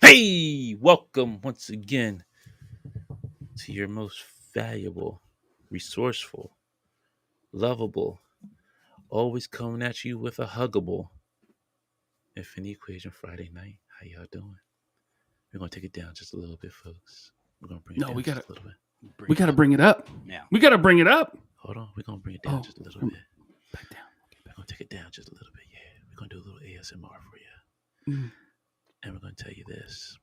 Hey, welcome once again to your most valuable, resourceful, lovable, always coming at you with a huggable Infinity Equation Friday night. How y'all doing? We're gonna take it down just a little bit, folks. We're gonna bring it No, down we just gotta a little bit. we gotta bring it up. Yeah. We gotta bring it up. Hold on, we're gonna bring it down just a little bit. Back down. We're gonna take it down just a little bit. Yeah, we're gonna do a little ASMR for you, and we're gonna tell you this.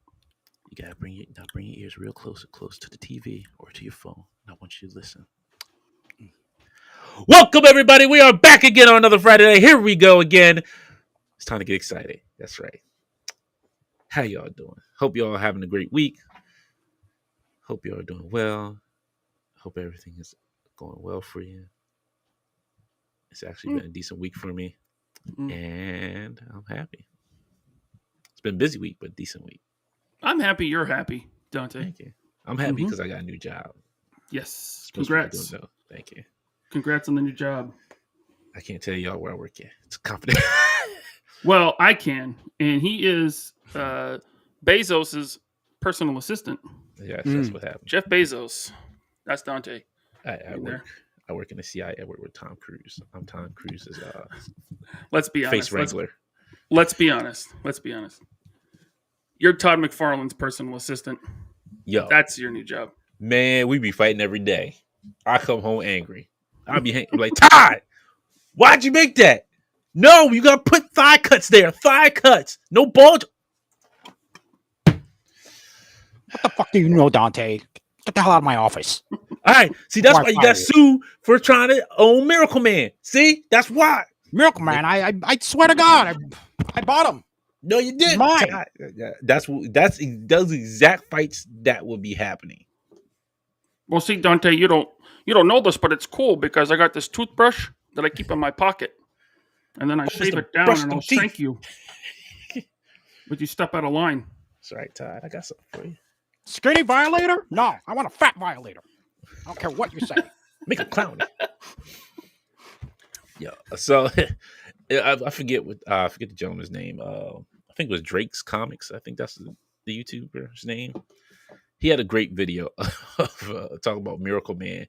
You gotta bring your ears real close to the TV or to your phone. And I want you to listen. Welcome everybody. We are back again on another Friday night. Here we go again. It's time to get excited. That's right. How y'all doing? Hope y'all having a great week. Hope y'all are doing well. Hope everything is going well for you. It's actually been a decent week for me, and I'm happy. It's been a busy week, but decent week. I'm happy you're happy, Dante. Thank you. I'm happy because I got a new job. Yes. Most Congrats. people don't know. Thank you. Congrats on the new job. I can't tell y'all where I work at. It's confidential. Well, I can. And he is Bezos's personal assistant. Yeah, that's what happened. Jeff Bezos. That's Dante. I work in the CIA. I work with Tom Cruise. I'm Tom Cruise's Let's be honest. face wrangler. Let's be honest. You're Todd McFarlane's personal assistant. Yo, That's your new job. man, we be fighting every day. I come home angry. I'll be like, Todd, why'd you make that? No, you gotta put thigh cuts there. Thigh cuts. No bulge. What the fuck do you know, Dante? Get the hell out of my office. All right. See, that's Why why you fire got sued for trying to own Miracle Man. See, that's why. Miracle Man, I swear to God, I bought him. No, you didn't. Mine. That's those exact fights that will be happening. Well, see, Dante, you don't know this, but it's cool because I got this toothbrush that I keep in my pocket. And then I shave it down and I'll shank you. But you step out of line. That's right, Todd. I got something for you. Skinny violator? No, I want a fat violator. I don't care what you say. Make a clown. Yeah. So I forget the gentleman's name. I think it was Drake's Comics. I think that's the YouTuber's name. He had a great video of talking about Miracle Man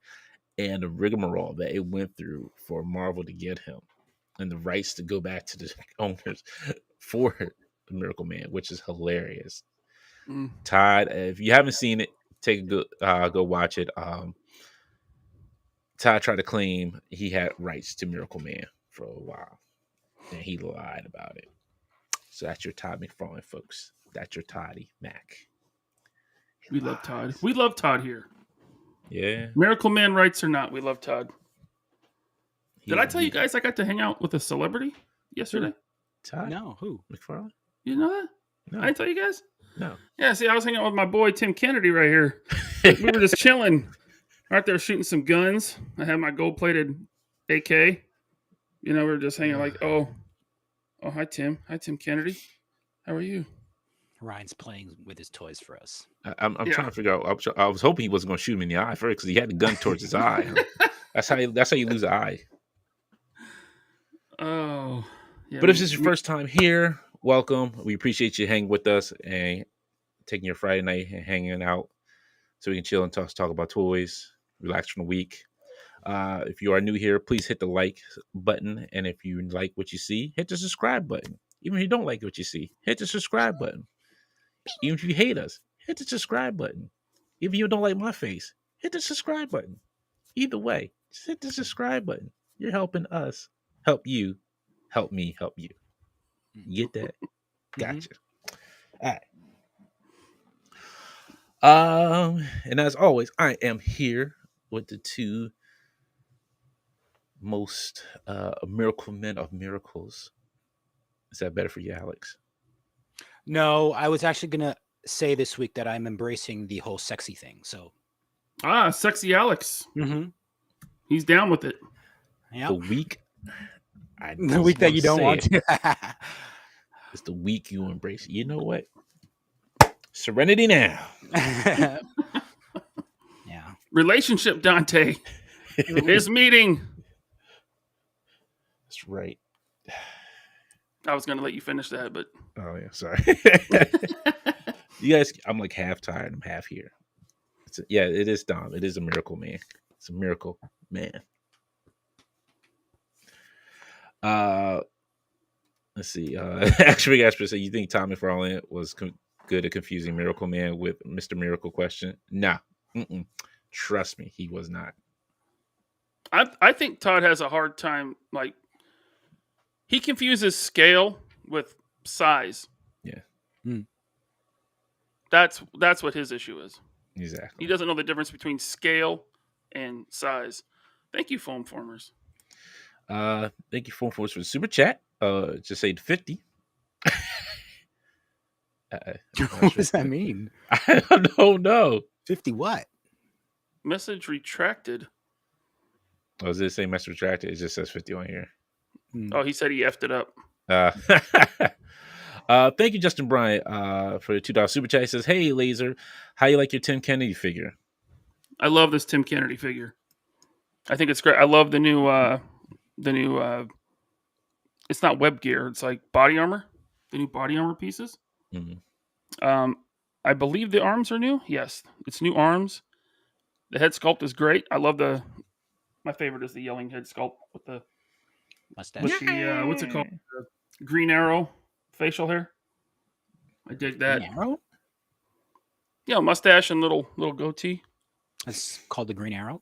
and the rigmarole that it went through for Marvel to get him and the rights to go back to the owners for the Miracle Man, which is hilarious. Todd, if you haven't seen it, take a go watch it. Todd tried to claim he had rights to Miracle Man for a while, and he lied about it. So that's your Todd McFarlane, folks. That's your Toddy Mac. We love Todd. We love Todd here. Yeah. Miracle Man rights or not, we love Todd. Did I tell you guys I got to hang out with a celebrity yesterday? Todd? No, who? McFarlane? You know that? No. I didn't tell you guys? No. Yeah, see, I was hanging out with my boy Tim Kennedy right here. We were just chilling. Out there shooting some guns. I had my gold-plated AK. You know, we were just hanging like, oh, hi, Tim. Hi, Tim Kennedy. How are you? Ryan's playing with his toys for us. I'm trying to figure out. I was hoping he wasn't going to shoot him in the eye first because he had the gun towards his eye. That's how you lose an eye. Oh, yeah. But if this is your first time here, welcome. We appreciate you hanging with us and taking your Friday night and hanging out so we can chill and talk about toys, relax from the week. If you are new here, please hit the like button. And if you like what you see, hit the subscribe button. Even if you don't like what you see, hit the subscribe button. Even if you hate us, hit the subscribe button. Even if you don't like my face, hit the subscribe button. Either way, just hit the subscribe button. You're helping us help you, help me, help you. You get that? Gotcha. All right. And as always, I am here with the two most miracle men of miracles. Is that better for you, Alex? No, I was actually going to say this week that I'm embracing the whole sexy thing. So, sexy Alex. He's down with it. Yeah. The week that you don't want to. It's the week you embrace. You know what? Serenity now. Yeah. Relationship, Dante. His meeting. That's right. I was going to let you finish that, but... Oh, yeah. Sorry. You guys, I'm like half tired. I'm half here. Yeah, it is Dom. It is a miracle, man. It's a miracle, man. Let's see. Actually, Gasper said, "You think Todd McFarlane was good at confusing Miracle Man with Mr. Miracle question?" Nah, trust me, he was not. I think Todd has a hard time. Like, he confuses scale with size. Yeah, that's what his issue is. Exactly. He doesn't know the difference between scale and size. Thank you, Foam Formers. Thank you, Foam Formers, for the super chat. Just say 50. What does that mean? I don't know. 50 what? Message retracted. Oh, does it say message retracted? It just says 50 on here. Oh, he said he effed it up. Thank you, Justin Bryant, for the $2 super chat. He says, "Hey, Laser, how you like your Tim Kennedy figure?" I love this Tim Kennedy figure. I think it's great. I love the new it's not web gear, it's like body armor. The new body armor pieces. Mm-hmm. I believe the arms are new. Yes, it's new arms. The head sculpt is great. I love my favorite is the yelling head sculpt with the mustache. with the what's it called? The Green Arrow facial hair. I dig that. Green Arrow? Yeah, mustache and little goatee. That's called the Green Arrow?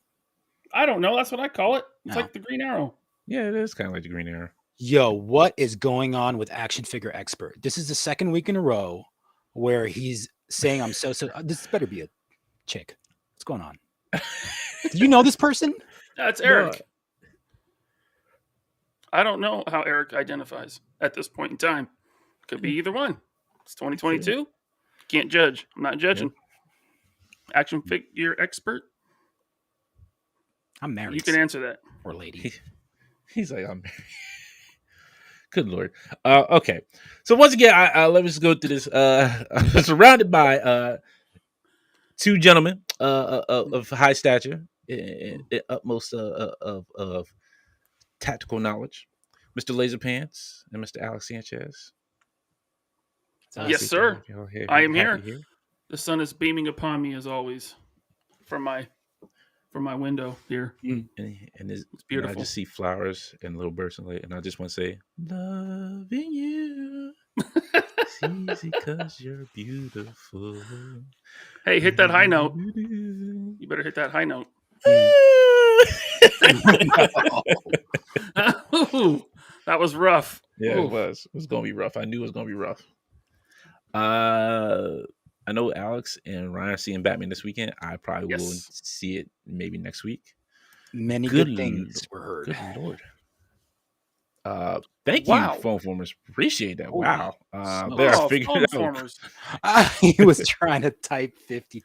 I don't know. That's what I call it. It's No. like the Green Arrow. Yeah, it is kind of like the Green Arrow. Yo, what is going on with Action Figure Expert? This is the second week in a row where he's saying I'm so. This better be a chick. What's going on? Do you know this person? That's Eric. No. I don't know how Eric identifies at this point in time. Could be either one. It's 2022. Can't judge. I'm not judging. Yep. Action Figure Expert. I'm married. You can answer that. Or lady. He's like, I'm married. Good Lord. Okay. So once again, let me just go through this. I'm surrounded by two gentlemen of high stature and utmost of tactical knowledge, Mr. Laserpants and Mr. Alex Sanchez. Yes, sir. I am here. The sun is beaming upon me as always from my window here. And it's beautiful. I just see flowers and little birds and I just want to say, loving you. It's easy because you're beautiful. Hey, hit that high note. You better hit that high note. Ooh, that was rough. Yeah, Ooh. It was. It was going to be rough. I knew it was going to be rough. I know Alex and Ryan are seeing Batman this weekend. I probably will see it maybe next week. Many good things were heard. Good Lord. Thank you, Foam Formers. Appreciate that. Wow. I figured it out. He was trying to type 50.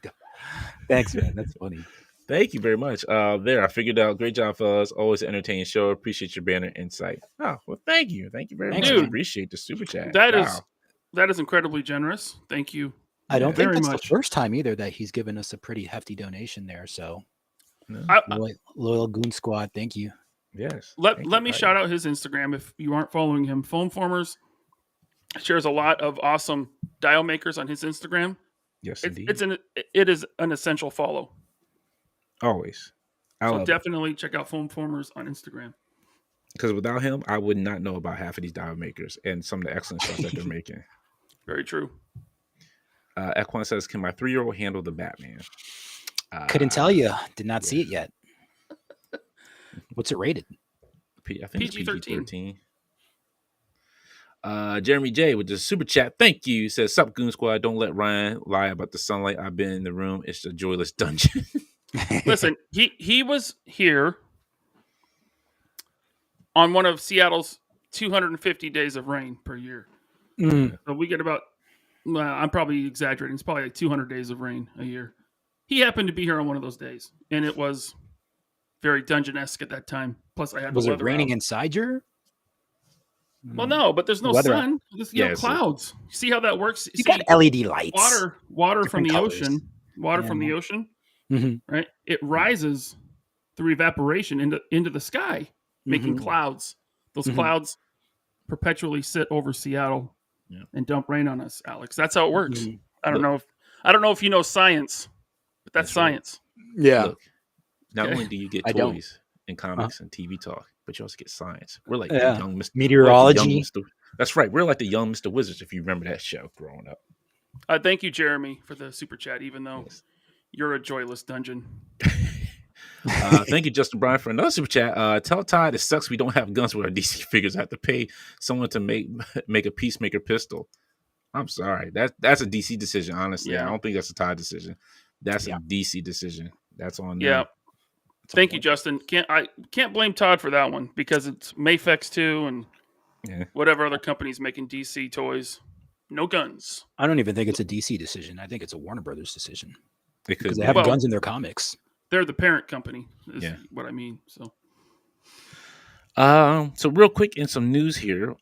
Thanks, man. That's funny. Thank you very much. I figured out. Great job, fellas. Always an entertaining show. Appreciate your banner insight. Oh, well, thank you. Thank you very much. Dude, appreciate the super chat. That is incredibly generous. Thank you. I don't think that's the first time either that he's given us a pretty hefty donation there. So, loyal Goon Squad, thank you. Yes. Let me shout out his Instagram if you aren't following him. Foam Formers shares a lot of awesome dial makers on his Instagram. Yes, it is an essential follow. Always. So definitely check out Foam Formers on Instagram. Because without him, I would not know about half of these dial makers and some of the excellent stuff that they're making. Very true. Equine says, "Can my 3-year-old handle the Batman?" Couldn't tell you. Did not see it yet. What's it rated? I think PG-13. Jeremy J with the super chat. Thank you. Says, "Sup, Goon Squad. Don't let Ryan lie about the sunlight. I've been in the room. It's a joyless dungeon." Listen, he was here on one of Seattle's 250 days of rain per year. So we get about, I'm probably exaggerating, it's probably like 200 days of rain a year. He happened to be here on one of those days, and it was very dungeon-esque at that time. Plus, I had was it raining inside your? Well, no, but there's no sun. There's clouds. You see how that works? You got LED lights. Water from the ocean. Water from the ocean. Mm-hmm. Right? It rises through evaporation into the sky, making clouds. Those clouds perpetually sit over Seattle and dump rain on us, Alex. That's how it works. I don't know if I don't know if you know science, but that's right. science. Yeah. Look, not Okay. only do you get I don't. toys and comics and TV talk, but you also get science. We're like Yeah. the young Mr. Meteorology. That's right. We're like the young Mr. Wizards, if you remember that show growing up. Thank you, Jeremy, for the super chat, even though Yes. you're a joyless dungeon. Thank you, Justin Bryan, for another super chat. Tell Todd it sucks we don't have guns with our DC figures. I have to pay someone to make a Peacemaker pistol. I'm sorry. That's a DC decision, honestly. Yeah. I don't think that's a Todd decision. That's Yeah. a DC decision. That's on them. Yeah. Thank you, Justin. Can't blame Todd for that one because it's Mafex 2 and whatever other companies making DC toys. No guns. I don't even think it's a DC decision. I think it's a Warner Brothers decision because they Well, have guns in their comics. They're the parent company, is what I mean. So real quick in some news here,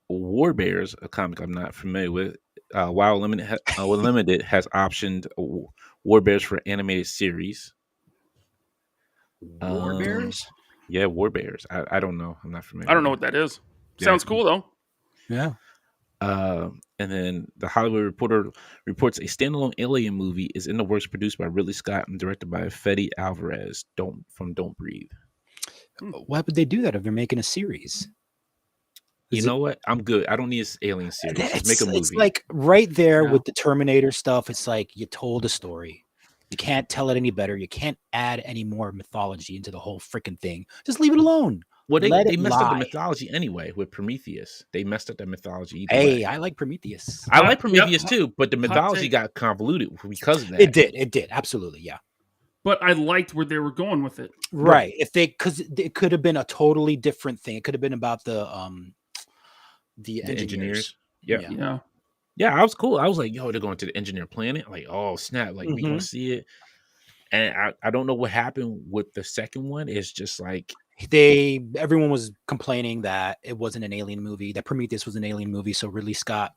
War Bears, a comic I'm not familiar with, WoW Limited has optioned War Bears for animated series. War Bears? Yeah, War Bears. I don't know. I'm not familiar. I don't know what that is. Sounds cool though. Yeah. And then the Hollywood Reporter reports a standalone Alien movie is in the works, produced by Ridley Scott and directed by Fede Alvarez. Don't Breathe. Why would they do that if they're making a series? You know what? I'm good. I don't need an Alien series. Just make a movie. It's like right there with the Terminator stuff. It's like you told a story. You can't tell it any better. You can't add any more mythology into the whole freaking thing. Just leave it alone. Well, they messed up the mythology anyway with Prometheus. They messed up the mythology. Hey, I like Prometheus. I like Prometheus too, but the mythology got convoluted because of that. It did. Absolutely, yeah. But I liked where they were going with it. Right. Because it could have been a totally different thing. It could have been about the engineers. Yeah, I was cool. I was like, yo, they're going to the engineer planet. Like, oh snap! Like we gonna see it. And I don't know what happened with the second one. It's just like everyone was complaining that it wasn't an alien movie, that Prometheus was an alien movie. So Ridley Scott,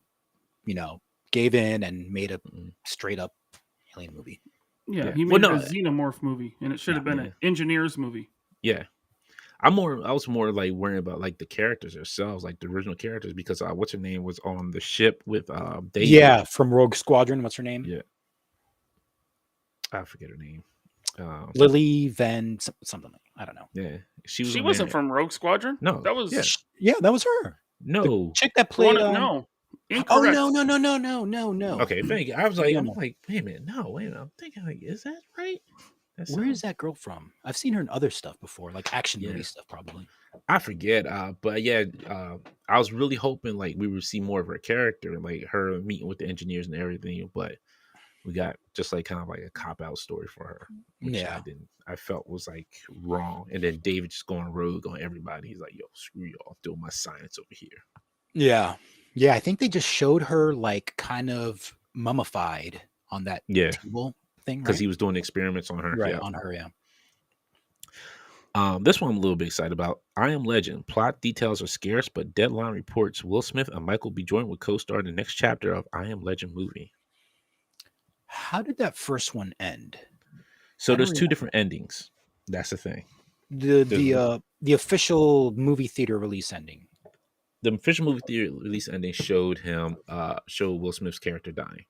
gave in and made a straight up alien movie. Yeah, he made a xenomorph movie, and it should have been an engineers movie. Yeah, I was more like worrying about like the characters themselves, like the original characters, because what's her name was on the ship with David. Yeah, from Rogue Squadron. What's her name? Yeah, I forget her name. Lily Van something. I don't know. Yeah, she wasn't from Rogue Squadron. No, that was that was her. No, the chick that played. No. Incorrect. Oh no. Okay, thank you. I was like, wait a minute. No, wait a minute. I'm thinking like, is that right? Where is that girl from? I've seen her in other stuff before, like action movie stuff, probably. I forget. But yeah, I was really hoping like we would see more of her character, like her meeting with the engineers and everything. But we got just like kind of like a cop out story for her, which I felt was like wrong. And then David just going rogue on everybody. He's like, yo, screw y'all, doing my science over here. Yeah. Yeah, I think they just showed her like kind of mummified on that table thing. Because he was doing experiments on her. Right, on her, yeah. This one I'm a little bit excited about. I Am Legend. Plot details are scarce, but Deadline reports Will Smith and Michael B. Jordan will co-star in the next chapter of I Am Legend movie. How did that first one end? So there's two different endings. That's the thing. The official movie theater release ending. The official movie theater release ending showed Will Smith's character dying.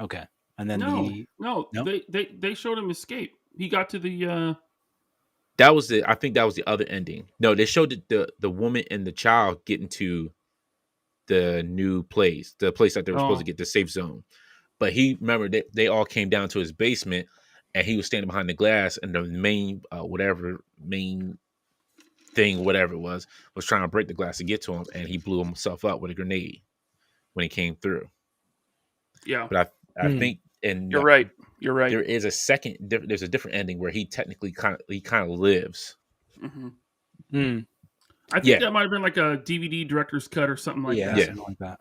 Okay, and then they showed him escape. He got to the. I think that was the other ending. No, they showed the woman and the child getting to the new place, the place that they were supposed to get, the safe zone. But remember they all came down to his basement, and he was standing behind the glass, and the main thing, whatever it was trying to break the glass to get to him, and he blew himself up with a grenade when he came through. Yeah, but I think, and you're right. There is there's a different ending where he technically kind of lives. Mm-hmm. I think that might have been like a DVD director's cut or something like that. Yeah, something like that.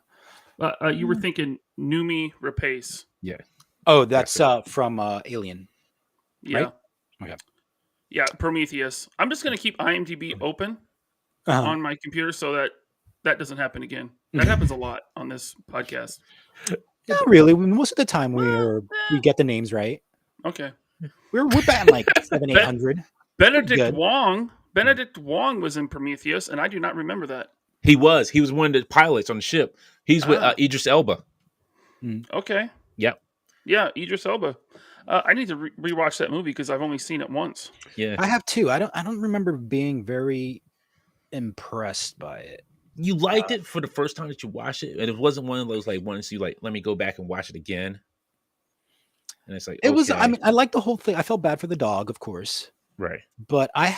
You were thinking Noomi Rapace. Yeah. Oh, that's from Alien. Yeah. Right? Okay. Yeah, Prometheus. I'm just going to keep IMDb open on my computer so that doesning happen again. That happens a lot on this podcast. Not really. Most of the time we get the names right. Okay. We're batting like 700-800. Benedict Wong was in Prometheus, and I do not remember that. He was one of the pilots on the ship. He's with Idris Elba. Okay. Yep. Yeah, Idris Elba. I need to rewatch that movie because I've only seen it once. Yeah, I have too. I don't remember being very impressed by it. you liked it for the first time that you watched it, and it wasn't one of those like ones you like. Let me go back and watch it again. And it's like It was. I okay, mean, I like the whole thing. I felt bad for the dog, of course, right. but I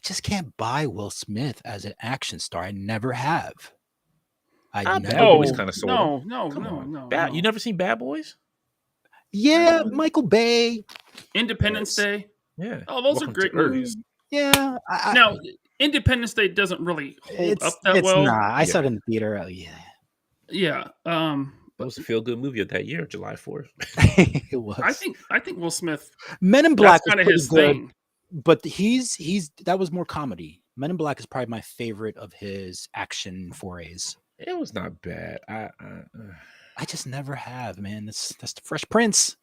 just can't buy Will Smith as an action star. I never have. I Bad never. Boys Oh kind of sold him. no, Come no, on, no, Bad. no. You never seen Bad Boys? Yeah, Michael Bay. Independence Yes. Day. Yeah. Oh, those Welcome are great to Earth. movies. Yeah. Now, Independence Day doesn't really hold up that it's well. not. I Yeah. saw it in the theater. Oh, yeah. Yeah. That was a feel good movie of that year, July 4th. It was. I think Will Smith. Men in Black That's was kind of pretty his good, thing. but he's that was more comedy. Men in Black is probably my favorite of his action forays. It was not bad. I just never have, man. That's the Fresh Prince.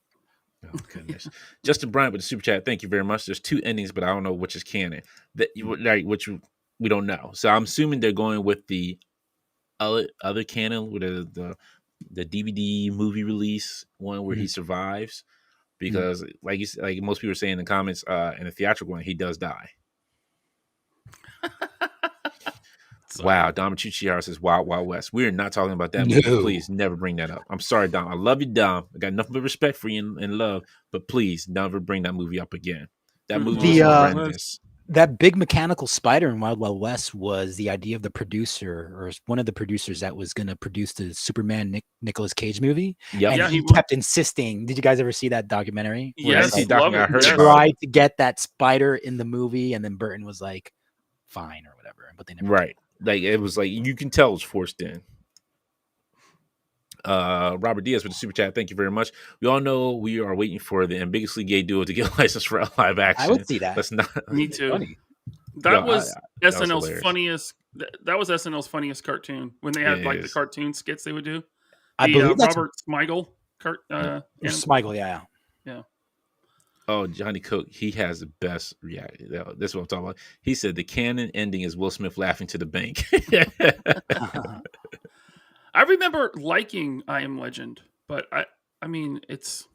Oh goodness. Justin Bryant with the super chat. Thank you very much. There's 2 endings, but I don't know which is canon. That like we don't know. So I'm assuming they're going with the other canon with the DVD movie release one where he survives because like most people are saying in the comments, in the theatrical one, he does die. Wow, Dom Chuchiara says Wild Wild West. We are not talking about that movie. No. Please never bring that up. I'm sorry, Dom. I love you, Dom. I got nothing but respect for you and love, but please never bring that movie up again. That movie is horrendous. That big mechanical spider in Wild Wild West was the idea of the producer or one of the producers that was going to produce the Superman Nicolas Cage movie. Yep. And Yeah, he kept insisting. Did you guys ever see that documentary? Yes, I love I it. heard Yes. about it. Tried to get that spider in the movie, and then Burton was like, "Fine" or whatever, but they never. Right. Like it was like you can tell it was forced in. Robert Diaz with the super chat. Thank you very much. We all know we are waiting for the ambiguously gay duo to get a license for a live action. I would see that. Let's not. Me too. Funny. That No, was that was SNL's hilarious. funniest. That was SNL's funniest cartoon when they had It like the is. cartoon skits they would do. I The believe that's Robert Smigel Smigel. Yeah. Oh, Johnny Cook, he has the best reaction. That's what I'm talking about. He said the canon ending is Will Smith laughing to the bank. I remember liking I Am Legend, but I mean, it's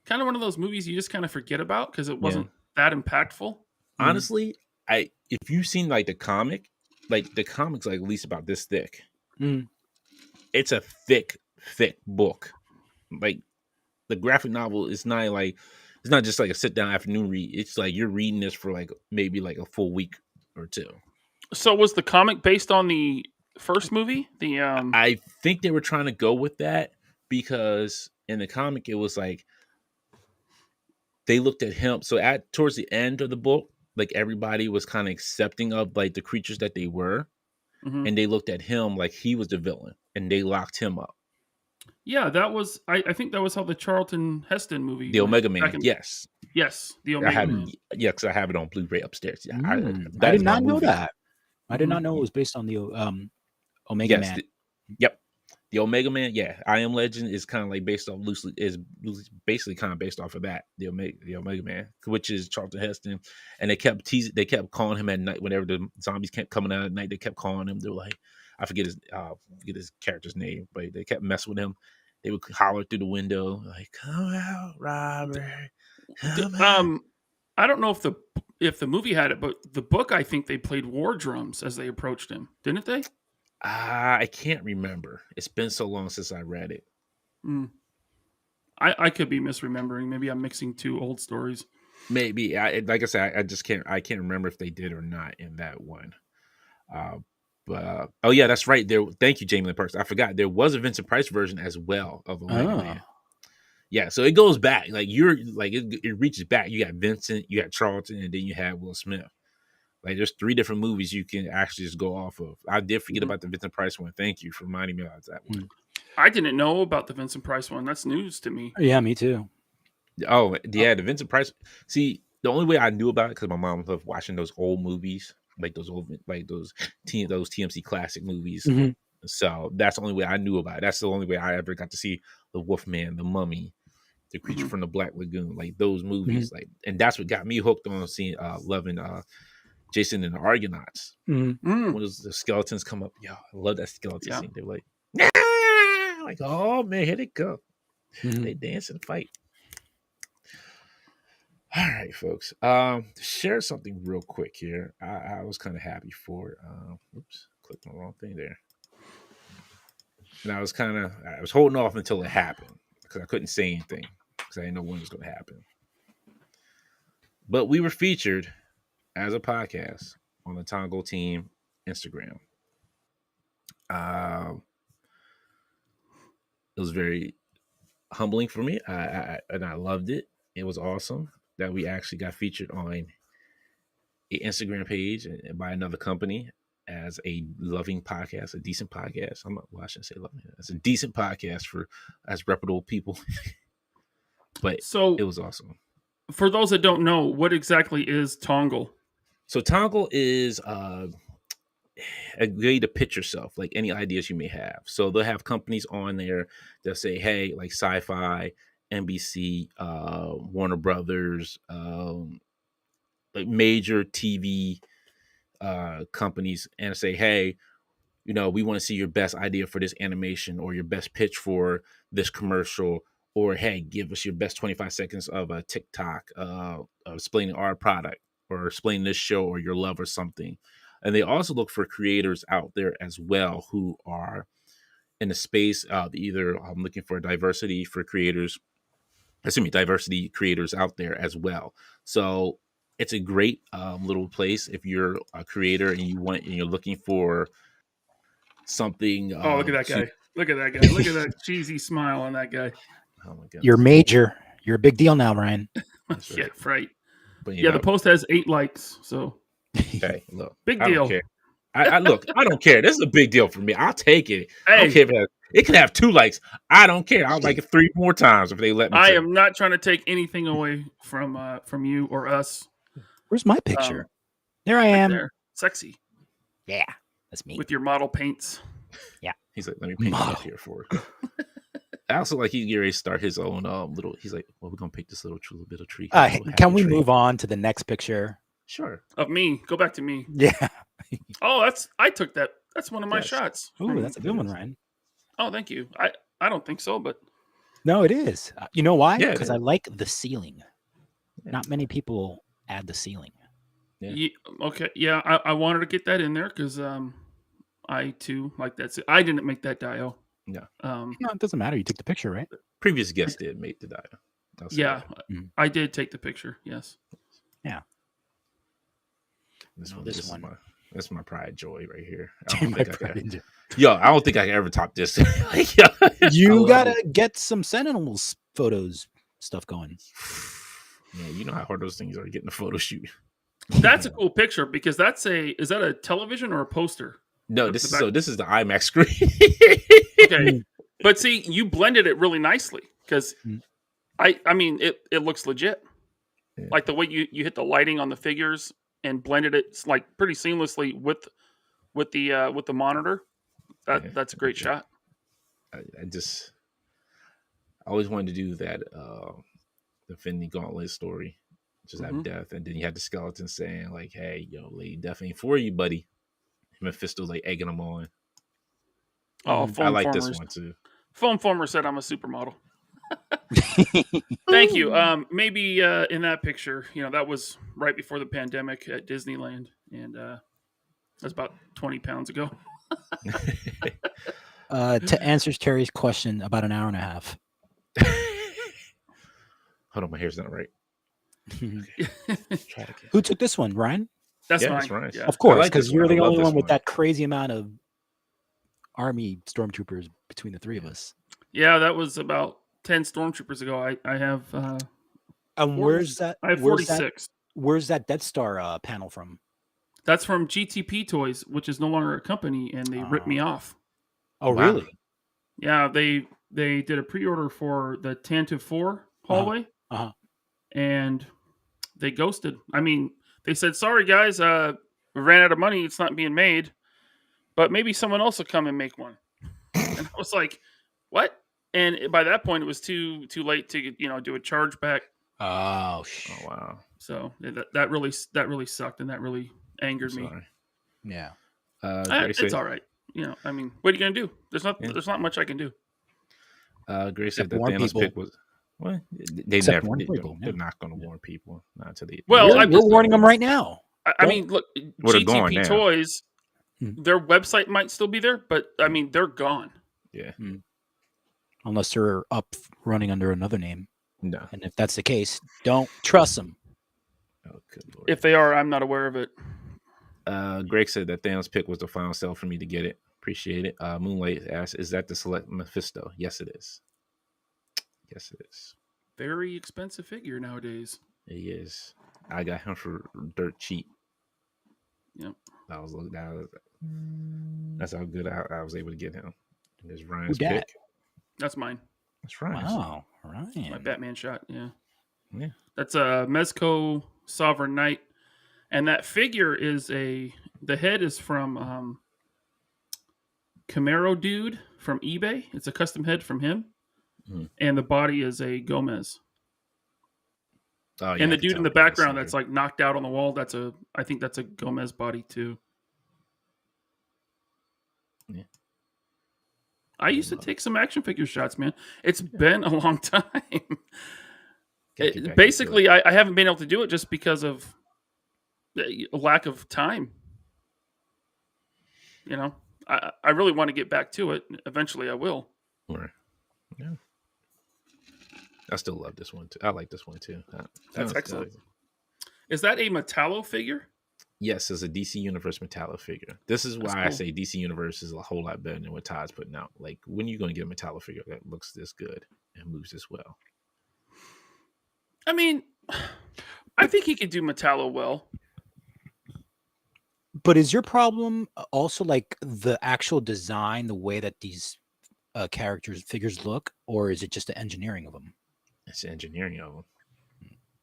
kind of one of those movies you just kind of forget about because it wasn't that impactful. Honestly, if you've seen like the comic's like at least about this thick. It's a thick book. Like the graphic novel is not like it's not just like a sit down afternoon read. It's like you're reading this for like maybe like a full week or two. So was the comic based on the first movie? The I think they were trying to go with that because in the comic it was like they looked at him. So towards the end of the book, like everybody was kind of accepting of like the creatures that they were, and they looked at him like he was the villain, and they locked him up. Yeah, that was. I think that was how the Charlton Heston movie, The Omega Man. Yes, the Omega Man. Yeah, because I have it on Blu-ray upstairs. Yeah, I did not know that. I did not know it was based on the Omega Man. Yep. The Omega Man, yeah. I Am Legend is kind of like based off basically kind of based off of that. The Omega Man, which is Charlton Heston, and they kept calling him at night whenever the zombies kept coming out at night. They kept calling him. They were like, I forget his character's name, but they kept messing with him. They would holler through the window like, "Come out, Robert! Come out." I don't know if the movie had it, but the book, I think they played war drums as they approached him, didn't they? I can't remember. It's been so long since I read it. I could be misremembering. Maybe I'm mixing two old stories. Maybe. Like I said, I just can't. I can't remember if they did or not in that one. But oh yeah, that's right. There. Thank you, Jamie Lynn Parks. I forgot there was a Vincent Price version as well of Omega Man. Yeah, so it goes back. Like it reaches back. You got Vincent, you got Charlton, and then you have Will Smith. Like there's 3 different movies you can actually just go off of. I did forget about the Vincent Price one. Thank you for reminding me about that one. I didn't know about the Vincent Price one. That's news to me. Yeah, me too. Oh yeah, the Vincent Price. See, the only way I knew about it because my mom loved watching those old movies, like those TMC classic movies. So that's the only way I knew about it. That's the only way I ever got to see the Wolfman, the Mummy, the Creature from the Black Lagoon, like those movies. Like, and that's what got me hooked on seeing, loving Jason and the Argonauts. When the skeletons come up, I love that skeleton scene. They're like, nah! Like, oh man, here they go. They dance and fight. All right, folks. Share something real quick here. I was kind of happy for. Oops, clicked on the wrong thing there. And I was holding off until it happened because I couldn't say anything because I didn't know when it was going to happen. But we were featured as a podcast on the Tongo Team Instagram. It was very humbling for me, and I loved it. It was awesome that we actually got featured on an Instagram page and by another company as a loving podcast, a decent podcast. I shouldn't say loving. It's a decent podcast as reputable people. But so it was awesome. For those that don't know, what exactly is Tongle? So Tongle is a way to pitch yourself, like any ideas you may have. So they'll have companies on there that say, hey, like Sci-Fi, NBC, Warner Brothers, like major TV companies, and say, hey, we want to see your best idea for this animation or your best pitch for this commercial, or hey, give us your best 25 seconds of a TikTok explaining our product or explaining this show or your love or something. And they also look for creators out there as well who are in the space of either I'm looking for diversity creators out there as well. So it's a great little place if you're a creator and you're looking for something. Oh, look at that guy! Look at that guy! Look at that cheesy smile on that guy. Oh my god! You're major. You're a big deal now, Ryan. That's Yeah, right. But, the post has 8 likes. So hey, look, big I deal. don't care. I look. I don't care. This is a big deal for me. I'll take it. Hey. I don't care if it can have 2 likes. I don't care. I'll like it 3 more times if they let me. I am not trying to take anything away from you or us. Where's my picture? There I am. There. Sexy. Yeah, that's me. With your model paints. Yeah. He's like, let me paint that here for it. I also like he's ready to start his own little. He's like, well, we're gonna paint this little bit of tree. Can we move on to the next picture? Sure. Of me. Go back to me. Yeah. Oh, I took that. That's one of my shots. Ooh, that's a good one, Ryan. Oh, thank you. I don't think so, but no, it is. You know why? Yeah, Because I like the ceiling. Yeah. Not many people add the ceiling. Yeah. Okay. Yeah, I wanted to get that in there because I too like that. I didn't make that dial. No. No, it doesn't matter. You took the picture, right? Previous guest did make the dial. Yeah, I did take the picture. Yes. Yeah. This one. That's my pride joy right here. I don't think I can ever top this. You gotta get some Sentinels photos stuff going. Yeah, you know how hard those things are getting a photo shoot. That's a cool picture because is that a television or a poster? No, this is the IMAX screen. Okay, but see, you blended it really nicely because I mean it looks legit. Yeah. Like the way you hit the lighting on the figures and blended it like pretty seamlessly with the monitor. That's a great shot. I always wanted to do that the Infinity Gauntlet story, just have death, and then you had the skeleton saying like, "Hey, Lady Death ain't for you, buddy." Mephisto's like egging them on. Oh, I like this one too. Foam Former said I'm a supermodel. Thank you. Maybe in that picture, that was right before the pandemic at Disneyland, and that's about 20 pounds ago. To answer Terry's question, about an hour and a half. Hold on, my hair's not right. Who took this one, Ryan? That's mine. That's right. Yeah. Of course, because you're the only one with that crazy amount of army stormtroopers between the 3 of us. Yeah, that was about 10 stormtroopers ago. I have. Where's that? I have 46. Where's that Death Star panel from? That's from GTP Toys, which is no longer a company, and they ripped me off. Oh, wow. Really? Yeah, they did a pre-order for the Tantive 4 hallway, and they ghosted. I mean, they said, "Sorry, guys, we ran out of money. It's not being made, but maybe someone else will come and make one." And I was like, "What?" And by that point, it was too late to do a chargeback. Oh wow! So that really sucked, and that really angered me. Yeah, it's all right. I mean, what are you gonna do? There's not much I can do. Grace said Except that warn Thanos people. pick was. What? They Except never. warn people, They're yeah. not going to warn people. Not until they. Well, we're, I'm we're just- warning them right now. I mean, look, Well, they're gone GTP now. Toys, Hmm. their website might still be there, but I mean, they're gone. Yeah. Unless they're up running under another name. No. And if that's the case, don't trust them. Oh, good lord. If they are, I'm not aware of it. Greg said that Thanos pick was the final sell for me to get it. Appreciate it. Moonlight asked, "Is that the select Mephisto?" Yes, it is. Yes, it is. Very expensive figure nowadays. He is. I got him for dirt cheap. Yep. That's how good I was able to get him. And there's Ryan's Who dat? pick. That's mine. That's Ryan's. Wow. Ryan. My Batman shot. Yeah. Yeah. That's a Mezco Sovereign Knight. And that figure is the head is from Camaro Dude from eBay. It's a custom head from him. And the body is a Gomez. Oh, yeah, And I the can dude tell in the by the background center. that's like knocked out on the wall, I think that's a Gomez body too. Yeah. I used to take some action figure shots, man. It's been a long time. Gotta get back into Basically, it. I haven't been able to do it just because of the lack of time. You know, I really want to get back to it. Eventually, I will. Right. Yeah. I still love this one too. I like this one too. That's excellent. Is that a Metallo figure? Yes, it's a DC Universe Metallo figure. This is That's why I cool. say DC Universe is a whole lot better than what Todd's putting out. Like, when are you going to get a Metallo figure that looks this good and moves this well? I mean, I think he could do Metallo well. But is your problem also like the actual design, the way that these figures look, or is it just the engineering of them? It's the engineering of them.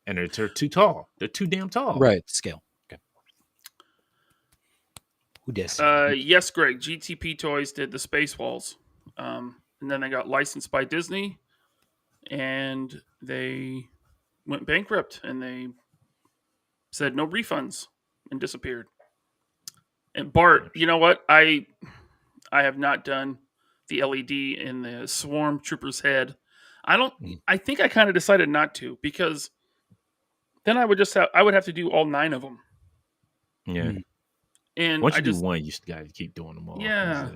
And they're too tall. They're too damn tall. Right, scale. Okay. Who dis? Yes, Greg. GTP Toys did the Space Walls. And then they got licensed by Disney. And they went bankrupt. And they said no refunds. And disappeared. And Bart, you know what? I have not done the LED in the Swarm Trooper's head. I think I kind of decided not to. Because then I would have to do all 9 of them. Yeah. And Once you do one, you just got to keep doing them all. Yeah.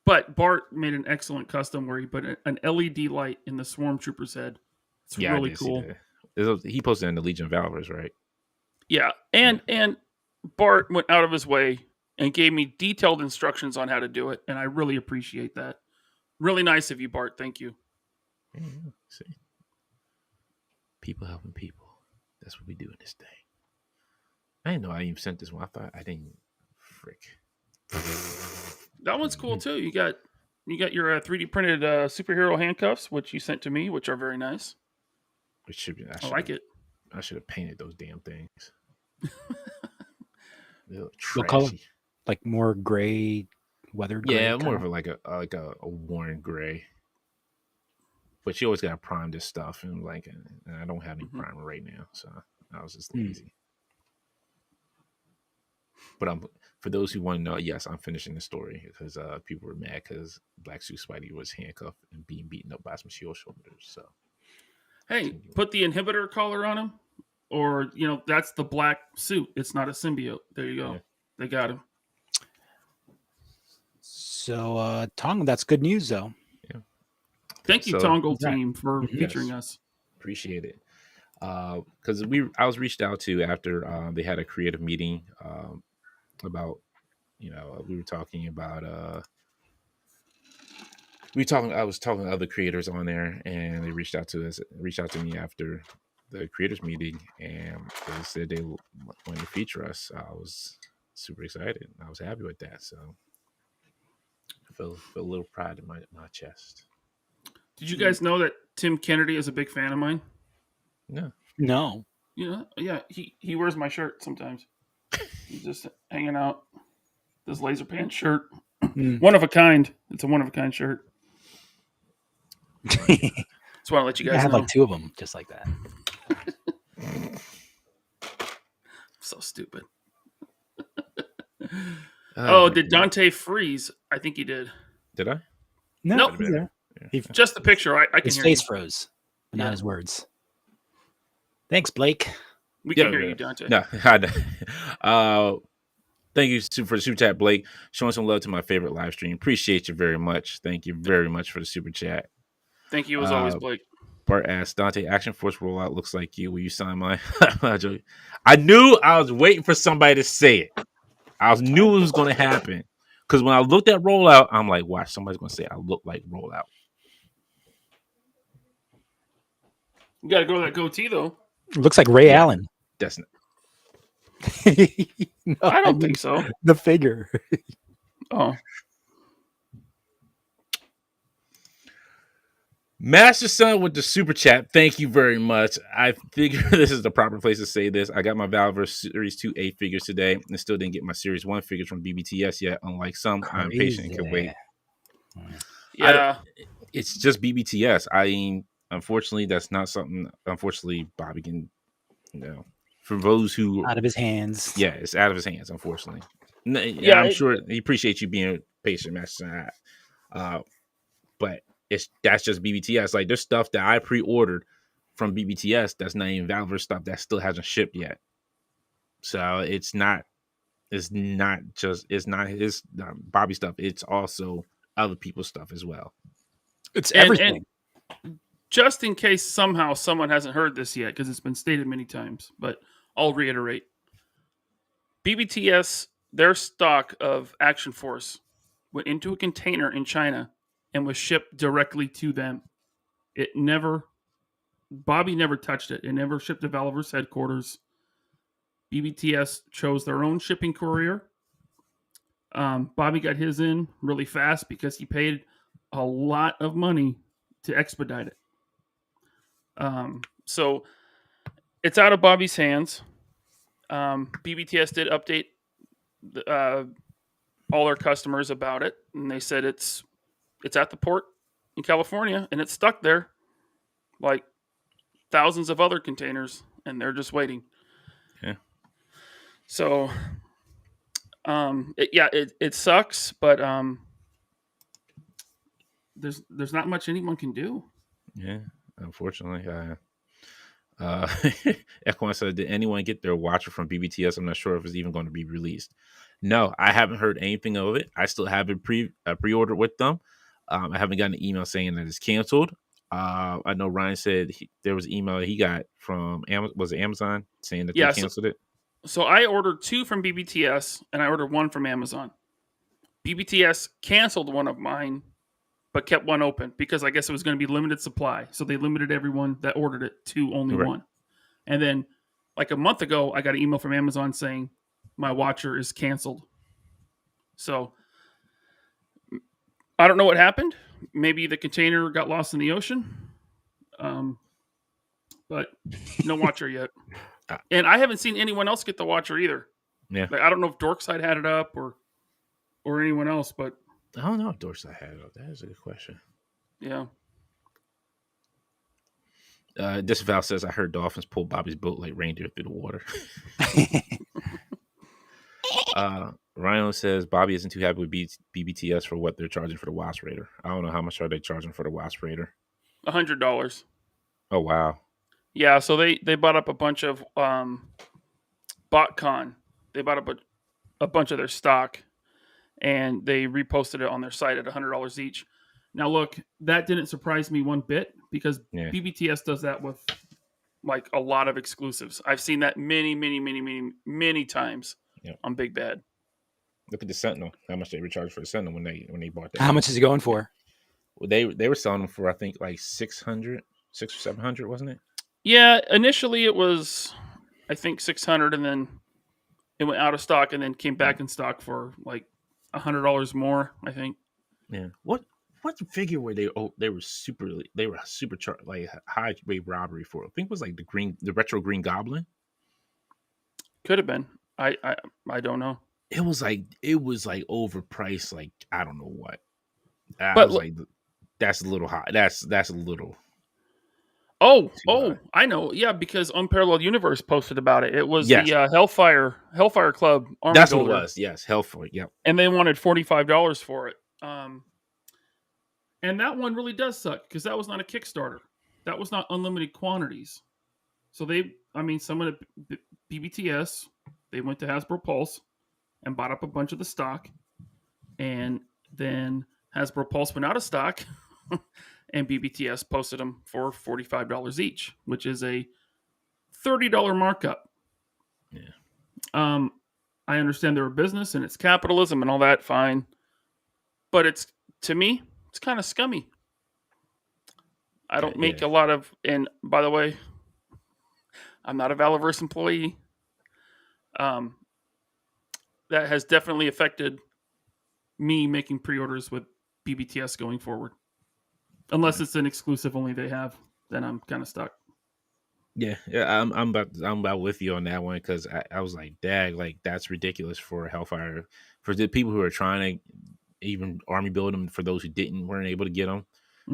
But Bart made an excellent custom where he put an LED light in the Swarm Trooper's head. It's Yeah, really I did see cool. that. He posted in the Legion of Valor's, right? Yeah. And Bart went out of his way and gave me detailed instructions on how to do it. And I really appreciate that. Really nice of you, Bart. Thank you. Yeah, see. People helping people. That's what we do in this day. I didn't know I even sent this one. I thought I didn't. Frick. That one's cool too. You got your 3D printed superhero handcuffs, which you sent to me, which are very nice. Which should be. I like it. I should have painted those damn things. They look What color? trashy. Like more gray, weathered gray? Yeah, more kinda? of a worn gray. But you always gotta prime this stuff, and and I don't have any primer right now, so I was just lazy. But for those who want to know, yes, I'm finishing the story because people were mad because Black Suit Spidey was handcuffed and being beaten up by some shield shoulders. So, Hey, put the inhibitor collar on him, or that's the black suit. It's not a symbiote. There you go. Yeah. They got him. So, Tong, that's good news, though. yeah, Thank you, So- Tongle team, for Yes. featuring us. appreciate it. Because I was reached out to after they had a creative meeting about we were talking about I was talking to other creators on there, and they reached out to me after the creators meeting, and they said they wanted to feature us. I was super excited. I was happy with that, so I feel a little pride in my chest. Did you guys know that Tim Kennedy is a big fan of mine? No. Yeah. He wears my shirt sometimes. He's just hanging out. This laser pants shirt. One of a kind. It's a one of a kind shirt. Just want to let you I guys have know. like 2 of them just like that. So stupid. Oh, Did Dante freeze? I think he did. Did I? No, Nope. he's there. Just the picture. I can His hear face you. froze, but Yeah. not his words. Thanks, Blake. We can hear you, Dante. No, thank you for the super chat, Blake. Showing some love to my favorite live stream. Appreciate you very much. Thank you very much for the super chat. Thank you as always, Blake. Bart asked, Dante, Action Force rollout looks like you. Will you sign mine? I knew I was waiting for somebody to say it. I knew it was going to happen. Because when I looked at rollout, I'm like, watch, somebody's going to say I look like rollout. You got to go with that goatee, though. Looks like Ray Allen. That's not. No, I don't think so. The figure. Oh. Master Son with the super chat. Thank you very much. I figure this is the proper place to say this. I got my Valver Series 2A figures today and still didn't get my Series 1 figures from BBTS yet. Unlike some, I'm patient and can wait. Yeah. It's just BBTS. I mean, unfortunately, that's not something. Unfortunately, Bobby can, for those who Out of his hands. Yeah, it's out of his hands. Unfortunately, Yeah, I'm sure he appreciates you being patient, Master Son. But that's just BBTS. Like there's stuff that I pre-ordered from BBTS that's not even Valver stuff that still hasn't shipped yet. So it's not his Bobby stuff. It's also other people's stuff as well. It's everything. And just in case somehow someone hasn't heard this yet, because it's been stated many times, but I'll reiterate. BBTS, their stock of Action Force went into a container in China and was shipped directly to them. Bobby never touched it. It never shipped to Valver's headquarters. BBTS chose their own shipping courier. Bobby got his in really fast because he paid a lot of money to expedite it. So it's out of Bobby's hands. BBTS did update all their customers about it, and they said it's at the port in California, and it's stuck there like thousands of other containers, and they're just waiting. Yeah. So, it sucks, but there's not much anyone can do. Yeah, unfortunately. Equine said, did anyone get their watcher from BBTS? I'm not sure if it's even going to be released. No, I haven't heard anything of it. I still have it pre-ordered with them. I haven't gotten an email saying that it's canceled. I know Ryan said there was an email he got from Amazon saying that they canceled it. So I ordered 2 from BBTS and I ordered 1 from Amazon. BBTS canceled one of mine, but kept one open because I guess it was going to be limited supply. So they limited everyone that ordered it to only one. And then like a month ago, I got an email from Amazon saying my watcher is canceled. So I don't know what happened. Maybe the container got lost in the ocean. But no watcher yet. And I haven't seen anyone else get the watcher either. Yeah. Like, I don't know if Dorkside had it up or anyone else, but I don't know if Dorkside had it up. That is a good question. Yeah. Disavow says, I heard dolphins pull Bobby's boat like reindeer through the water. Ryan says, Bobby isn't too happy with BBTS for what they're charging for the Wasp Raider. I don't know how much are they charging for the Wasp Raider. $100. Oh, wow. Yeah, so they bought up a bunch of BotCon. They bought up a bunch of their stock, and they reposted it on their site at $100 each. Now, look, that didn't surprise me one bit because BBTS does that with like a lot of exclusives. I've seen that many times on Big Bad. Look at the Sentinel. How much they were charged for the Sentinel when they bought that? How much is he going for? Well, they were selling them for I think like 600 or 700, wasn't it? Yeah, initially it was, I think 600, and then it went out of stock, and then came back in stock for like $100 more, I think. Yeah. What figure were they? Oh, they were super like high rate robbery for. I think it was like the retro Green Goblin. Could have been. I don't know. It was like overpriced. Like I don't know what. I But was like, that's a little high. That's a little. Oh, I know. Yeah, because Unparalleled Universe posted about it. It was the Hellfire Club armor That's builder. what it was. Yes, Hellfire. Yep. And they wanted $45 for it. And that one really does suck because that was not a Kickstarter. That was not unlimited quantities. So someone at BBTS, they went to Hasbro Pulse and bought up a bunch of the stock. And then Hasbro Pulse went out of stock and BBTS posted them for $45 each, which is a $30 markup. Yeah. I understand they're a business and it's capitalism and all that, fine. But to me, it's kind of scummy. I don't make a lot of, and by the way, I'm not a Valaverse employee. That has definitely affected me making pre-orders with BBTS going forward. Unless it's an exclusive only they have, then I'm kind of stuck. Yeah, I'm about with you on that one because I was like, dag, like that's ridiculous for Hellfire, for the people who are trying to even army build them, for those who weren't able to get them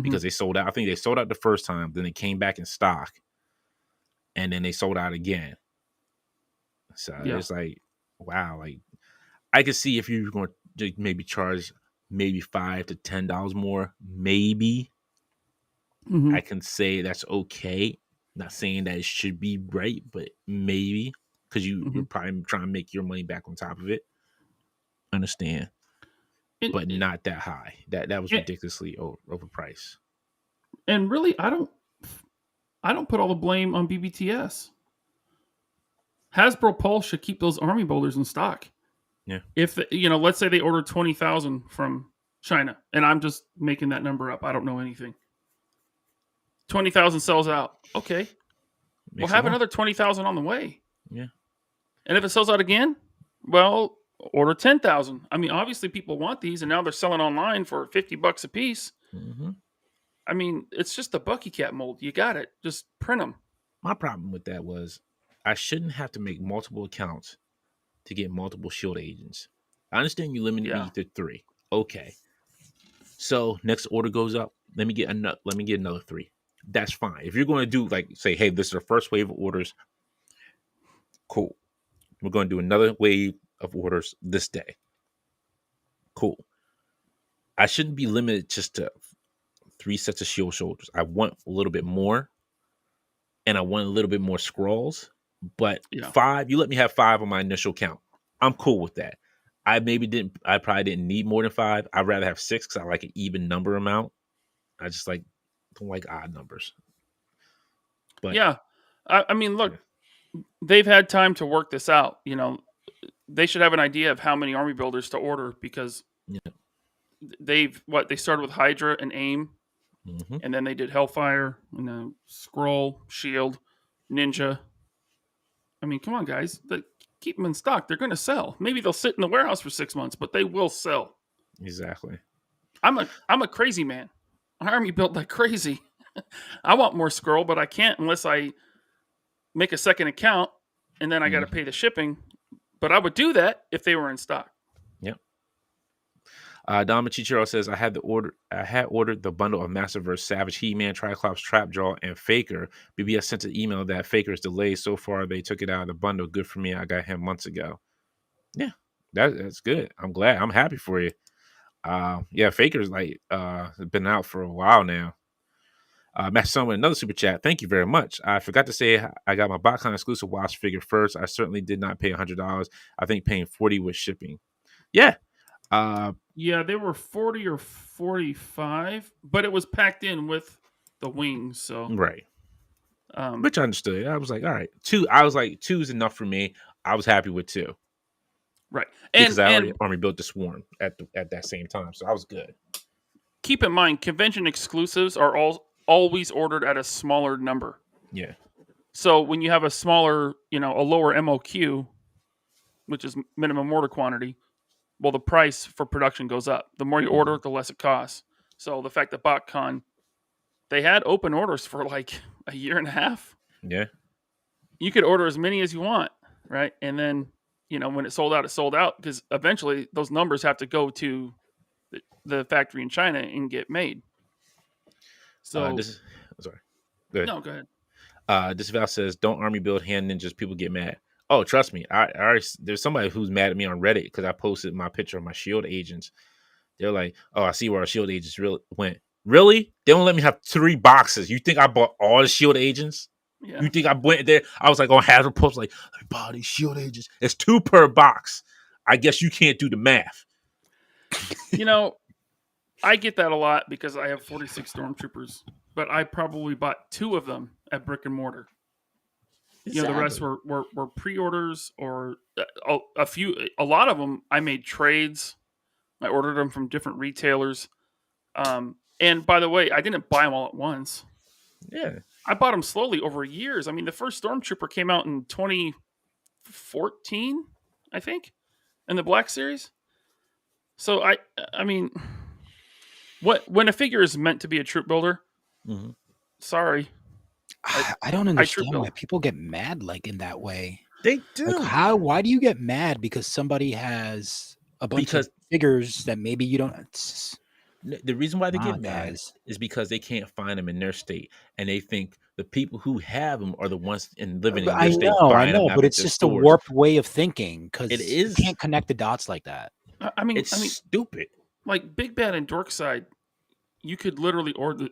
because they sold out. I think they sold out the first time, then they came back in stock, and then they sold out again. So it's like, wow, like I could see if you're going to maybe charge maybe $5 to $10 more, maybe I can say that's okay. Not saying that it should be right, but maybe because you're probably trying to make your money back on top of it. Understand, but not that high. That was ridiculously overpriced. And really, I don't put all the blame on BBTS. Hasbro Pulse should keep those army builders in stock. Yeah. If let's say they ordered 20,000 from China, and I'm just making that number up. I don't know anything. 20,000 sells out. Okay. We'll have another 20,000 on the way. Yeah. And if it sells out again, well, order 10,000. I mean, obviously people want these, and now they're selling online for $50 a piece. Mm-hmm. I mean, it's just a Bucky Cat mold. You got it. Just print them. My problem with that was I shouldn't have to make multiple accounts to get multiple shield agents. I understand you limited me to 3. Okay. So next order goes up. Let me get another 3. That's fine. If you're going to do like say, hey, this is our first wave of orders. Cool. We're going to do another wave of orders this day. Cool. I shouldn't be limited just to 3 sets of shield shoulders. I want a little bit more, and I want a little bit more scrolls. But 5, you let me have 5 on my initial count. I'm cool with that. I probably didn't need more than 5. I'd rather have 6 because I like an even number amount. I just don't like odd numbers. But I mean, look, they've had time to work this out. They should have an idea of how many army builders to order because they started with Hydra and AIM, and then they did Hellfire and then Scroll, Shield, Ninja. I mean, come on, guys, keep them in stock. They're going to sell. Maybe they'll sit in the warehouse for 6 months, but they will sell. Exactly. I'm a crazy man. I army built like crazy. I want more Scroll, but I can't unless I make a second account, and then I got to pay the shipping. But I would do that if they were in stock. Yep. Don Machichero says, I had ordered the bundle of Masterverse, Savage, He-Man, Triclops, Trapjaw, and Faker. BBS sent an email that Faker is delayed. So far, they took it out of the bundle. Good for me. I got him months ago. Yeah, that's good. I'm glad. I'm happy for you. Faker's been out for a while now. Matt Son with another super chat. Thank you very much. I forgot to say I got my BotCon exclusive Wasp figure first. I certainly did not pay $100. I think paying $40 with shipping. Yeah. They were 40 or 45, but it was packed in with the wings. So right. Which I understood. I was like, all right, 2. I was like, 2 is enough for me. I was happy with 2. Right. Because I already army built the Swarm at that same time, so I was good. Keep in mind, convention exclusives are always ordered at a smaller number. Yeah. So when you have a smaller, a lower MOQ, which is minimum order quantity, well, the price for production goes up. The more you order, the less it costs. So the fact that BotCon, they had open orders for like a year and a half. Yeah. You could order as many as you want, right? And then, when it sold out because eventually those numbers have to go to the factory in China and get made. So sorry. Go ahead. No, go ahead. This Val says, don't army build hand ninjas. People get mad. Oh, trust me. I already, there's somebody who's mad at me on Reddit because I posted my picture of my shield agents. They're like, oh, I see where our shield agents really went. Really? They don't let me have 3 boxes. You think I bought all the Shield agents? Yeah. You think I went there? I was like on Hasbro post, like, I bought these Shield agents. It's 2 per box. I guess you can't do the math. You know, I get that a lot because I have 46 Stormtroopers, but I probably bought 2 of them at brick and mortar. You know, the rest were pre-orders or a lot of them I made trades. I ordered them from different retailers. And by the way, I didn't buy them all at once. Yeah. I bought them slowly over years. I mean, the first Stormtrooper came out in 2014, I think, in the Black Series. So I mean, when a figure is meant to be a troop builder, Mhm. sorry, I don't troop understand why build. people get mad like in that way. They do. Like why do you get mad because somebody has a bunch Because of figures that maybe you don't? It's, the reason why they come get on, mad guys. is because they can't find them in their state, and they think the people who have them are the ones living in their state I buying them know, out but at it's their just a stores. warped way of thinking It because you is. can't connect the dots like that. I mean, It's stupid. like Big Bad and Dorkside, you could literally order the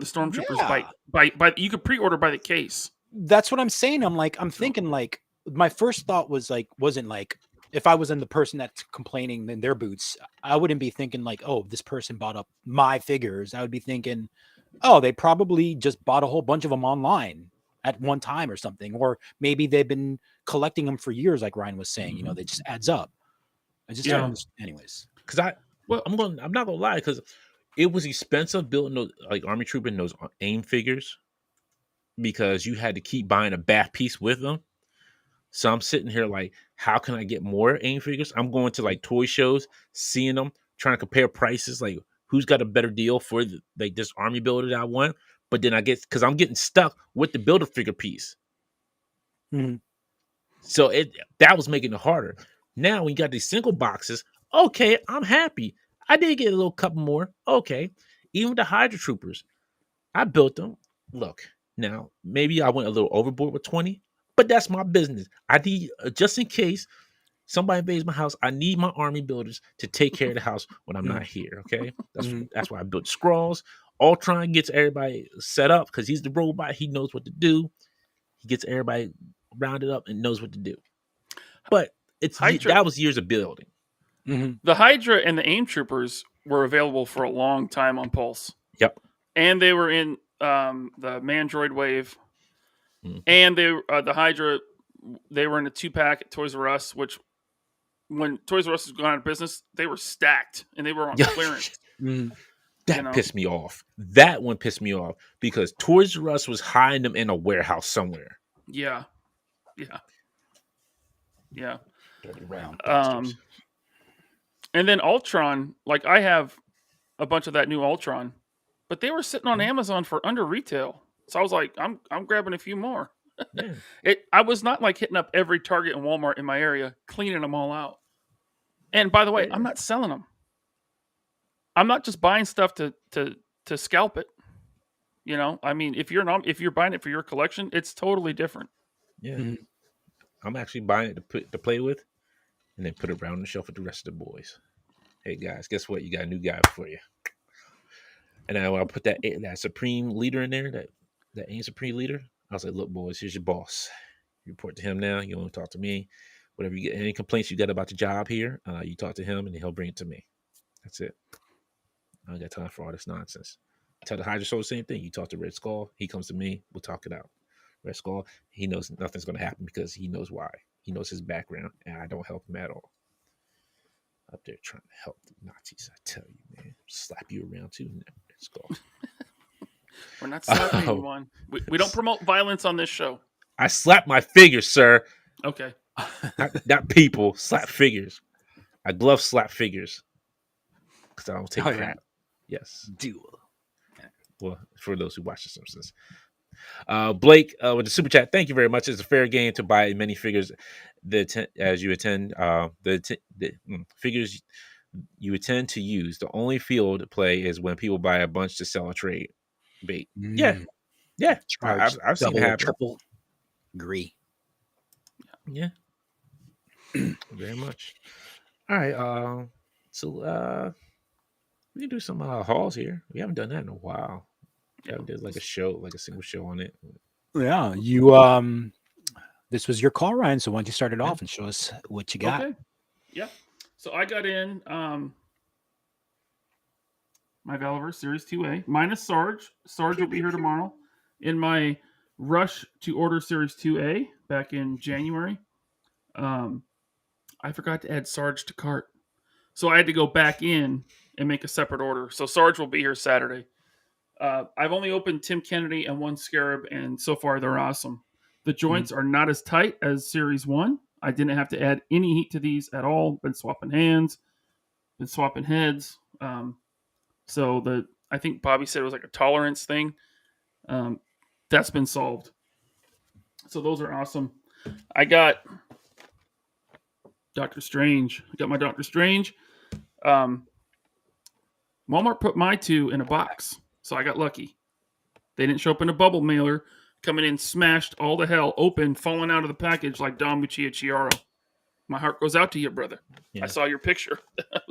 Stormtroopers Yeah. by you could pre-order by the case. That's what I'm saying. I'm thinking like my first thought wasn't like if I was in the person that's complaining in their boots, I wouldn't be thinking like, oh, this person bought up my figures. I would be thinking, oh, they probably just bought a whole bunch of them online at one time or something, or maybe they've been collecting them for years, like Ryan was saying. You know, they just adds up. I just don't Yeah. understand. Anyways, Because I'm not gonna lie, because it was expensive building those like Army Trooper and those AIM figures because you had to keep buying a back piece with them. So I'm sitting here like, how can I get more AIM figures? I'm going to like toy shows, seeing them, trying to compare prices, like who's got a better deal for like this army builder that I want. But then I get because I'm getting stuck with the builder figure piece. Mhm. So that was making it harder. Now when you got these single boxes, okay, I'm happy. I did get a little couple more. Okay. Even the Hydra Troopers, I built them. Look, now maybe I went a little overboard with 20, but that's my business. I need just in case somebody invades my house, I need my army builders to take care of the house when I'm not here. Okay, that's why I built Scrolls. Ultron gets everybody set up because he's the robot. He knows what to do. He gets everybody rounded up and knows what to do. But Hydra, that was years of building. the Hydra and the AIM Troopers were available for a long time on Pulse. Yep. And they were in the Mandroid wave, Mhm. and the Hydra, they were in a 2-pack at Toys R Us, which when Toys R Us was going out of business, they were stacked and they were on clearance. That pissed me off. That one pissed me off because Toys R Us was hiding them in a warehouse somewhere. Yeah. Dirty round And then Ultron, like I have a bunch of that new Ultron, but they were sitting on Amazon for under retail. So I was like, I'm grabbing a few more. Yeah. I was not like hitting up every Target and Walmart in my area, cleaning them all out. And by the way, I'm not selling them. I'm not just buying stuff to scalp it. You know, I mean, if you're buying it for your collection, it's totally different. Yeah. I'm actually buying it to play with and then put it around the shelf with the rest of the boys. Hey guys, guess what? You got a new guy for you. And then when I put that Supreme leader in there, that AIM Supreme leader, I was like, look, boys, here's your boss. You report to him now. You don't talk to me. Whatever you get, any complaints you got about the job here, you talk to him and he'll bring it to me. That's it. I don't got time for all this nonsense. Tell the Hydra Soul the same thing. You talk to Red Skull, he comes to me, we'll talk it out. Red Skull, he knows nothing's going to happen because he knows why. He knows his background, and I don't help him at all. Up there trying to help the Nazis, I tell you, man. Slap you around too, Red Skull. We're not slapping anyone. We don't promote violence on this show. I slap my figures, sir. Okay. Not people. Slap figures. I glove slap figures because I don't take crap. Yes. Duel. Well, for those who watch The Simpsons. Blake with the super chat. Thank you very much. It's a fair game to buy many figures as you attend. The figures you attend to use. The only field play is when people buy a bunch to sell a trade bait. Yeah. I've seen it happen. Triple. Agree. Yeah. Very much. All right. So We can do some hauls here. We haven't done that in a while. Yeah. We did like a show, like a single show on it. Yeah, you this was your call, Ryan. So why don't you start it off and show us what you got? Okay. Yeah. So I got in my Valiver Series 2A minus Sarge. Sarge will be here tomorrow. In my rush to order Series 2A back in January, I forgot to add Sarge to cart. So I had to go back in and make a separate order. So Sarge will be here Saturday. I've only opened Tim Kennedy and one Scarab, and so far they're awesome. The joints are not as tight as Series 1. I didn't have to add any heat to these at all. Been swapping hands, been swapping heads. So I think Bobby said it was like a tolerance thing. That's been solved. So those are awesome. I got Doctor Strange. I got my Doctor Strange. Walmart put my 2 in a box, so I got lucky. They didn't show up in a bubble mailer. Coming in smashed all the hell open, falling out of the package like Don Lucia Chiaro. My heart goes out to you, brother. Yeah. I saw your picture.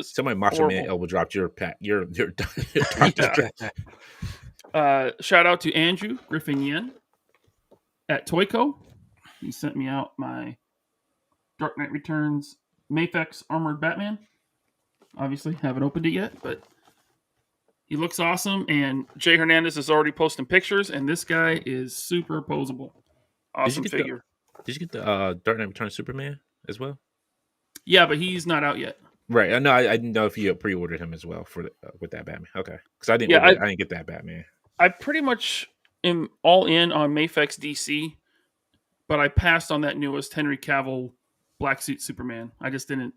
Somebody Macho Man elbow dropped your Doctor Strange. Shout out to Andrew Griffin Yen at Toyco. He sent me out my Dark Knight Returns Mafex Armored Batman. Obviously, haven't opened it yet, but he looks awesome. And Jay Hernandez is already posting pictures, and this guy is super posable. Awesome figure. Did you get the Dark Knight Returns Superman as well? Yeah, but he's not out yet. Right. I know. I didn't know if you pre-ordered him as well for with that Batman. Okay, because I didn't. I didn't get that Batman. I pretty much am all in on Mafex DC, but I passed on that newest Henry Cavill black suit Superman. I just didn't.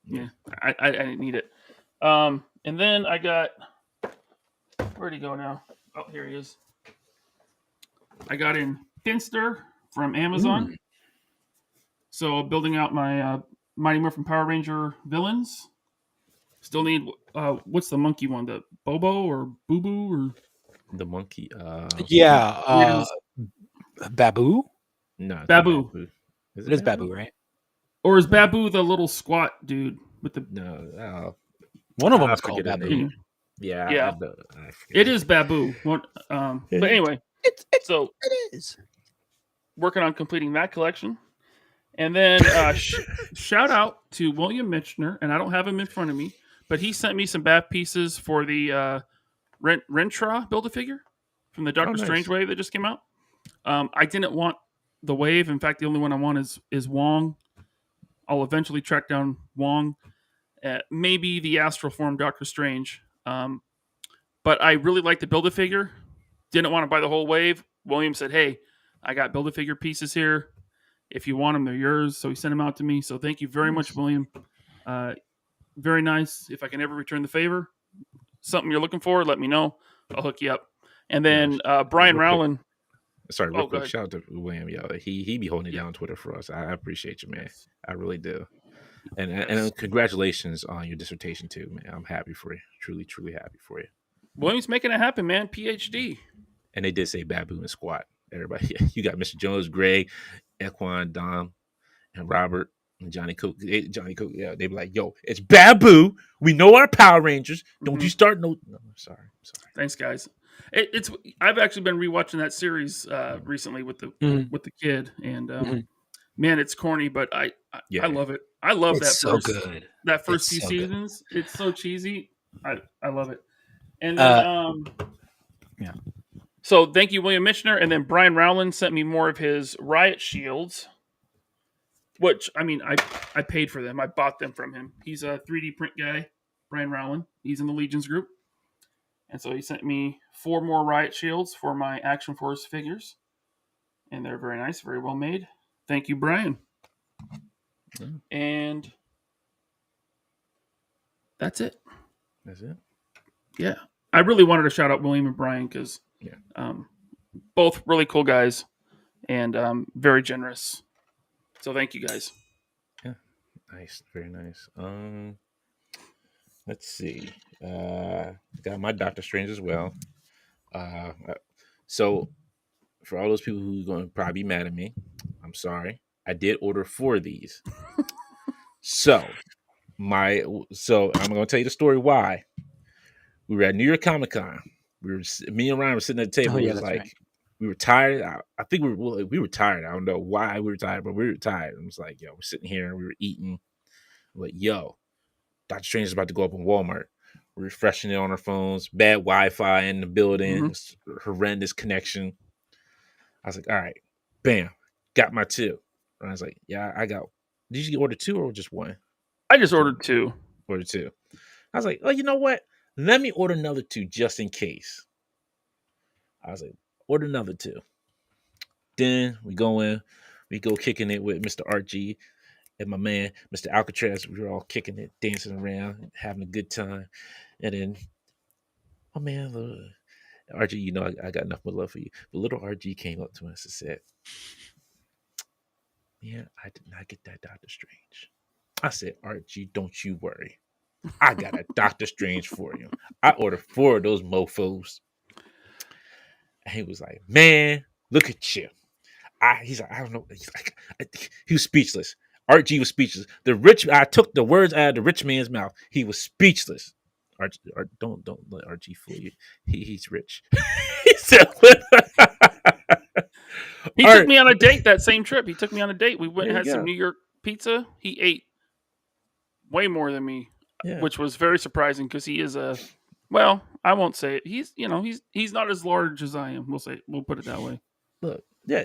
Yeah, I didn't need it. And then I got. Where'd he go now? Oh, here he is. I got in Finster from Amazon. So building out my Mighty Morphin Power Ranger villains. Still need what's the monkey one? The Bobo or Boo Boo or the monkey? Babu? No, Babu. Babu. It is Babu, right? Or is Babu the little squat dude with the? No, one of them is called Babu. Yeah. It is Babu. But anyway, it is working on completing that collection. And then shout out to William Mitchner, and I don't have him in front of me, but he sent me some bad pieces for the Rentra Build-A-Figure from the Doctor Strange wave that just came out. I didn't want the wave. In fact, the only one I want is Wong. I'll eventually track down Wong. Maybe the Astral Form Doctor Strange. But I really like the Build-A-Figure. Didn't want to buy the whole wave. William said, hey, I got Build-A-Figure pieces here. If you want them, they're yours. So he sent them out to me. So thank you very much, William. Very nice. If I can ever return the favor, something you're looking for, let me know. I'll hook you up. And then Brian Rowland. Sorry, real quick. Shout out to William. Yo, he be holding it down on Twitter for us. I appreciate you, man. I really do. And congratulations on your dissertation too, man. I'm happy for you. Truly, truly happy for you. William's making it happen, man. PhD. And they did say Babu and Squat. Everybody, you got Mr. Jones, Greg, Equan, Dom, and Robert, and Johnny Cook. Johnny Cook, yeah, they be like, yo, it's Babu. We know our Power Rangers. Don't you start no. I'm sorry. Thanks, guys. I've actually been rewatching that series recently with the kid, and man, it's corny, but I love it. I love that. So good. That first few seasons, good. It's so cheesy. I love it. And then yeah. So thank you, William Mitchner, and then Brian Rowland sent me more of his Riot Shields, which I mean I paid for them. I bought them from him. He's a 3D print guy, Brian Rowland. He's in the Legions group. And so he sent me 4 more Riot Shields for my Action Force figures. And they're very nice, very well made. Thank you, Brian. And that's it. That's it? Yeah. I really wanted to shout out William and Brian because both really cool guys and very generous. So thank you, guys. Yeah. Nice. Very nice. Let's see. Got my Doctor Strange as well. So for all those people who are going to probably be mad at me, I'm sorry. I did order 4 of these. So I'm going to tell you the story why. we were at New York Comic Con. Me and Ryan were sitting at the table. Oh, It yeah, was that's like right. we were tired. I think we were tired. I don't know why we were tired, but we were tired. It was like, yo, we're sitting here and we were eating. We're like, yo, Doctor Strange is about to go up in Walmart. We're refreshing it on our phones. Bad Wi-Fi in the building. It's horrendous connection. I was like, all right, bam, got my 2. And I was like, yeah, I got. Did you order 2 or just 1? I just ordered 2. Order 2. I was like, oh, you know what? Let me order another 2 just in case. I was like, order another 2. Then we go kicking it with Mr. RG and my man, Mr. Alcatraz. We were all kicking it, dancing around, having a good time. And then, oh man, RG, you know, I got enough love for you. But little RG came up to us and said, yeah, I did not get that Doctor Strange. I said, RG, don't you worry. I got a Doctor Strange for you. I ordered 4 of those mofos. And he was like, man, look at you. He's like, I don't know. He's like, he was speechless. RG was speechless. I took the words out of the rich man's mouth. He was speechless. Don't let RG fool you. He's rich. He said, He took me on a date that same trip. He took me on a date. We went and had some New York pizza. He ate way more than me, which was very surprising because he is well, I won't say it. He's not as large as I am. We'll put it that way. Look, yeah,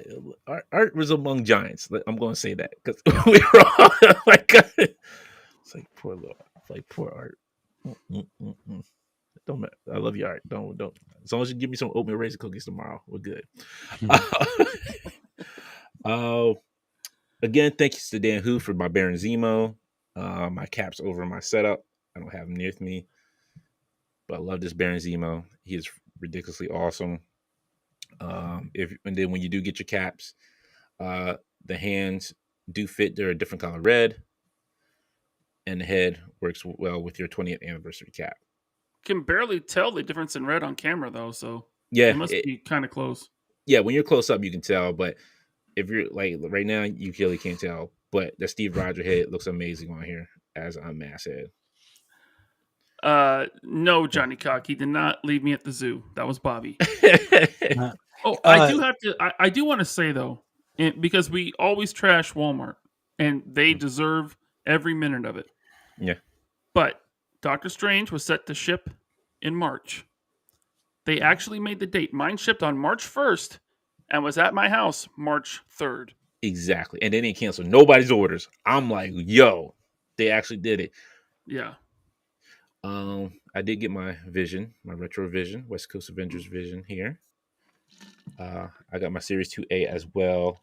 Art was among giants. I'm going to say that because we were all like, it's like poor Art. Don't matter. I love you, Art. Don't. As long as you give me some oatmeal raisin cookies tomorrow, we're good. Again, thank you to Dan Hu for my Baron Zemo. My caps over my setup. I don't have them near me, but I love this Baron Zemo. He is ridiculously awesome. And then when you do get your caps, the hands do fit. They're a different color red, and the head works well with your 20th anniversary cap. Can barely tell the difference in red on camera though, so yeah, it must be kind of close. Yeah, when you're close up, you can tell, but if you're like right now, you really can't tell. But the Steve Rogers head looks amazing on here as a mass head. No, Johnny Cock, he did not leave me at the zoo. That was Bobby. I do want to say though, because we always trash Walmart, and they deserve every minute of it. Yeah. But Doctor Strange was set to ship in March. They actually made the date. Mine shipped on March 1st and was at my house March 3rd. Exactly. And they didn't cancel nobody's orders. I'm like, yo, they actually did it. Yeah. I did get my Vision, my Retro Vision, West Coast Avengers Vision here. I got my Series 2A as well.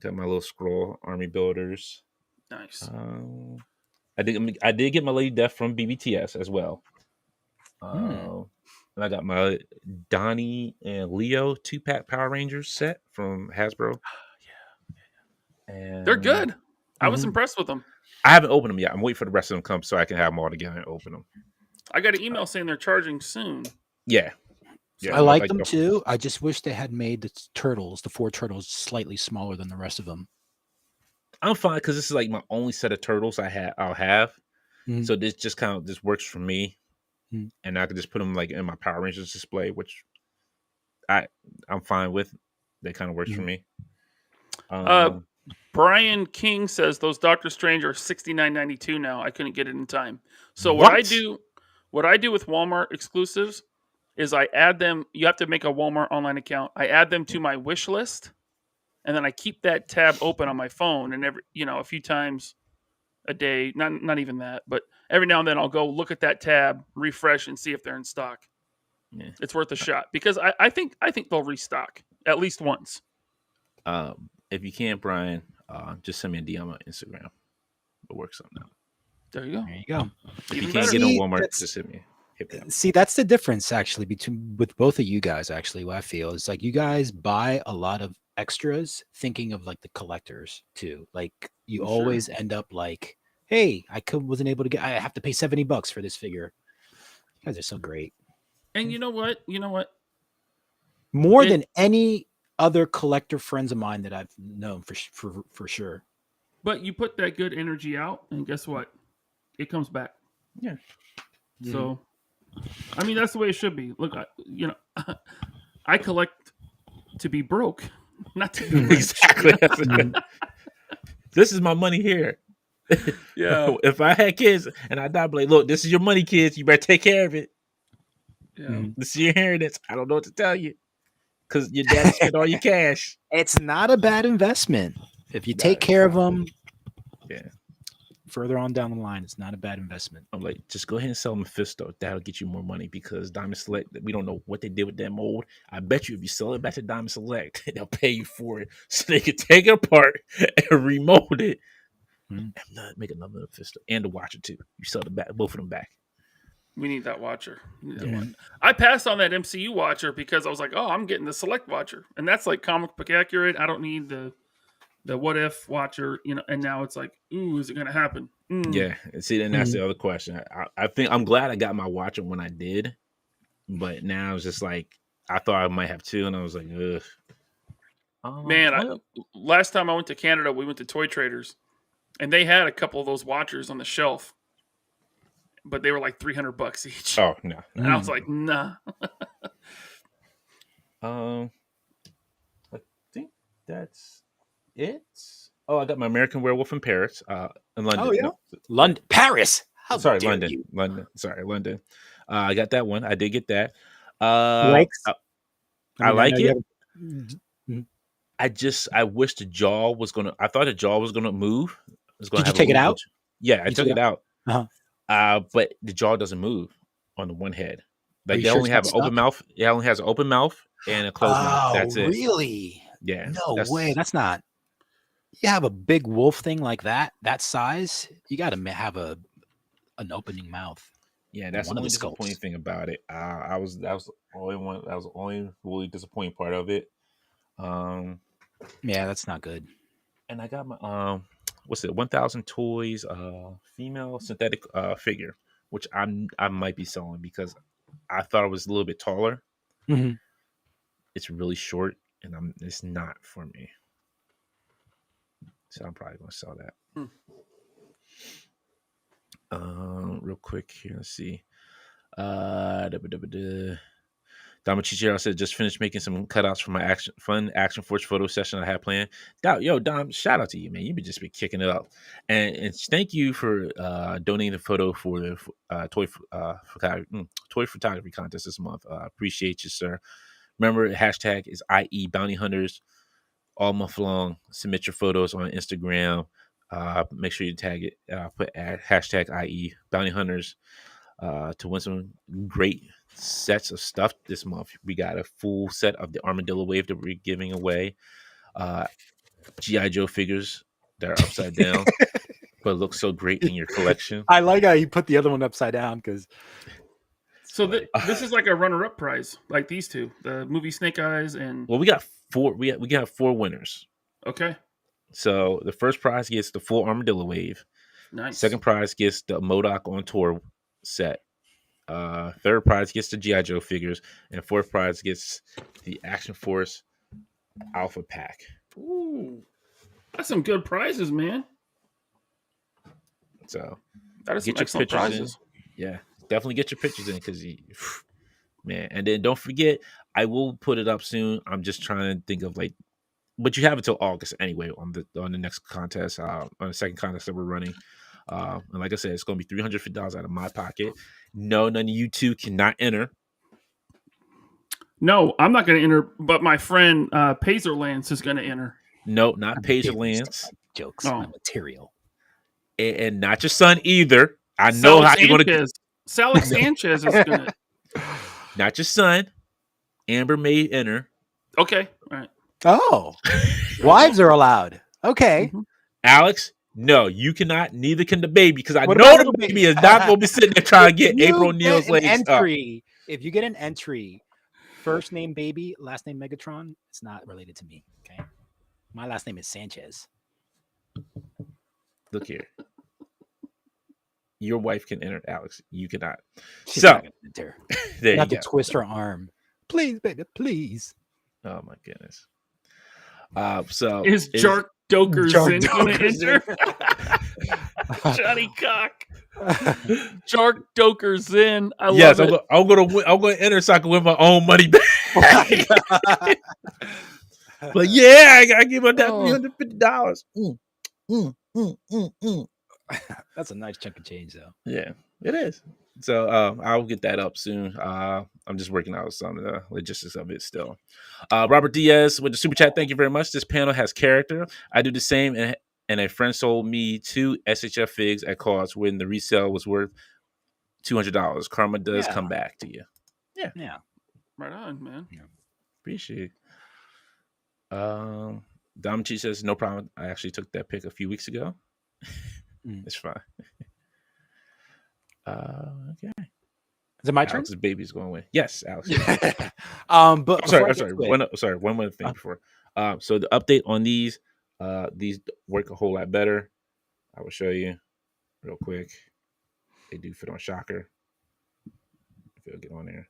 Got my little scroll Army Builders. Nice. I did get my Lady Death from BBTS as well. And I got my Donnie and Leo 2-pack Power Rangers set from Hasbro. Yeah. And they're good. I was impressed with them. I haven't opened them yet. I'm waiting for the rest of them to come so I can have them all together and open them. I got an email saying they're charging soon. Yeah. I like them too. I just wish they had made the 4 turtles slightly smaller than the rest of them. I'm fine because this is like my only set of turtles I'll have. So this just this works for me. And I could just put them like in my Power Rangers display, which I'm fine with. That kind of works for me. Brian King says those Doctor Strange are $69.92 now. I couldn't get it in time. So what I do with Walmart exclusives is I add them. You have to make a Walmart online account. I add them to my wish list, and then I keep that tab open on my phone. And a few times a day, not even that, but every now and then I'll go look at that tab, refresh, and see if they're in stock. Yeah. It's worth a shot because I think they'll restock at least once. If you can't, Brian, just send me a DM on Instagram. It works on that. There you go. If you can't get on Walmart, just hit me. See, that's the difference actually with both of you guys. Actually, what I feel is like you guys buy a lot of extras, thinking of like the collectors too. Like you always end up like, hey, wasn't able to get. I have to pay $70 for this figure. You guys are so great. And you know what? More than any other collector friends of mine that I've known for sure. But you put that good energy out, and guess what? It comes back. Yeah. So, I mean, that's the way it should be. Look, I collect to be broke, not to be rich. Exactly. This is my money here. Yeah. If I had kids and I died, I'd be like, look, this is your money, kids. You better take care of it. Yeah. This is your inheritance. I don't know what to tell you because your daddy spent all your cash. It's not a bad investment if you take care of them. Yeah. Further on down the line, it's not a bad investment. I'm like, just go ahead and sell Mephisto. That'll get you more money because Diamond Select, we don't know what they did with that mold. I bet you if you sell it back to Diamond Select, they'll pay you for it so they can take it apart and remold it and make another Mephisto and the Watcher too. You sell the back, both of them back. We need that Watcher. I passed on that MCU Watcher because I was like, oh, I'm getting the Select Watcher. And that's like comic book accurate. I don't need the what if Watcher, and now it's like, ooh, is it going to happen? Yeah. See, then that's the other question. I think I'm glad I got my Watcher when I did, but now it's just like, I thought I might have two, and I was like, ugh. Man, last time I went to Canada, we went to Toy Traders, and they had a couple of those Watchers on the shelf, but they were like $300 each. Oh, no. And I was like, nah. I think that's it. Oh, I got my American Werewolf in Paris, in London. Oh, yeah? No, London, Paris. London. Sorry, London. I got that one. I did get that. I like it. I wish the jaw was gonna. I thought the jaw was gonna move. Did you take it out? Yeah, I took it out. But the jaw doesn't move on the one head. Like they only have an open mouth. It only has an open mouth and a closed mouth. That's it. Really? Yeah. No way. That's not. You have a big wolf thing like that size. You got to have an opening mouth. Yeah, that's the only disappointing thing about it. That was the only really disappointing part of it. Yeah, that's not good. And I got my 1,000 Toys female synthetic figure, which I might be selling because I thought it was a little bit taller. Mm-hmm. It's really short, and it's not for me. So I'm probably going to sell that. Real quick here, let's see. Dama Chichiro said, just finished making some cutouts for my Action Force photo session I had planned. Dom, shout out to you, man. You've just been kicking it up. And thank you for donating the photo for the toy photography contest this month. Appreciate you, sir. Remember, hashtag is IE Bounty Hunters. All month long, submit your photos on Instagram. Make sure you tag it. Put hashtag IE Bounty Hunters to win some great sets of stuff this month. We got a full set of the Armadillo Wave that we're giving away. G.I. Joe figures that are upside down, but look so great in your collection. I like how you put the other one upside down because. So this is like a runner-up prize, like these two, the movie Snake Eyes and. Well, we got four. We got 4 winners. Okay. So the first prize gets the full Armadillo Wave. Nice. Second prize gets the MODOK on tour set. Third prize gets the G.I. Joe figures, and fourth prize gets the Action Force Alpha Pack. Ooh, that's some good prizes, man. So that is some excellent prizes. Yeah, definitely get your pictures in because, man. And then don't forget, I will put it up soon. I'm just trying to think of but you have until August anyway on the next contest, on the second contest that we're running. And like I said, it's going to be $350 out of my pocket. No, none of you two cannot enter. No, I'm not going to enter, but my friend Pazer Lance is going to enter. No, not Pazer Lance. Jokes, my material. And not your son either. I know how you're going to. Salik Sanchez is going to. Not your son. Amber may enter. Okay, all right. Oh, wives are allowed. Okay. Mm-hmm. Alex, no, you cannot. Neither can the baby, because I know the baby is not going to be sitting there trying to get April O'Neil's legs entry. If you get an entry, first name baby, last name Megatron, it's not related to me. Okay, my last name is Sanchez. Look here, your wife can enter, Alex. You cannot. She's so not gonna enter. There you have go. to twist her arm, please, baby, please. Oh my goodness. So is Jark Doker's going to enter? Johnny Cock. Shark Joker's in. I Yes, love it. I'm gonna enter so I can win my own money back. But yeah, I gotta give up that $350. That's a nice chunk of change, though. Yeah, it is. So I'll get that up soon. I'm just working out some of the logistics of it still. Robert Diaz with the super chat. Thank you very much. This panel has character. I do the same, and a friend sold me 2 SHF figs at cost when the resale was worth $200. Karma does come back to you. Yeah. Right on, man. Yeah. Appreciate it. Damachi says no problem. I actually took that pic a few weeks ago. It's fine. Okay. Is it my turn? Alex's baby's going away. Yes, Alex. But I'm sorry. One more thing before. So the update on these work a whole lot better. I will show you real quick. They do fit on Shocker. If you'll get on there.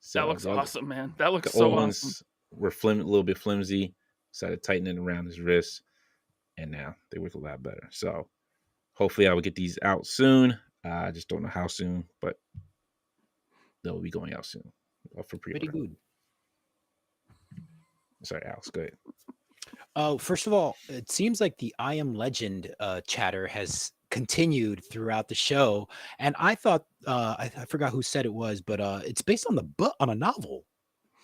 So that looks awesome, man. That looks the so old awesome. ones were a little bit flimsy. Decided to tighten it around his wrist, and now they work a lot better. So hopefully I will get these out soon. I just don't know how soon, but they'll be going out soon for pre-order. Pretty good. Sorry, Alex, go ahead. Oh, first of all, it seems like the I Am Legend chatter has continued throughout the show, and I thought I forgot who said it was, but it's based on the book, on a novel,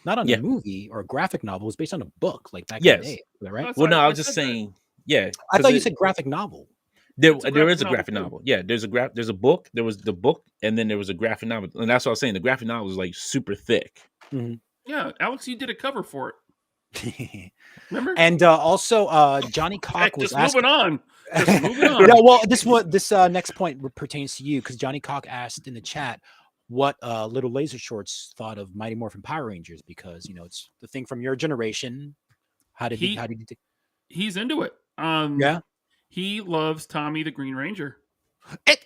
not on a movie or a graphic novel. It's based on a book, like back in the day. Is that right? Well, no, I was just saying. Yeah, I thought you said graphic novel. There is a graphic novel. Yeah, there's a book. There was the book, and then there was a graphic novel, and that's what I was saying. The graphic novel is like super thick. Mm-hmm. Yeah, Alex, you did a cover for it. Remember? And also, Johnny Cock was moving on. Yeah, well, this next point pertains to you because Johnny Cock asked in the chat what Little Laser Shorts thought of Mighty Morphin Power Rangers because it's the thing from your generation. How did he? He's into it. Yeah. He loves Tommy the Green Ranger. It's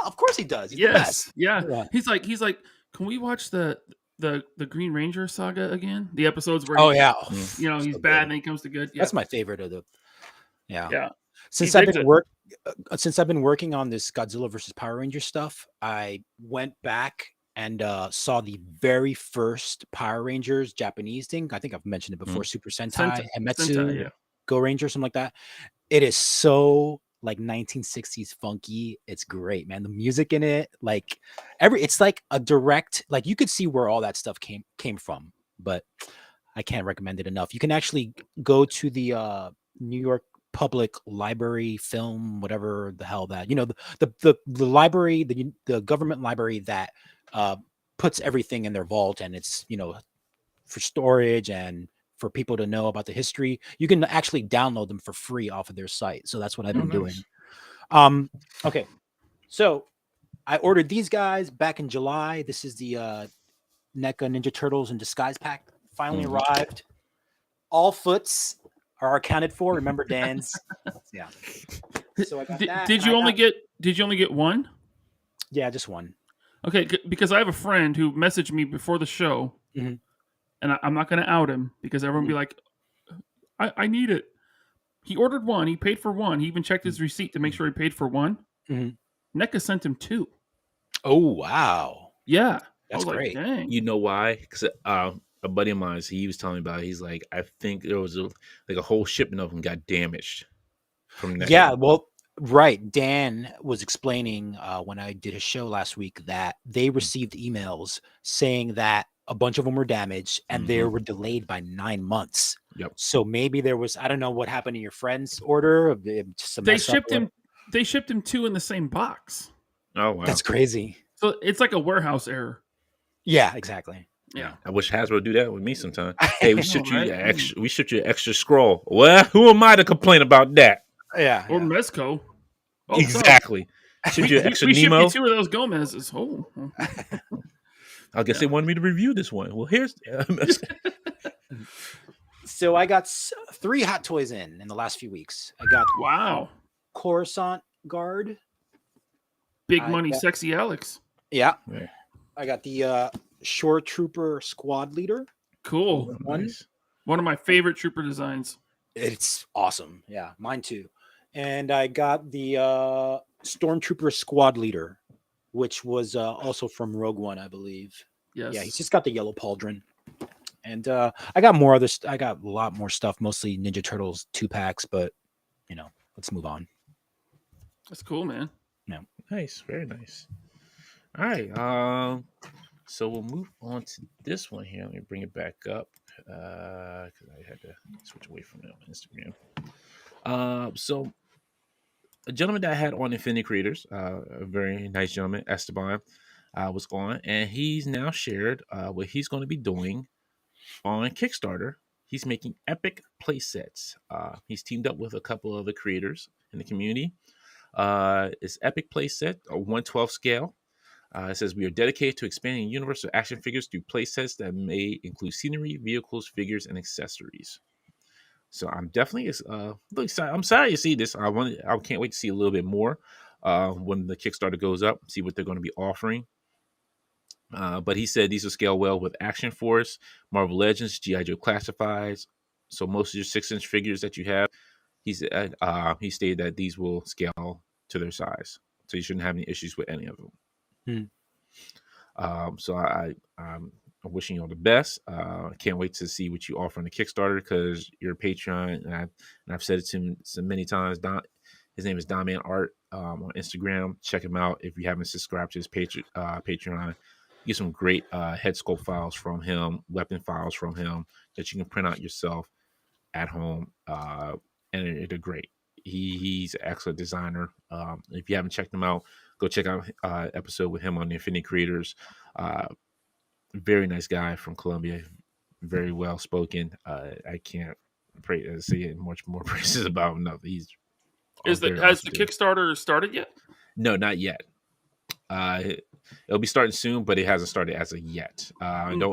of course he does. He's the best. Yeah. He's like, can we watch the Green Ranger saga again? The episodes where he's so bad and then he comes to good. Yeah. That's my favorite of the. Yeah. Since I've been working on this Godzilla versus Power Ranger stuff, I went back and saw the very first Power Rangers Japanese thing. I think I've mentioned it before. Super Sentai, Emetsu, Go Ranger, something like that. It is so like 1960s funky. It's great, man. The music in it, like it's like a direct, like you could see where all that stuff came from, but I can't recommend it enough. You can actually go to the New York Public Library film, whatever the hell that, the library, the government library that puts everything in their vault, and it's, for storage and for people to know about the history. You can actually download them for free off of their site. So that's what I've been doing. Okay. So I ordered these guys back in July. This is the NECA Ninja Turtles in Disguise pack. Finally arrived. All foots are accounted for. Remember Dan's? Yeah. So I got that. Did you only get one? Yeah, just one. Okay, because I have a friend who messaged me before the show. Mm-hmm. And I'm not going to out him because everyone will be like, I need it. He ordered one. He paid for one. He even checked his receipt to make sure he paid for one. Mm-hmm. NECA sent him 2. Oh, wow. Yeah. That's great. Like, dang. You know why? Because a buddy of mine, he was telling me about it. He's like, I think there was a whole shipment of them got damaged from NECA. Yeah, well, right. Dan was explaining when I did a show last week that they received emails saying that a bunch of them were damaged and they were delayed by 9 months. Yep. So maybe there was, I don't know what happened to your friend's order. They shipped him 2 in the same box. Oh, wow. That's crazy. So it's like a warehouse error. Yeah, exactly. Yeah. I wish Hasbro would do that with me sometime. Hey, we shipped you an extra scroll. Well, who am I to complain about that? Yeah. Or Mezco. Oh, exactly. Shipped you an extra we Nemo. shipped you 2 of those Gomez's. Oh. I guess they wanted me to review this one. Well, here's. So I got 3 Hot Toys in the last few weeks. I got Coruscant Guard, Big Money, Sexy Alex. Yeah. I got the Shore Trooper Squad Leader. Cool. Nice. One of my favorite trooper designs. It's awesome. Yeah, mine too. And I got the Stormtrooper Squad Leader, which was also from Rogue One, I believe. Yes. Yeah, he's just got the yellow pauldron. And I got more other. I got a lot more stuff, mostly Ninja Turtles 2-packs. But let's move on. That's cool, man. Nice, very nice. All right. So we'll move on to this one here. Let me bring it back up because I had to switch away from it on Instagram. So a gentleman that I had on Infinity Creators, a very nice gentleman, Esteban, was on, and he's now shared what he's going to be doing on Kickstarter. He's making epic play sets. He's teamed up with a couple of the creators in the community. It's epic play set, a 1/12 scale. It says we are dedicated to expanding the universe of action figures through play sets that may include scenery, vehicles, figures, and accessories. So I'm definitely really excited. I'm excited to see this. I can't wait to see a little bit more when the Kickstarter goes up. See what they're going to be offering. But he said these will scale well with Action Force, Marvel Legends, G.I. Joe Classifieds. So most of your 6-inch figures that you have, he stated that these will scale to their size. So you shouldn't have any issues with any of them. So I'm wishing you all the best. I can't wait to see what you offer on the Kickstarter because your Patreon, and I've said it to him so many times. His name is Donman Art on Instagram. Check him out if you haven't subscribed to his Patreon. Get some great head sculpt files from him, weapon files from him that you can print out yourself at home, and they're great. He's an excellent designer. If you haven't checked him out, go check out episode with him on the Infinity Creators. Very nice guy from Colombia, very well spoken. I can't say much more praises about him. No, has the Kickstarter started yet? No, not yet. It'll be starting soon, but it hasn't started as of yet.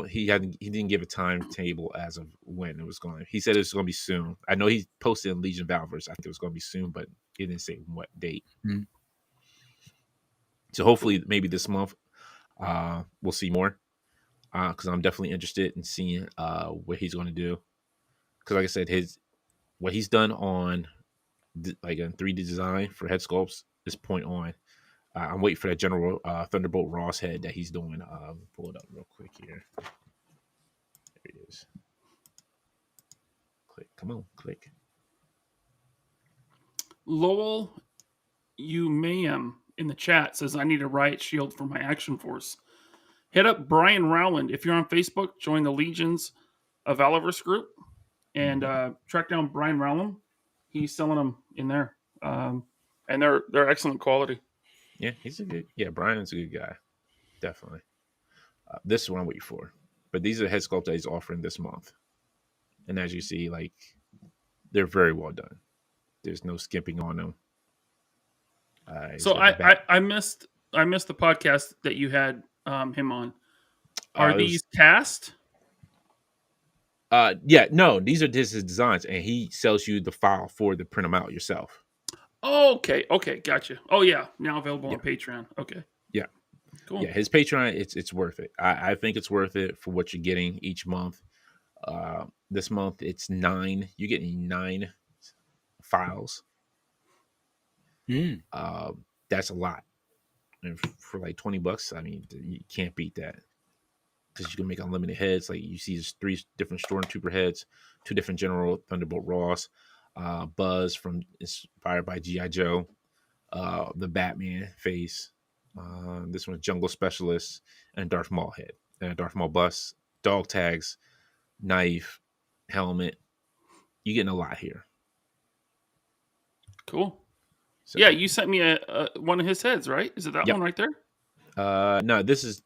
He didn't give a timetable as of when it was going. He said it was going to be soon. I know he posted in Legion Valverse. I think it was going to be soon, but he didn't say what date. So hopefully, maybe this month, we'll see more. Because I'm definitely interested in seeing what he's going to do. Because, like I said, what he's done on like a 3D design for head sculpts is point on. I'm waiting for that General Thunderbolt Ross head that he's doing. Pull it up real quick here. There it is. Click. Come on, click. Lowell Umayam in the chat says, I need a riot shield for my Action Force. Hit up Brian Rowland. If you're on Facebook, join the Legions of Valorverse group and track down Brian Rowland. He's selling them in there. And they're excellent quality. Yeah, Brian's a good guy. Definitely. This is what I'm waiting for. But these are the head sculpts that he's offering this month. And as you see, like, they're very well done. There's no skimping on them. So I missed the podcast that you had him on. Are these cast? No, these are just his designs, and he sells you the file to print them out yourself. Oh, okay, gotcha. Oh yeah, now available on Patreon. Okay, yeah, cool. Yeah, his Patreon, it's worth it. I think it's worth it for what you're getting each month. This month it's 9. You're getting 9 files. That's a lot, and for like $20, I mean, you can't beat that. Because you can make unlimited heads. Like you see, there's 3 different Stormtrooper heads, 2 different General Thunderbolt Ross, Buzz from inspired by G.I. Joe, the Batman face. This one's Jungle Specialist and Darth Maul head, and Darth Maul bus, dog tags, knife, helmet. You're getting a lot here. Cool. So, yeah, you sent me one of his heads, right? Is it that one right there? No, this is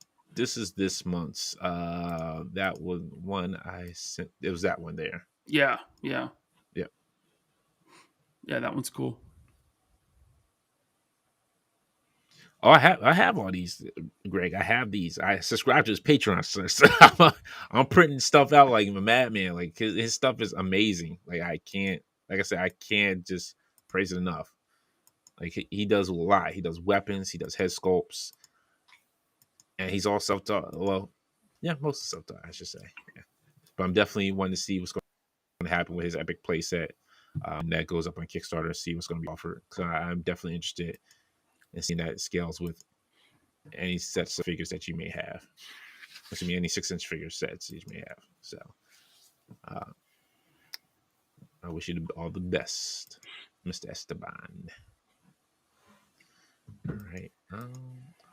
this month's. That was one I sent. It was that one there. Yeah. Yeah, that one's cool. Oh, I have all these, Greg. I have these. I subscribe to his Patreon, so I'm printing stuff out like a madman. Like his stuff is amazing. Like I can't just praise it enough. Like he does a lot. He does weapons. He does head sculpts. And he's all self-taught. Well, yeah, most self-taught, I should say. Yeah. But I'm definitely wanting to see what's going to happen with his epic playset that goes up on Kickstarter. See what's going to be offered. So I'm definitely interested. and seeing that it scales with any sets of figures that you may have. Excuse me, any 6-inch figure sets you may have. So I wish you all the best, Mr. Esteban. All right. I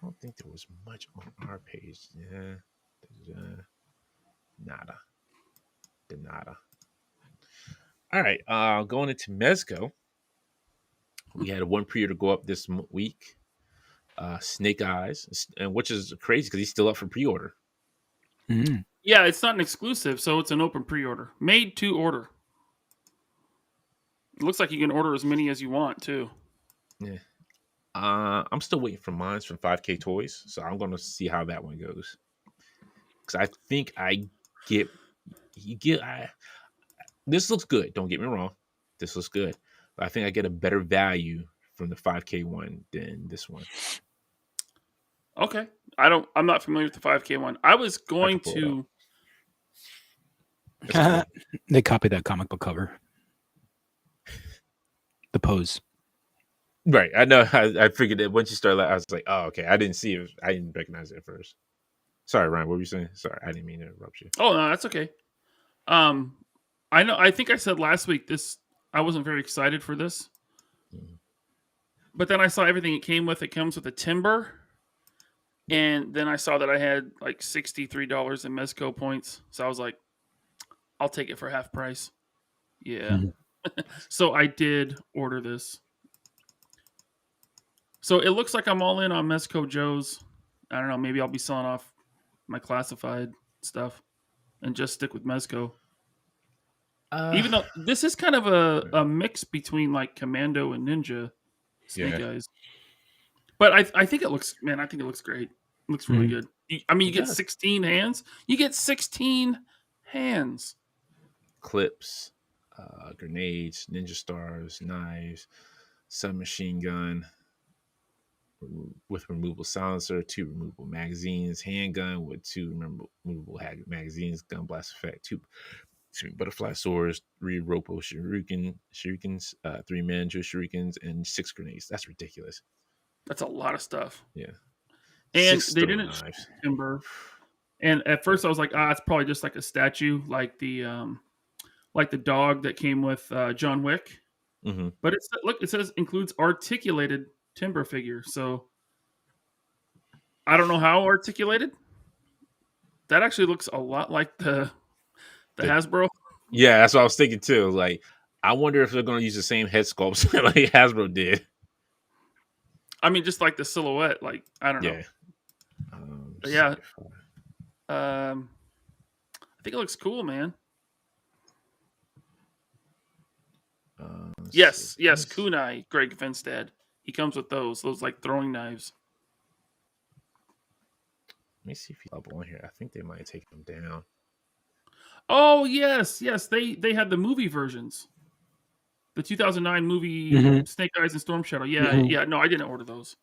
don't think there was much on our page. Yeah. Nada. De nada. All right. Going into Mezco, we had one pre-order go up this week. Snake Eyes, and which is crazy because he's still up for pre-order. Mm-hmm. Yeah, it's not an exclusive, so it's an open pre-order. Made to order. It looks like you can order as many as you want, too. Yeah. I'm still waiting for mine from 5K Toys, so I'm going to see how that one goes. Because I think this looks good. Don't get me wrong. This looks good. But I think I get a better value from the 5K one than this one. Okay. I'm not familiar with the 5K one. I was going to... They copied that comic book cover. The pose. Right. I know. I figured that once you started, I was like, oh, okay. I didn't see it. I didn't recognize it at first. Sorry, Ryan. What were you saying? Sorry. I didn't mean to interrupt you. Oh, no, that's okay. I think I said last week I wasn't very excited for this. Mm-hmm. But then I saw everything it came with. It comes with a timber. And then I saw that I had like $63 in Mezco points. So I was like, I'll take it for half price. Yeah. Mm-hmm. So I did order this. So it looks like I'm all in on Mezco Joe's. I don't know. Maybe I'll be selling off my classified stuff and just stick with Mezco. Even though this is kind of a mix between like Commando and Ninja Snake Eyes. But I think it looks, man, I think it looks great. It looks really good. You get 16 hands. You get 16 hands. Clips, grenades, ninja stars, knives, submachine gun with removable silencer, 2 removable magazines, handgun with 2 removable magazines, gun blast effect, 2 butterfly swords, 3 Ropo shurikens, 3 Manjo shurikens, and 6 grenades. That's ridiculous. That's a lot of stuff. Yeah. And they didn't timber. And at first I was like, it's probably just like a statue, like the dog that came with John Wick. Mm-hmm. But it says includes articulated timber figure. So I don't know how articulated. That actually looks a lot like the Hasbro. Yeah, that's what I was thinking too. Like, I wonder if they're going to use the same head sculpts like Hasbro did. I mean, just like the silhouette. Like, I don't know. Yeah. I think it looks cool, man. Yes, kunai, Greg Finstad. He comes with those like throwing knives. Let me see if he's up on here. I think they might take them down. Oh yes. They had the movie versions. The 2009 movie Snake Eyes and Storm Shadow. Yeah. No, I didn't order those.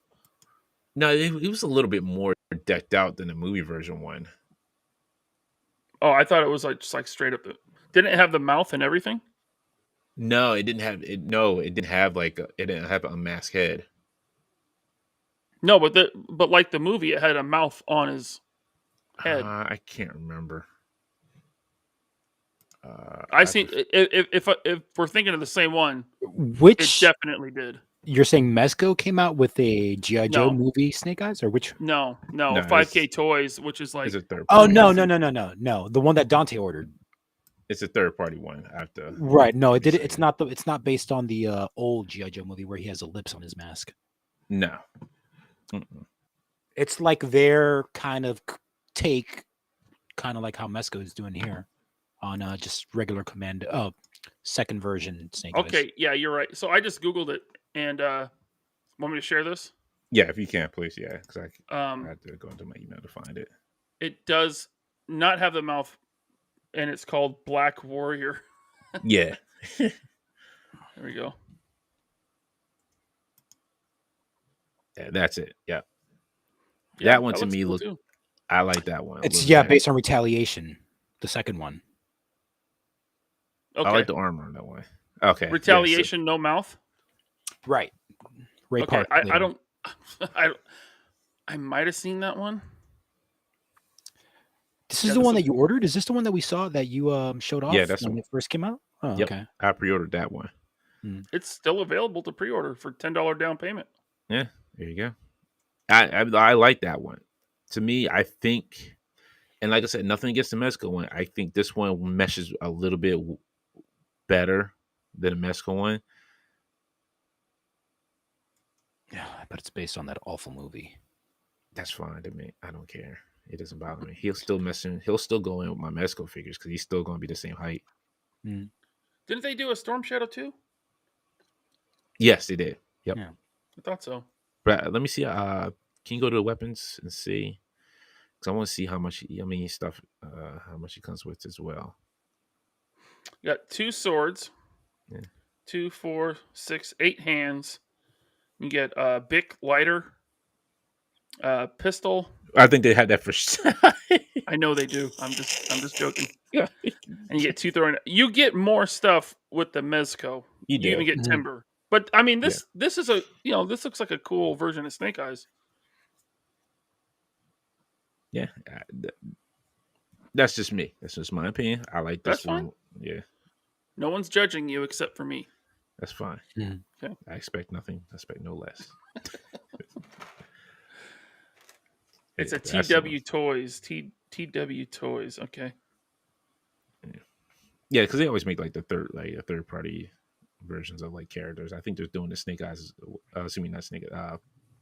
No, it was a little bit more decked out than the movie version one. Oh, I thought it was like just like straight up. Didn't it have the mouth and everything? No, it didn't have it. No, it didn't have it didn't have a masked head. No, but like the movie, it had a mouth on his head. I can't remember. I seen if we're thinking of the same one, which it definitely did. You're saying Mezco came out with a G.I. Joe movie Snake Eyes, or which? No, 5K Toys, which is like it's a third. Oh no, the one that Dante ordered. It's a third party one. I have to. Right? No, it did. It's not based on the old G.I. Joe movie where he has ellipse on his mask. No. It's like their kind of take, kind of like how Mezco is doing here on just regular Commando. Second version Snake Eyes. Okay, yeah, you're right. So I just Googled it, and want me to share this? Yeah, if you can, please. Yeah, because I had to go into my email to find it. It does not have the mouth, and it's called Black Warrior. Yeah. There we go. Yeah, that's it. Yeah. That one to me cool looked. I like that one. It's based on Retaliation, the second one. Okay. I like the armor on that one. Okay. Retaliation, no mouth. Right. Ray okay. Park. I don't. I might have seen that one. This is the one that you ordered? Is this the one that we saw that you showed off that's when it first came out? Oh, Yep. okay. I pre-ordered that one. It's still available to pre-order for $10 down payment. Yeah, there you go. I like that one. To me, I think, and like I said, nothing against the Mezco one. I think this one meshes a little bit better than the Mezco one. Yeah, but it's based on that awful movie. That's fine to me. I don't care. It doesn't bother me. He'll still go in with my Mezco figures because he's still going to be the same height. Didn't they do a Storm Shadow too? Yes, they did. Yep. Yeah, I thought so. But let me see. Can you go to the weapons and see? Because I want to see how much. How much he comes with as well. You got 2 swords, 2, 4, 6, 8 hands. You get a Bic lighter, pistol. I think they had that for. I know they do. I'm just joking. Yeah. And you get 2 throwing. You get more stuff with the Mezco. You even get timber. But I mean, this is this looks like a cool version of Snake Eyes. Yeah, that's just me. That's just my opinion. I like this one. Fine. Yeah. No one's judging you except for me. That's fine. Okay. I expect nothing. I expect no less. It's a TW Toys. TW Toys. Okay. Yeah, because they always make like third party versions of like characters. I think they're doing the Snake Eyes. Assuming not Snake.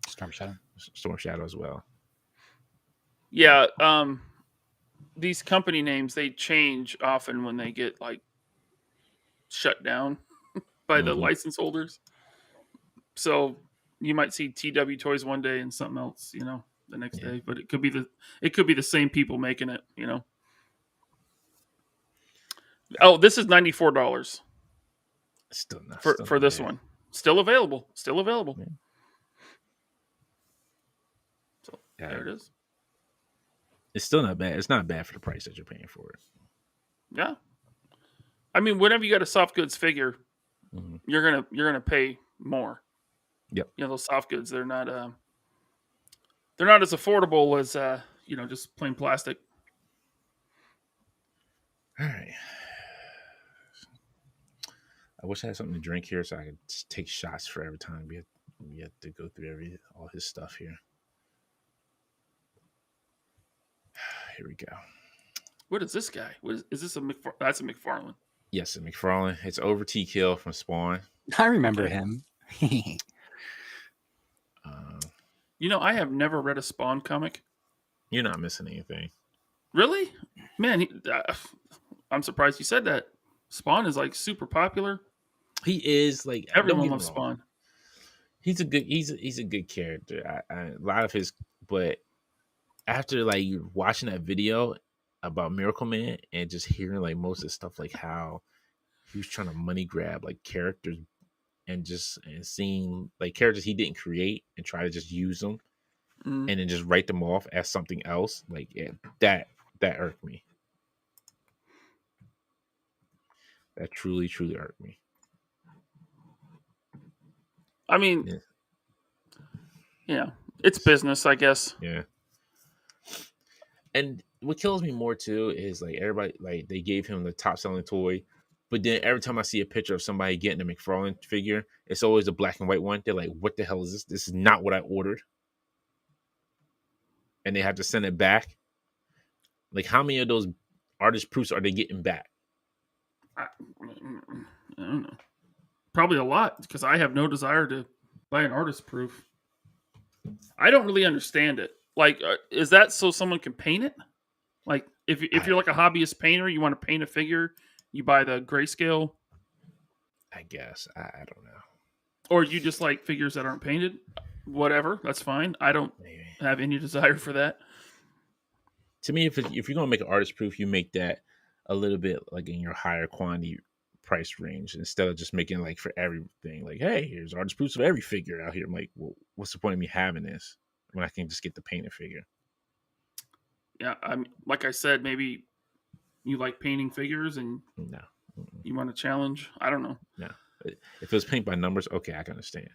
Storm Shadow. Storm Shadow as well. Yeah. These company names, they change often when they get like shut down by the license holders. So you might see TW Toys one day and something else, the next day. But it could be the same people making it, Oh, this is $94. Still not for this one. Still available. Yeah. So there it is. It's still not bad. It's not bad for the price that you're paying for it. Yeah. I mean, whenever you got a soft goods figure, you're gonna pay more. Yep. Those soft goods, they're not as affordable as just plain plastic. All right. I wish I had something to drink here so I could just take shots for every time we had to go through all his stuff here. Here we go. What is this guy? Is this a McFarlane? That's a McFarlane. Yes, a McFarlane. It's over T-Kill from Spawn. I remember him. I have never read a Spawn comic. You're not missing anything. Really? Man, I'm surprised you said that. Spawn is like super popular. He is like everyone loves Spawn. He's a good character. A lot of his, but after like watching that video about Miracle Man and just hearing like most of the stuff, like how he was trying to money grab like characters and seeing like characters he didn't create and try to just use them and then just write them off as something else, like that irked me. That truly irked me. I mean, yeah, it's business, I guess. Yeah. And what kills me more too is like everybody, like they gave him the top selling toy, but then every time I see a picture of somebody getting a McFarlane figure, it's always a black and white one. They're like, "What the hell is this? This is not what I ordered," and they have to send it back. Like, how many of those artist proofs are they getting back? I don't know. Probably a lot, because I have no desire to buy an artist proof. I don't really understand it. Like, is that so someone can paint it? Like, if you're like a hobbyist painter, you want to paint a figure, you buy the grayscale. I guess I don't know. Or you just like figures that aren't painted. Whatever, that's fine. I don't have any desire for that. To me, if you're gonna make an artist proof, you make that a little bit like in your higher quantity price range instead of just making like for everything. Like, hey, here's artist proofs of every figure out here. I'm like, well, what's the point of me having this when I can just get the painted figure? Yeah, like I said, maybe you like painting figures and no, you want to challenge. I don't know. No, if it was paint by numbers, okay, I can understand.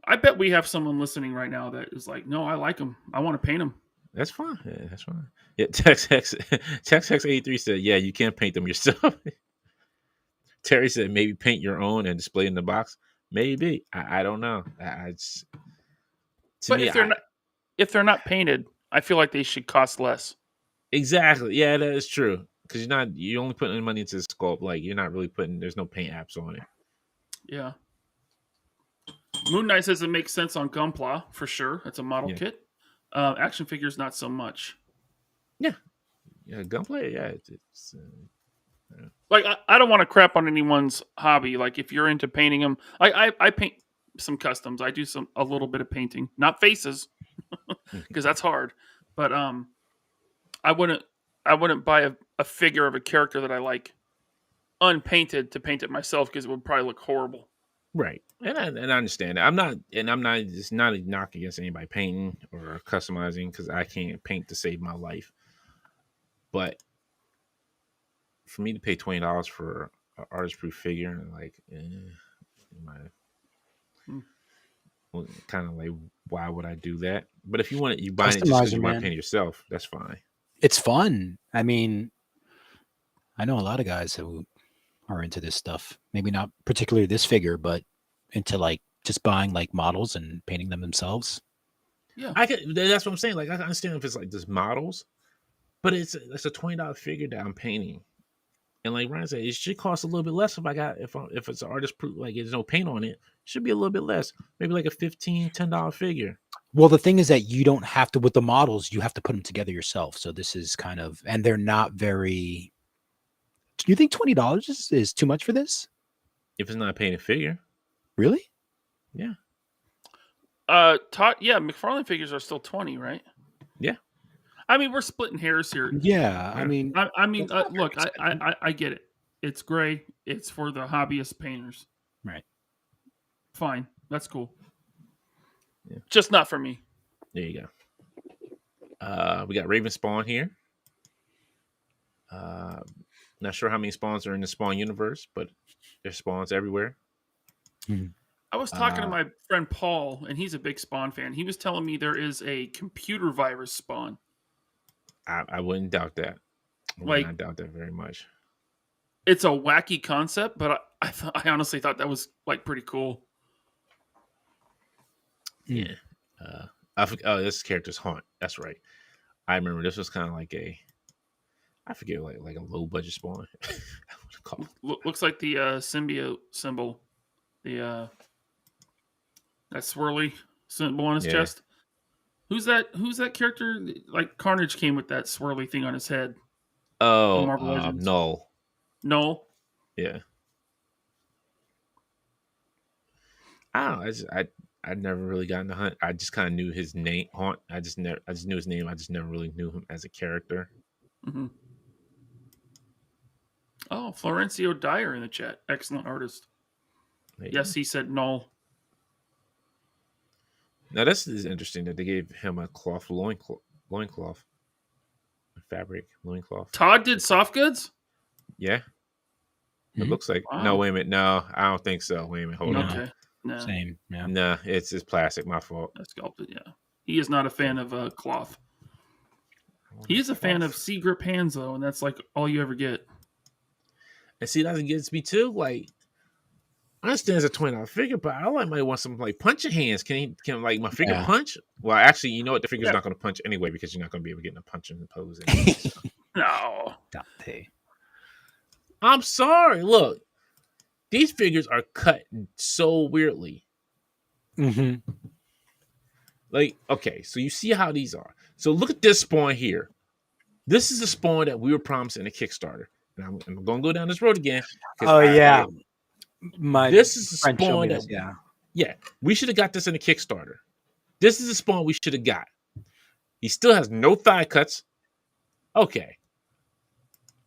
I bet we have someone listening right now that is like, no, I like them. I want to paint them. That's fine. Yeah, that's fine. Yeah, TextX83 said, yeah, you can't paint them yourself. Terry said, maybe paint your own and display in the box. Maybe. I don't know. But if they're not painted, I feel like they should cost less. Exactly. Yeah, that is true. Because you're only putting money into the sculpt. Like, you're not really there's no paint apps on it. Yeah. Moon Knight says it makes sense on Gunpla for sure. It's a model kit. Action figures, not so much. Yeah. Yeah, Gunplay, yeah. Like, I don't want to crap on anyone's hobby. Like, if you're into painting them, I paint some customs. I do a little bit of painting, not faces, because that's hard. But I wouldn't buy a figure of a character that I like unpainted to paint it myself because it would probably look horrible. Right. And I understand that. I'm not it's not a knock against anybody painting or customizing because I can't paint to save my life. But for me to pay $20 for an artist proof figure, like, kind of like, why would I do that? But if you want it, you buy it just because you want to paint it yourself. That's fine. It's fun. I mean, I know a lot of guys who are into this stuff. Maybe not particularly this figure, but into like just buying like models and painting them themselves. Yeah, that's what I'm saying. Like, I can understand if it's like just models, but it's a $20 figure that I'm painting. And like Ryan said, it should cost a little bit less if it's an artist proof, like there's no paint on it. It should be a little bit less, maybe like a $10 figure. Well, the thing is that you don't have to, with the models, you have to put them together yourself. So this is kind of, and they're not very. Do you think $20 is too much for this? If it's not a painted figure, really? Yeah. Todd, yeah, McFarlane figures are still 20, right? Yeah. I mean, we're splitting hairs here. Yeah, I mean, look, I get it. It's gray. It's for the hobbyist painters. Right. Fine. That's cool. Yeah. Just not for me. There you go. We got Raven Spawn here. Not sure how many spawns are in the Spawn universe, but there's spawns everywhere. Mm-hmm. I was talking to my friend Paul, and he's a big Spawn fan. He was telling me there is a computer virus Spawn. I wouldn't doubt that. I would not doubt that very much. It's a wacky concept, but I honestly thought that was like pretty cool. Yeah. This character's Haunt. That's right. I remember this was kind of like I forget, like a low budget Spawn. Looks like the symbiote symbol, that swirly symbol on his chest. Who's that character? Like Carnage came with that swirly thing on his head. Oh, Null. Null. Yeah. I don't know. I'd never really gotten to Hunt. I just kind of knew his name, Haunt. I just knew his name. I just never really knew him as a character. Mm-hmm. Oh, Florencio Dyer in the chat. Excellent artist. Yes, he said Null. Now this is interesting that they gave him a cloth loincloth. Fabric loincloth. Todd did soft goods? Yeah. It looks like. Wow. No, wait a minute. No, I don't think so. Wait a minute. Hold on. Okay. No. Same. Yeah. No, it's just plastic. My fault. That's sculpted, yeah. He is not a fan of cloth. He is a fan of C-grip hands, though, and that's like all you ever get. And see, that gets me too. Like, I understand it's a $20 figure, but I might want some like punching hands. Can like my figure punch? Well, actually, you know what? The figure's not going to punch anyway because you're not going to be able to get in a punching pose. Anyway, so. No, Dante. I'm sorry. Look, these figures are cut so weirdly. Mm-hmm. Like, okay, so you see how these are. So look at this Spawn here. This is the Spawn that we were promised in a Kickstarter. And I'm going to go down this road again. Oh, yeah. This is the Spawn that, yeah, we should have got this in a Kickstarter. This is the Spawn we should have got. He still has no thigh cuts. Okay.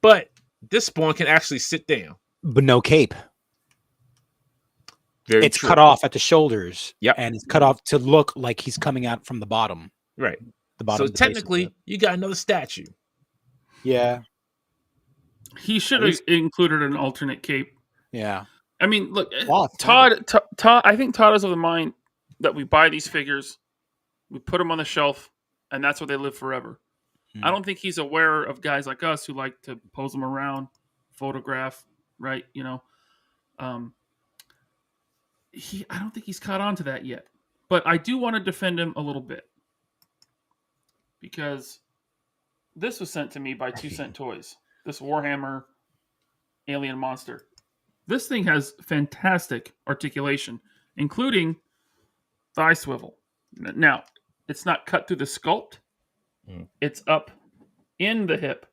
But this Spawn can actually sit down. But no cape. It's cut off at the shoulders. Yep. And it's cut off to look like he's coming out from the bottom. Right. The bottom. So technically, you got another statue. Yeah. He should have included an alternate cape. Yeah. I mean, look, Todd. I think Todd is of the mind that we buy these figures, we put them on the shelf, and that's where they live forever. I don't think he's aware of guys like us who like to pose them around, photograph, right? I don't think he's caught on to that yet. But I do want to defend him a little bit because this was sent to me by 2 Cent Toys. This Warhammer alien monster. This thing has fantastic articulation, including thigh swivel. Now, it's not cut through the sculpt. It's up in the hip.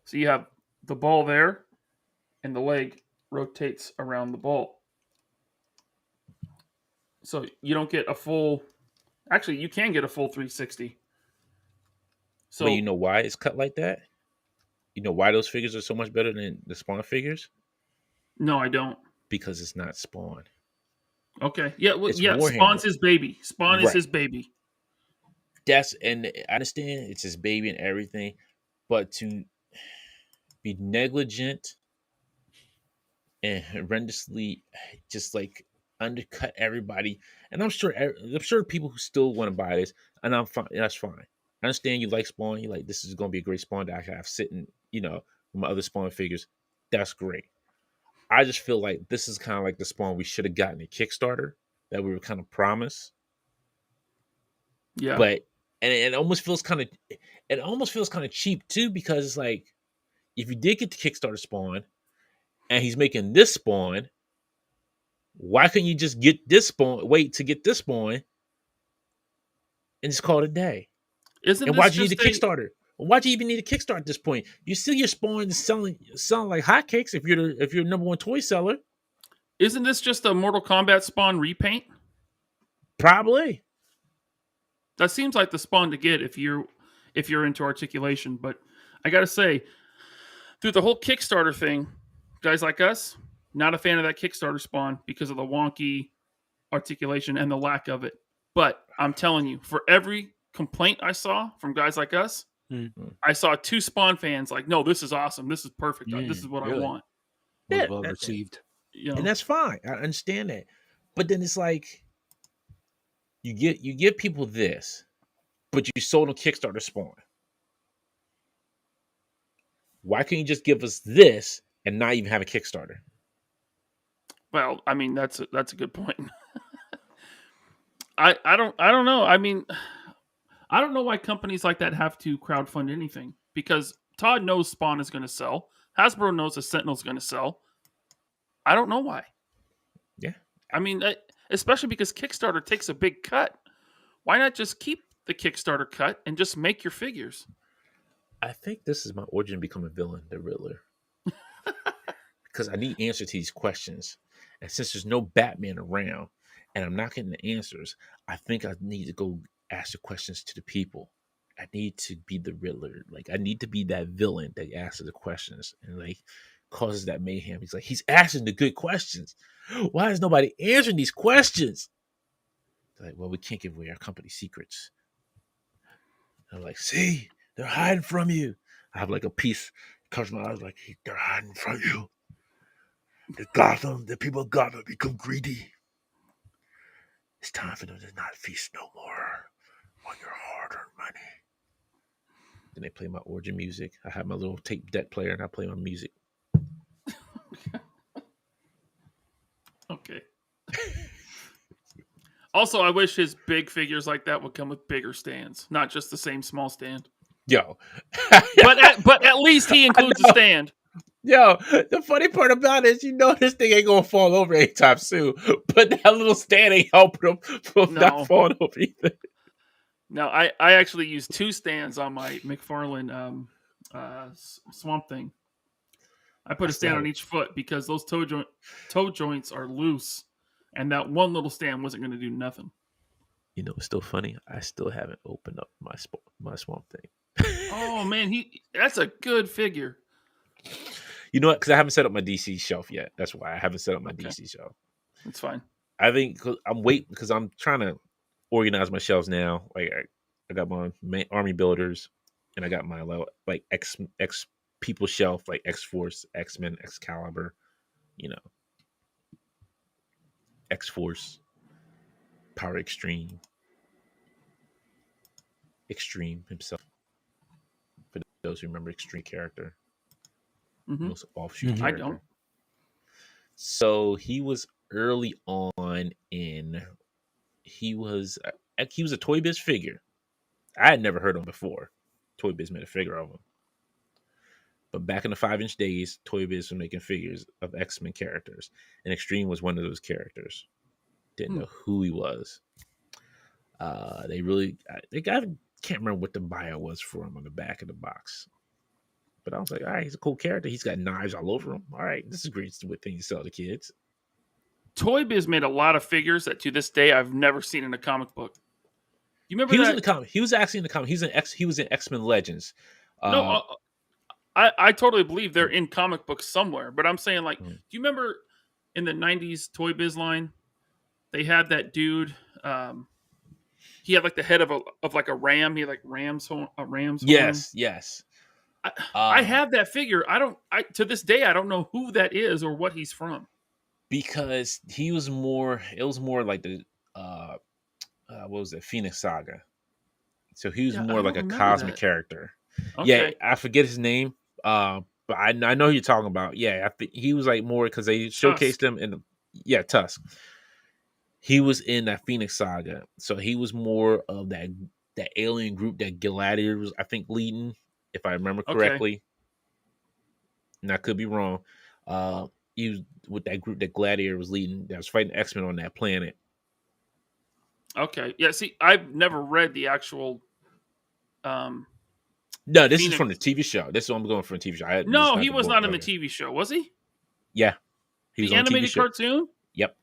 So you have the ball there, and the leg rotates around the ball. So you don't get a full... Actually, you can get a full 360. So, but you know why it's cut like that? You know why those figures are so much better than the Spawn figures? No, I don't. Because it's not Spawn. Okay. Yeah, well, It's yeah. Warhammer. Spawn's his baby. Spawn is Right. his baby. And I understand it's his baby and everything, but to be negligent and horrendously just like undercut everybody, and I'm sure people who still want to buy this, and I'm fine. That's fine. I understand you like Spawn. You like, this is going to be a great Spawn that I can have sitting, with my other Spawn figures. That's great. I just feel like this is kind of like the Spawn we should have gotten a Kickstarter that we were kind of promised. Yeah. But it almost feels kind of cheap too, because it's like, if you did get the Kickstarter Spawn and he's making this Spawn, why couldn't you just get this Spawn, wait to get this Spawn and just call it a day? And why'd you need a Kickstarter? Why'd you even need a Kickstarter at this point? You see your Spawn is selling like hotcakes if you're number one toy seller. Isn't this just a Mortal Kombat Spawn repaint? Probably. That seems like the Spawn to get if you're into articulation. But I gotta say, through the whole Kickstarter thing, guys like us, not a fan of that Kickstarter Spawn because of the wonky articulation and the lack of it. But I'm telling you, for every complaint I saw from guys like us, I saw 2 Spawn fans like, no, this is awesome. This is perfect. This is what really? I want. Was well received. And that's fine. I understand that. But then it's like, you give people this, but you sold them Kickstarter Spawn. Why can't you just give us this and not even have a Kickstarter? Well, I mean, that's a good point. I don't know. I mean, I don't know why companies like that have to crowdfund anything, because Todd knows Spawn is going to sell. Hasbro knows the Sentinel is going to sell. I don't know why. Yeah. I mean, especially because Kickstarter takes a big cut. Why not just keep the Kickstarter cut and just make your figures? I think this is my origin to become a villain, the Riddler. Because I need answers to these questions. And since there's no Batman around and I'm not getting the answers, I think I need to go ask the questions to the people. I need to be the Riddler. Like, I need to be that villain that asks the questions and like causes that mayhem. He's like, he's asking the good questions. Why is nobody answering these questions? They're like, well, we can't give away our company secrets. They're like, see, they're hiding from you. I have like a piece covers my eyes, like, they're hiding from you. The people of Gotham become greedy. It's time for them to not feast no more on your hard-earned money. Then they play my origin music. I have my little tape deck player and I play my music. Okay. Also, I wish his big figures like that would come with bigger stands, not just the same small stand. Yo. but at least he includes a stand. Yo, the funny part about it is, this thing ain't gonna fall over anytime soon. But that little stand ain't helping him from not falling over either. No, I actually used 2 stands on my McFarlane Swamp Thing. I put a stand on each foot because those toe joints are loose, and that one little stand wasn't going to do nothing. It's still funny. I still haven't opened up my Swamp Thing. Oh man, that's a good figure. You know what? Because I haven't set up my DC shelf yet. That's why I haven't set up my DC shelf. That's fine. I think I'm waiting because I'm trying to organize my shelves now. Like, I got my army builders, and I got my like X people shelf, like X-Force, X-Men, Excalibur, X-Force, Power Extreme. Extreme himself. For those who remember Extreme character. Mhm. Most offshoot Mhm. character. I don't. So he was early on in. He was a Toy Biz figure. I had never heard of him before. Toy Biz made a figure of him. But back in the 5-inch days, Toy Biz was making figures of X-Men characters, and Extreme was one of those characters. Didn't know who he was. I can't remember what the bio was for him on the back of the box. But I was like, all right, he's a cool character. He's got knives all over him. All right, this is a great thing to sell to kids. Toy Biz made a lot of figures that to this day I've never seen in a comic book. You remember He was that? in the comic. He was actually in the comic. He was in X-Men Legends. No, I totally believe they're in comic books somewhere. But I'm saying, like, do you remember in the 90s Toy Biz line, they had that dude, he had like the head of like a ram. He had like a ram's horn. Yes. I have that figure. To this day, I don't know who that is or what he's from. Because he was more, it was more like the, what was it, Phoenix Saga. So he was more like a cosmic character. Okay. Yeah, I forget his name, but I know who you're talking about. Yeah, I think he was like more because they showcased him in Tusk. He was in that Phoenix Saga, so he was more of that alien group that Gladiator was, I think, leading, if I remember correctly. Okay. And I could be wrong. He was with that group that Gladiator was leading that was fighting X-Men on that planet. Okay. Yeah, see, I've never read the actual no, this is from the TV show. This is what I'm going for a TV show. No, he was not in the TV show, was he? Yeah. He was the on animated TV show. Cartoon? Yep.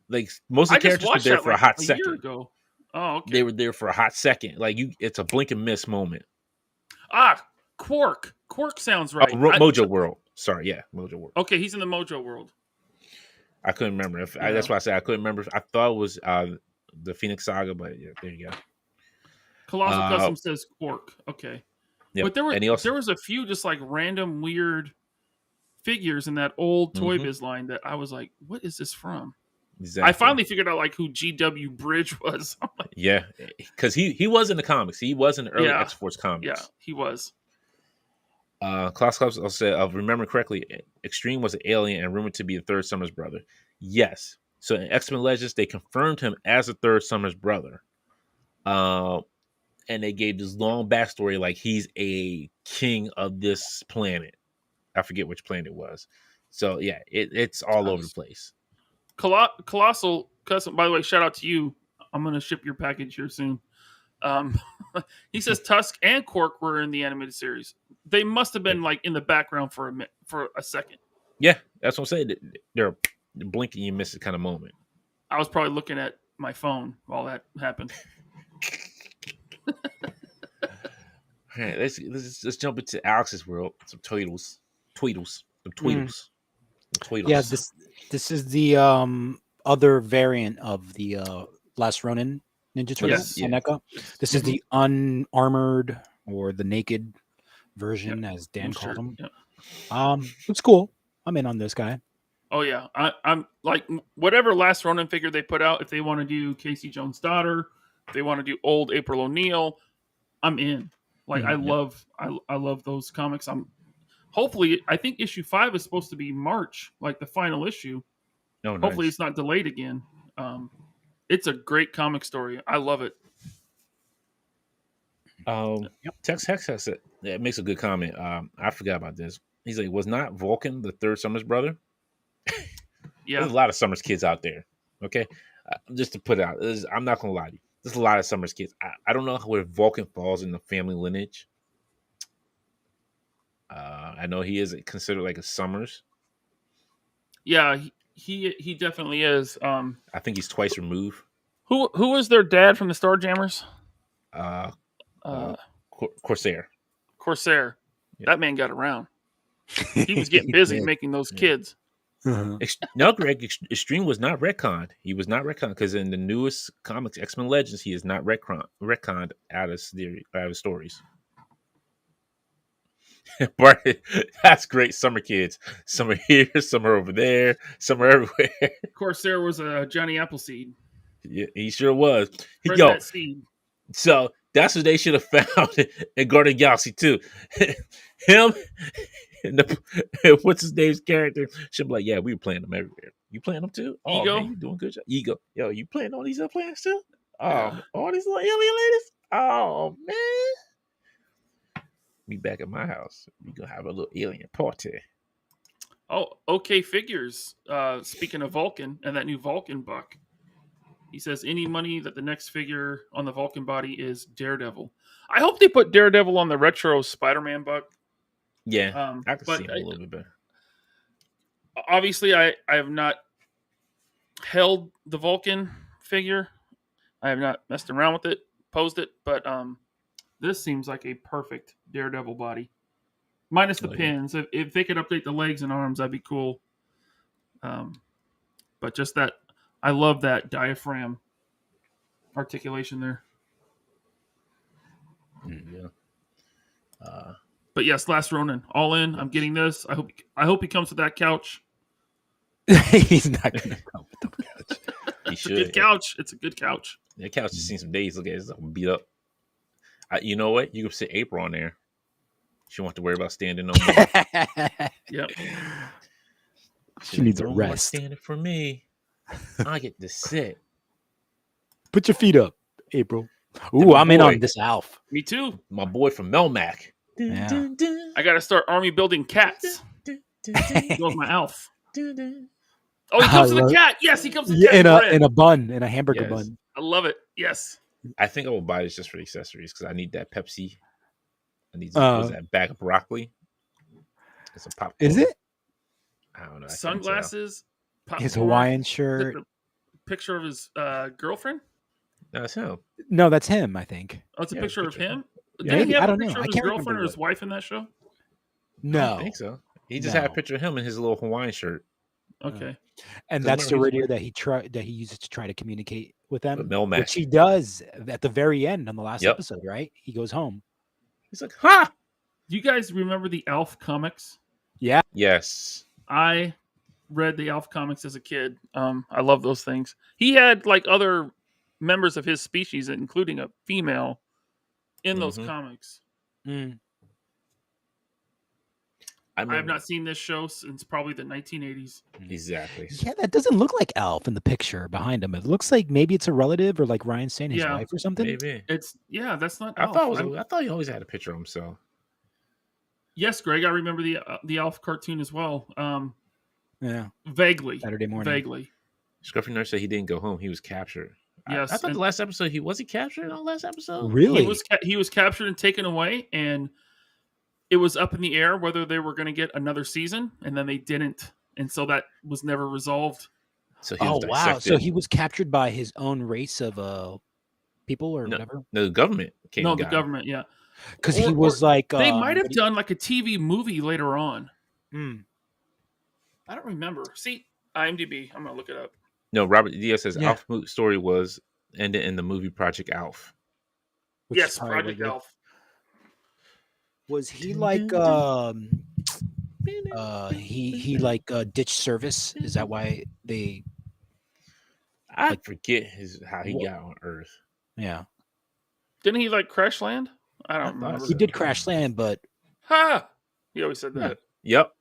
Like most of the characters were there for a hot second. Year ago. Oh, okay. They were there for a hot second. Like it's a blink and miss moment. Quark. Quark sounds right. Mojo World. Sorry, yeah, Mojo World. Okay, he's in the Mojo World. I couldn't remember. That's why I said I couldn't remember. I thought it was the Phoenix Saga, but yeah, there you go. Colossal Custom says Quark. Okay. Yep. But there was a few just like random weird figures in that old Toy Biz line that I was like, what is this from? Exactly. I finally figured out like who GW Bridge was. Like, yeah, because he was in the comics. He was in the early X-Force comics. Yeah, he was. Klaus said, if I remember correctly, Extreme was an alien and rumored to be the third Summers brother. Yes. So in X-Men Legends, they confirmed him as the third Summers brother. And they gave this long backstory like he's a king of this planet. I forget which planet it was. So yeah, it's all over the place. Colossal Custom, by the way, shout out to you. I'm going to ship your package here soon. He says Tusk and Quark were in the animated series. They must have been like in the background for a second. Yeah, that's what I'm saying. They're blinking, you miss it kind of moment. I was probably looking at my phone while that happened. All right, let's jump into Alex's world. Some tweedles. Yeah, this is the other variant of the Last Ronin Ninja Turtles. This is the unarmored or the naked version, as Dan called them. Yep. It's cool. I'm in on this guy. Oh yeah, I'm like whatever Last Ronin figure they put out. If they want to do Casey Jones' daughter, if they want to do old April O'Neil, I'm in. Like I love those comics. Hopefully, I think issue 5 is supposed to be March, like the final issue. Oh, nice. Hopefully, it's not delayed again. It's a great comic story. I love it. Tex Hex has it makes a good comment. I forgot about this. He's like, was not Vulcan the third Summers brother? Yeah, there's a lot of Summers kids out there. Okay, just to put it out, I'm not gonna lie to you. There's a lot of Summers kids. I don't know where Vulcan falls in the family lineage. I know he is considered like a Summers. Yeah, he definitely is. I think he's twice removed. Who was their dad from the Starjammers? Corsair. Corsair. Yeah. That man got around. He was getting busy making those kids. No, Greg, Extreme was not retconned. He was not retconned because in the newest comics, X-Men Legends, he is not retconned out of stories. That's great. Summer kids. Some are here, some are over there, some are everywhere. Corsair was a Johnny Appleseed. Yeah, he sure was. Spread Yo, that seed. so that's what they should have found in Guardian Galaxy too. Him and what's his name's character should be like, yeah, we were playing them everywhere. You playing them too? Oh Ego? man, you doing good job. Ego, yo, you playing all these other plans too? Oh, Yeah. man, all these little alien ladies. Oh man, me back at my house. We gonna have a little alien party. Oh, OK Figures. Speaking of Vulcan and that new Vulcan buck, he says any money that the next figure on the Vulcan body is Daredevil. I hope they put Daredevil on the retro Spider-Man buck. Yeah, I can but see him a little bit better. Obviously, I have not held the Vulcan figure. I have not messed around with it, posed it, but this seems like a perfect Daredevil body. Minus the pins. If they could update the legs and arms, that'd be cool. But just that, I love that diaphragm articulation there. Yeah. But yes, Last Ronin, all in. I'm getting this. I hope he comes with that couch. He's not gonna come with the couch. It's a good couch. It's a good couch. That couch has seen some days. Look at it, it's beat up. You know what? You can sit April on there. She won't have to worry about standing no more. Yep. She needs a no more rest. standing for me. I get to sit. Put your feet up, April. Ooh, I'm in on this Alf. Me too. My boy from Melmac. Yeah. I got to start army building cats. Goes my Alf. Oh, he comes with a cat. Yes, he comes with a cat. In a bun, in a hamburger Yes. bun. I love it. Yes. I think I will buy this just for the accessories because I need that Pepsi. I need that bag of broccoli. It's a popcorn. Is it? I don't know. Sunglasses. His Hawaiian shirt. Picture of his girlfriend. No, it's him. No, that's him. I think. Oh, it's a picture of him. Yeah, Did he have I a don't know. picture I of his can't girlfriend remember or his wife in that show? I No, don't think so. He just had a picture of him in his little Hawaiian shirt. Okay. And that's the radio that he uses to try to communicate with them, Melmac. which he does at the very end on the last Yep. episode. Right? He goes home. He's like, "Ha!" Do you guys remember the Alf comics? Yeah. Yes. I read the Alf comics as a kid. I love those things. He had like other members of his species, including a female, in those comics. Mm. I have not seen this show since probably the 1980s. Exactly. Yeah, that doesn't look like Alf in the picture behind him. It looks like maybe it's a relative or like Ryan saying his wife or something. Maybe. That's not I Alf. I thought he always had a picture of himself. Yes, Greg, I remember the Alf cartoon as well. Yeah. Vaguely. Saturday morning. Vaguely. Scruffy Nurse said he didn't go home. He was captured. Yes. I thought the last episode was he captured on the last episode? Really? He was captured and taken away, and it was up in the air whether they were going to get another season, and then they didn't, and so that was never resolved. So he was wow! So he was captured by his own race of people or whatever. No, the government came. No, the government, yeah. Because he was like they might have done like a TV movie later on. I don't remember. See, IMDb. I'm gonna look it up. No, Robert Diaz says Alf's story was ended in the movie Project Alf. Yes, Project Alf. Was he like he like ditched service? Is that why they? I forget how he got on Earth. Yeah. Didn't he like crash land? I don't remember. He did crash land, but he always said that. Yep.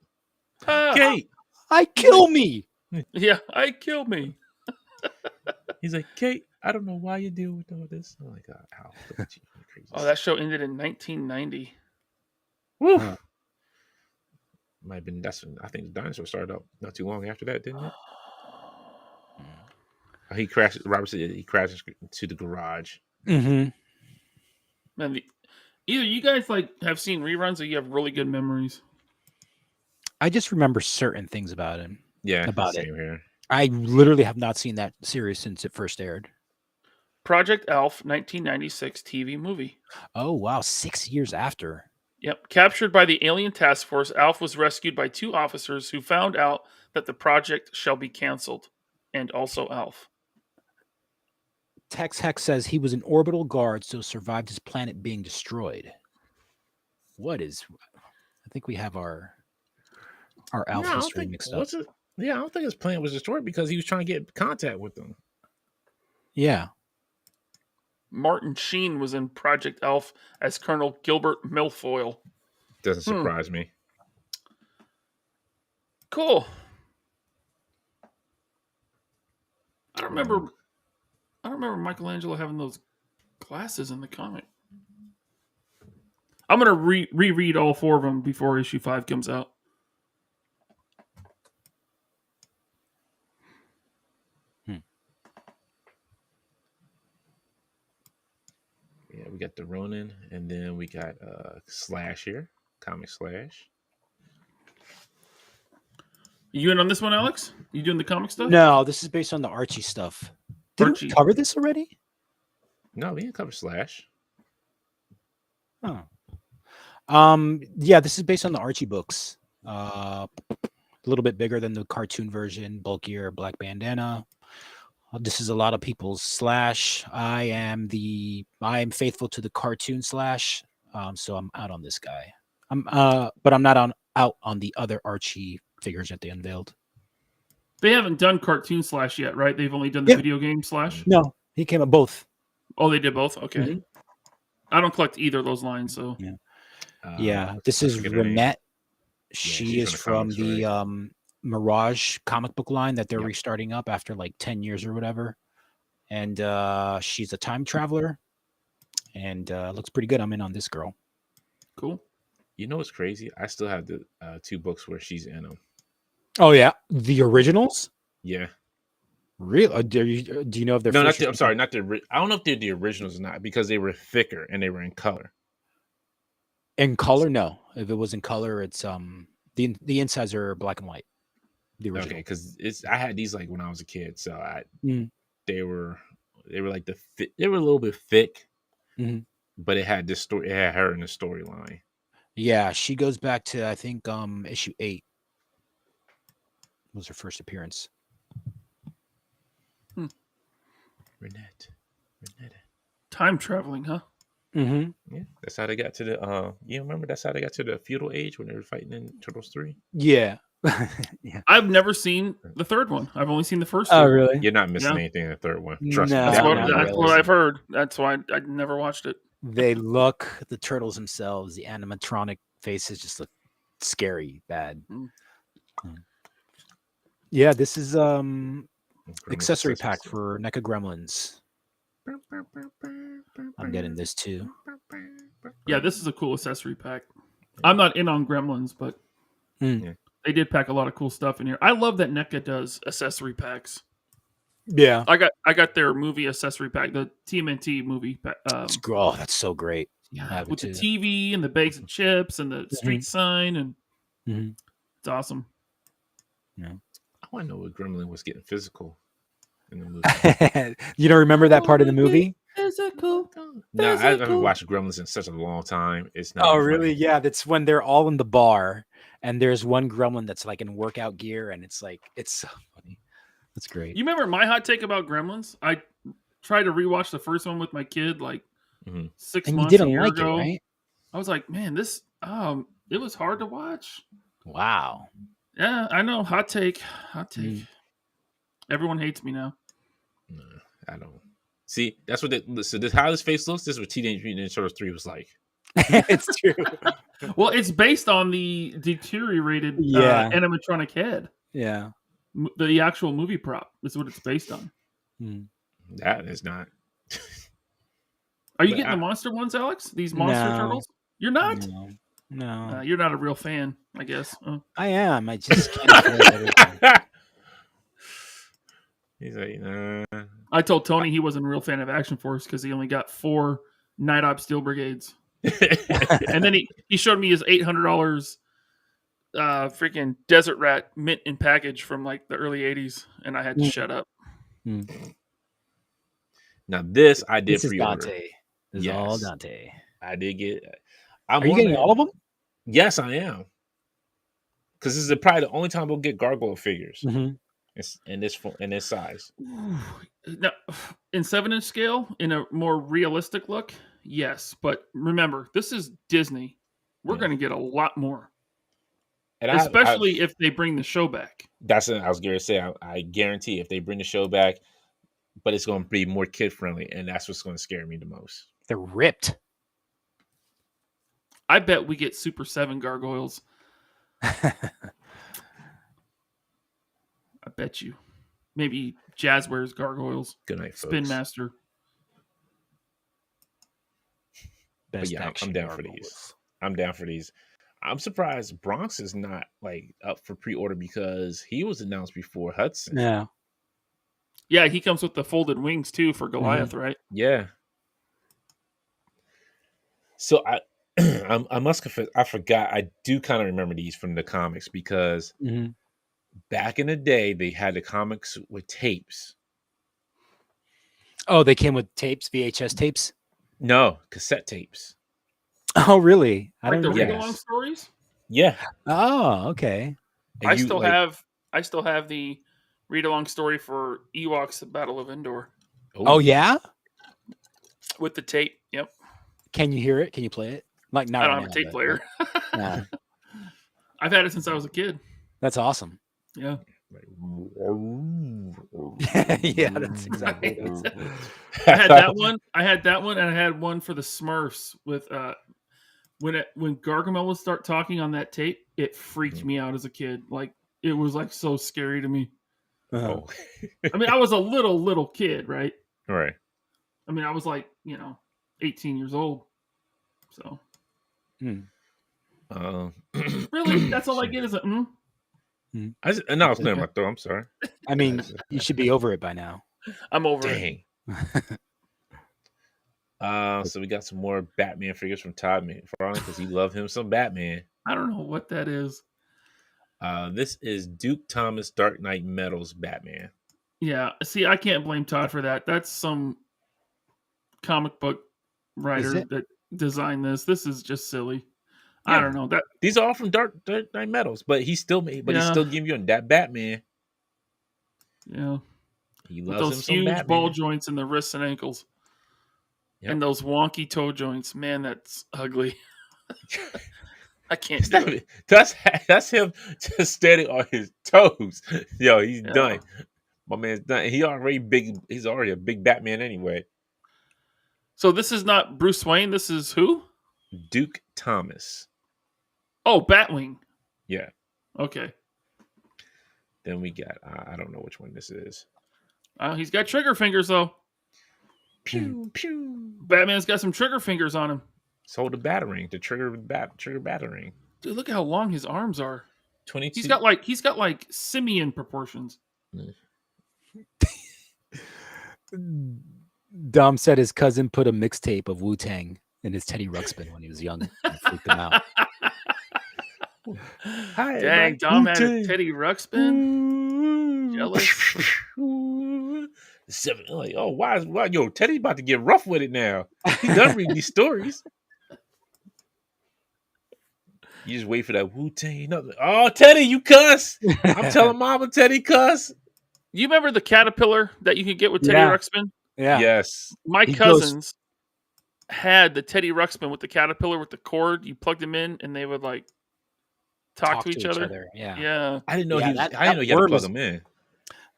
Kate, I kill me. Yeah, I kill me. He's like, Kate, I don't know why you deal with all this. Oh my God, Alf, look at you, crazy. Oh, that show ended in 1990. Woo. Might have been I think the dinosaur started up not too long after that, didn't it? He crashed. Robert said he crashed into the garage. Mm-hmm. Man, either you guys like have seen reruns or you have really good memories. I just remember certain things about him. Yeah, about same here. I literally have not seen that series since it first aired. Project Alf, 1996 TV movie. Oh wow, 6 years after. Yep. Captured by the alien task force, Alf was rescued by two officers who found out that the project shall be canceled, and also Alf. Tex Hex says he was an orbital guard, so survived his planet being destroyed. What is? I think we have our Alf history mixed up. Yeah, I don't think his planet was destroyed because he was trying to get contact with them. Yeah. Martin Sheen was in Project Elf as Colonel Gilbert Milfoil. Doesn't surprise me. Cool. I don't remember Michelangelo having those glasses in the comic. I'm gonna reread all 4 of them before issue 5 comes out. Yeah, we got the Ronin, and then we got Slash here, Comic Slash. You in on this one, Alex? You doing the comic stuff? No, this is based on the Archie stuff. Didn't we cover this already? No, we didn't cover Slash. Oh. Yeah, this is based on the Archie books. A little bit bigger than the cartoon version, bulkier, black bandana. This is a lot of people's Slash. I am faithful to the cartoon Slash, so I'm out on this guy. But I'm not out on the other Archie figures that they unveiled. They haven't done cartoon Slash yet, right? They've only done the video game Slash. No, he came up both. Oh, they did both. Okay. Mm-hmm. I don't collect either of those lines, so yeah. This is Renette. She is from comics, the right? Mirage comic book line that they're restarting up after like 10 years or whatever. And she's a time traveler and looks pretty good. I'm in on this girl. Cool. You know what's crazy? I still have the 2 books where she's in them. Oh, yeah. The originals? Yeah. Real? Do you know if they're... No, I'm sorry. Not the... I don't know if they're the originals or not because they were thicker and they were in color. In color? No. If it was in color, it's... The insides are black and white. The original. Okay, because I had these like when I was a kid, so they were like they were a little bit thick, but it had this story. It had her in the storyline. Yeah, she goes back to I think issue 8 was her first appearance. Renette. Time traveling, huh? Mm-hmm. Yeah, that's how they got to the. You remember that's how they got to the feudal age when they were fighting in Turtles 3. Yeah. Yeah. I've never seen the third one. I've only seen the first. Oh, really? You're not missing anything in the third one. Trust me. That's what I've heard. That's why I never watched it. The turtles themselves, the animatronic faces just look scary, bad. Yeah, this is accessory pack for NECA Gremlins. I'm getting this too. Yeah, this is a cool accessory pack. I'm not in on Gremlins, but they did pack a lot of cool stuff in here. I love that NECA does accessory packs. Yeah, I got their movie accessory pack, the TMNT movie. Oh, that's so great. Yeah, with the TV and the bags of chips and the street sign, and it's awesome. Yeah, I want to know what Gremlin was getting physical in the movie. You don't remember that part of the movie? Physical. No, I haven't watched Gremlins in such a long time. It's not. Oh, really? Yeah, that's when they're all in the bar, and there's one Gremlin that's like in workout gear, and it's so funny. That's great. You remember my hot take about Gremlins? I tried to rewatch the first one with my kid like 6 months a year ago. It, right? I was like, man, this it was hard to watch. Wow. Yeah, I know. Hot take. Everyone hates me now. No, I don't. See, that's what how this face looks. This is what Teenage Mutant Ninja Turtles 3 was like. It's true. Well, it's based on the deteriorated animatronic head. Yeah. The actual movie prop is what it's based on. That is not. Are you getting the monster ones, Alex? These monster turtles? You're not? No. You're not a real fan, I guess. I am. I just can't afford everything. He's like, nah. I told Tony he wasn't a real fan of Action Force because he only got 4 Night Op Steel Brigades. And then he showed me his $800 freaking Desert Rat mint in package from like the early 80s, and I had to shut up. Now this I did pre-order. Dante. This is all Dante. I did get. Are you getting all of them? Yes, I am. Because this is probably the only time we'll get gargoyle figures in this size. Now, in 7-inch scale, in a more realistic look, yes. But remember, this is Disney. We're going to get a lot more. And especially if they bring the show back. That's what I was going to say. I guarantee if they bring the show back, but it's going to be more kid friendly, and that's what's going to scare me the most. They're ripped. I bet we get Super 7 gargoyles. I bet you. Maybe Jazzwares gargoyles. Good night, folks. Spin Master. Best yeah, action I'm down gargoyles. for these. I'm down for these. I'm surprised Bronx is not like up for pre-order because he was announced before Hudson. Yeah. Yeah, he comes with the folded wings too for Goliath, right? Yeah. So I must confess, I forgot. I do kind of remember these from the comics because back in the day they had the comics with tapes. Oh, they came with tapes, VHS tapes? No, cassette tapes. Oh, really? I Like don't the know. read-along stories. Yeah. Oh, okay. And I still have the read-along story for Ewoks: The Battle of Endor Oh, yeah? with the tape. Yep. Can you hear it? Can you play it? Like not I don't right have a now, tape player. Nah. I've had it since I was a kid. That's awesome. Yeah. Yeah, that's exactly what it is. I had that one. And I had one for the Smurfs with when Gargamel would start talking on that tape, it freaked me out as a kid. Like it was like so scary to me. Uh-huh. I mean, I was a little kid, right? Right. I mean, I was like, 18 years old. So really, that's all I get is a no, I was clearing my throat. I'm sorry. I mean, you should be over it by now. I'm over it. Dang. So we got some more Batman figures from Todd McFarlane because he loved him some Batman. I don't know what that is. This is Duke Thomas Dark Knight Metals Batman. Yeah, see, I can't blame Todd for that. That's some comic book writer that designed this. This is just silly. Yeah. I don't know that these are all from Dark Knight Metals, but he's still he's still giving you that Batman. Yeah, he loves with those huge ball joints in the wrists and ankles, and those wonky toe joints. Man, that's ugly. I can't do it. That's him just standing on his toes. Yo, he's done. My man's done. He's already a big Batman anyway. So this is not Bruce Wayne. This is who? Duke Thomas. Oh, Batwing. Yeah. Okay. Then we got I don't know which one this is. He's got trigger fingers though. Pew pew. Batman's got some trigger fingers on him. So the battering, the trigger battering. Dude, look at how long his arms are. 22. He's got like simian proportions. Dom said his cousin put a mixtape of Wu-Tang in his Teddy Ruxpin when he was young. And freaked him out. Hi, dang, Dom had a Teddy Ruxpin. Jealous. Like, oh, why, yo, Teddy's about to get rough with it now. He done reading these stories. You just wait for that Wu-Tang. Oh, Teddy, you cuss. I'm telling Mama Teddy cuss. You remember the caterpillar that you could get with Teddy Ruxpin? Yeah. Yes. My cousins had the Teddy Ruxpin with the caterpillar with the cord. You plugged them in, and they would like talk to each other. Yeah. I didn't know I didn't know you had to plug them in.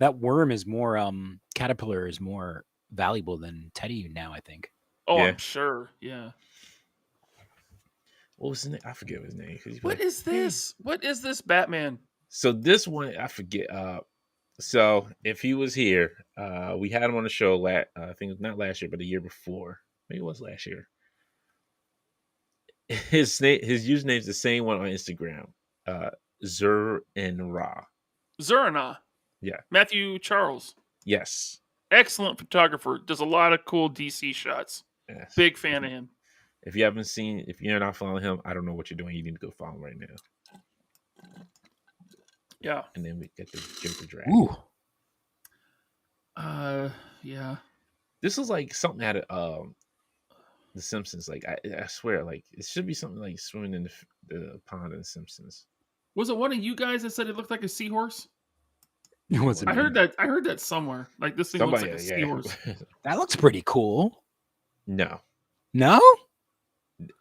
That worm is more caterpillar is more valuable than Teddy now, I think. Oh, yeah. I'm sure. Yeah. What was his name? I forget his name. What is this? What is this Batman? So this one, I forget. So if he was here, we had him on the show. I think not last year, but the year before. Maybe it was last year. His username is the same one on Instagram. Zur-En-Ra. Zur-En-Ra. Yeah. Matthew Charles. Yes. Excellent photographer. Does a lot of cool DC shots. Yes. Big fan of him. If you're not following him, I don't know what you're doing. You need to go follow him right now. Yeah. And then we get the Joker Dragon. Ooh. Yeah. This is like something out of The Simpsons. Like I swear, like it should be something like swimming in the pond in The Simpsons. Was it one of you guys that said it looked like a seahorse? It wasn't. I heard that somewhere. Like this thing looks like a seahorse. That looks pretty cool. No.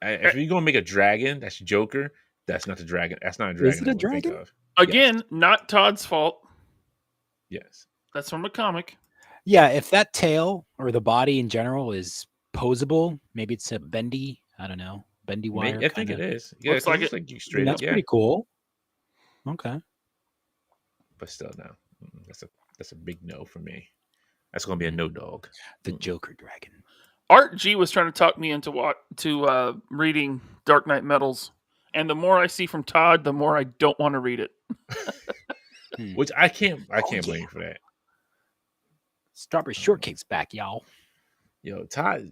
If you're gonna make a dragon, that's Joker. That's not the dragon. That's not a dragon. Is it a dragon? Again, not Todd's fault. Yes. That's from a comic. Yeah, if that tail or the body in general is posable, maybe it's a bendy, I don't know, bendy wire. I think it kinda. is. Yeah, Looks 'cause like it looks it. like you I mean, straight up. that's Yeah, pretty cool. Okay. but still, no. That's a big no for me. That's gonna be a no dog. The Joker Dragon. Art G was trying to talk me into reading Dark Knight Metals, and the more I see from Todd, the more I don't want to read it. Which I can't yeah. blame you for that. Strawberry Shortcake's back, y'all. Todd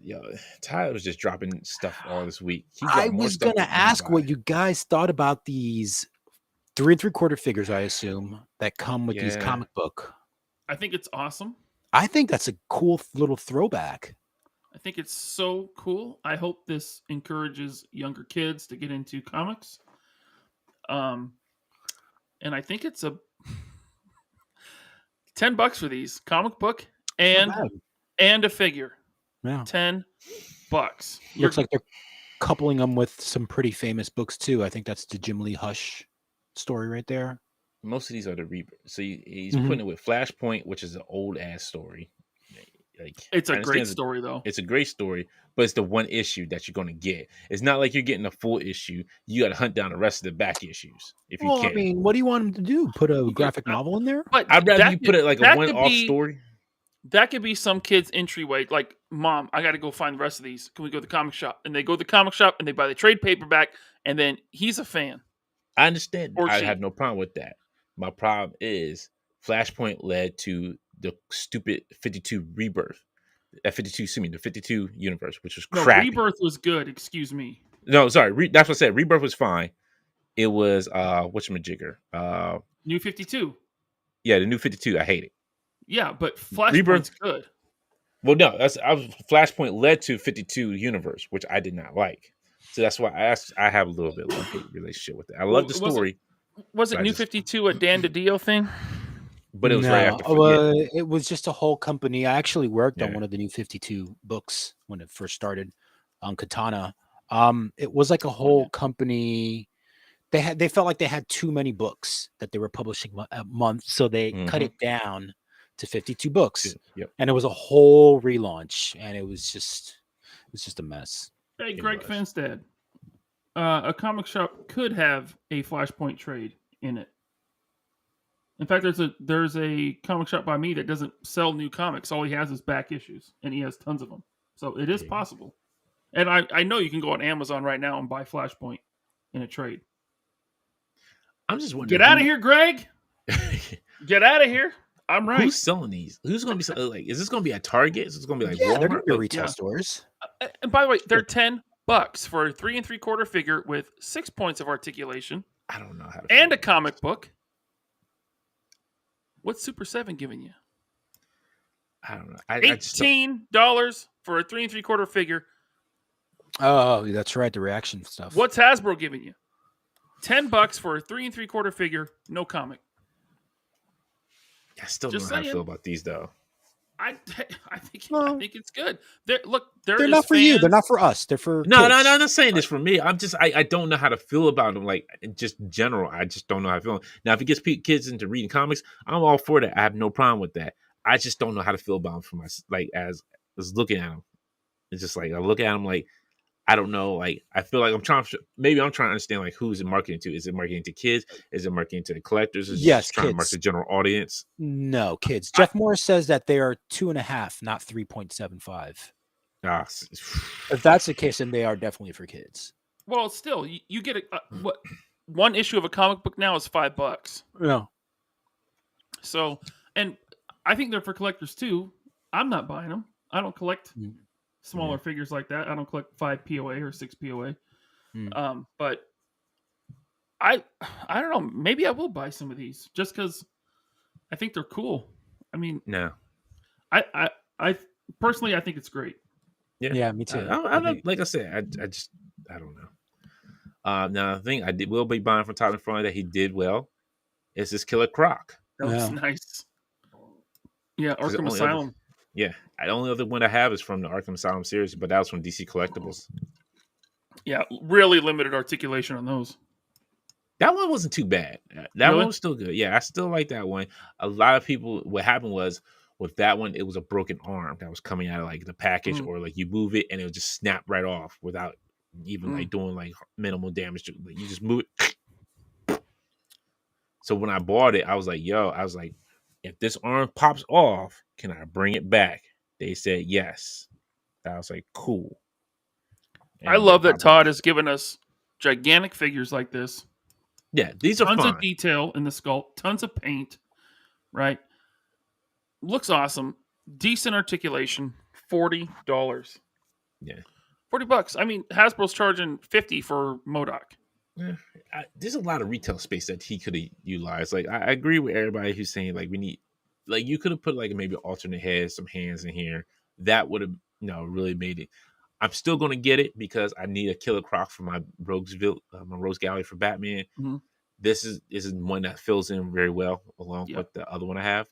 was just dropping stuff all this week. He got I more was stuff gonna than ask what anybody. you guys thought about these 3 3/4 figures, I assume, that come with these Yeah. comic book. I think it's awesome. I think that's a cool little throwback. I think it's so cool. I hope this encourages younger kids to get into comics. And I think it's a $10 for these comic book and a figure. Yeah. $10. Looks like they're coupling them with some pretty famous books too. I think that's the Jim Lee Hush story right there. Most of these are the rebirth. So he's Mhm. putting it with Flashpoint, which is an old ass story. Like It's I a understand great story, though. It's a great story, but it's the one issue that you're going to get. It's not like you're getting a full issue. You got to hunt down the rest of the back issues if you Well, can. I mean, what do you want him to do? Put a graphic novel in there? But I'd rather that you could- put it like a that could one-off be- story. That could be some kid's entryway. Like, Mom, I got to go find the rest of these. Can we go to the comic shop? And they go to the comic shop and they buy the trade paperback, and then he's a fan. I understand. Or I she. have no problem with that. My problem is Flashpoint led to the stupid 52 rebirth. The 52 universe, which was No, crappy. Rebirth was good. Excuse me. No, sorry. That's what I said. Rebirth was fine. It was whatchamajigger. New 52. Yeah, the new 52. I hate it. Yeah, but Flashpoint's Rebirth- good. Well, no, Flashpoint led to 52 universe, which I did not like. So that's why I have a little bit of a love-hate relationship with it. I love the story, Was it I New just- 52 a Dan DiDio thing? but it was right after Forget. It was just a whole company. I actually worked on Yeah. one of the New 52 books when it first started on Katana. It was like a whole company. They felt like they had too many books that they were publishing a month, so they cut it down to 52 books. Yep. And it was a whole relaunch, and it was just a mess. Hey, It Greg was. Finstead. A comic shop could have a Flashpoint trade in it. In fact, there's a comic shop by me that doesn't sell new comics. All he has is back issues, and he has tons of them. So it is possible. And I know you can go on Amazon right now and buy Flashpoint in a trade. I'm just wondering. Get out of here, Greg! Get out of here! I'm right. Who's selling these? Who's going to be selling? Like, is this going to be at Target? Is this going to be like Yeah, they're Walmart? gonna be Like, retail yeah. stores. And by the way, they're $10 for a 3 3/4 figure with 6 points of articulation I don't know how to. and feel a about comic this. book. What's Super 7 giving you? I don't know. I just don't- $18 for a 3 3/4 figure. Oh, that's right. The reaction stuff. What's Hasbro giving you? $10 for a 3 3/4 figure, no comic. I still don't Just know how to saying. feel about these though. I think Well, it's good. They're They're not for you. They're not for us. They're for No, kids. I'm not saying this for me. I don't know how to feel about them. Like just general, I just don't know how I feel. Now, if it gets kids into reading comics, I'm all for that. I have no problem with that. I just don't know how to feel about them for my as looking at them. It's just like I look at them like I don't know. Like I feel like I'm trying to understand like who's it marketing to. Is it marketing to kids? Is it marketing to the collectors? Is it Yes, just trying to market kids. the general audience? No, kids. Jeff Morris says that they are 2.5, not 3.75. Ah, If that's the case, then they are definitely for kids. Well, still, you get one issue of a comic book now is $5. No. So, and I think they're for collectors too. I'm not buying them. I don't collect smaller figures like that. I don't collect 5 POA or 6 POA. But I don't know. Maybe I will buy some of these just because I think they're cool. I mean, no. I personally I think it's great. Yeah, me too. I'm not, like I said, I don't know. Now the thing will be buying from Todd McFarlane that he did well is this Killer Croc. That was Yeah. nice. Yeah, the Arkham only Asylum. Yeah, the only other one I have is from the Arkham Asylum series, but that was from DC Collectibles. Yeah, really limited articulation on those. That one wasn't too bad. That Really? one was still good. Yeah, I still like that one. A lot of people, what happened was With that one, it was a broken arm that was coming out of like the package, or like you move it and it would just snap right off without even like doing like minimal damage to, like, you just move it. So when I bought it, I was like, if this arm pops off, can I bring it back? They said yes. I was like, cool. I love that Todd has given us gigantic figures like this. Yeah, these are tons fun. of detail in the sculpt, tons of paint, right? Looks awesome. Decent articulation. $40. Yeah. $40. I mean, Hasbro's charging $50 for MODOK. Yeah, there's a lot of retail space that he could have utilized. Like, I agree with everybody who's saying like we need, like, you could have put like maybe alternate heads, some hands in here. That would have, really made it. I'm still gonna get it because I need a Killer Croc for my my Rogues Gallery for Batman. Mm-hmm. This is one that fills in very well along with the other one I have.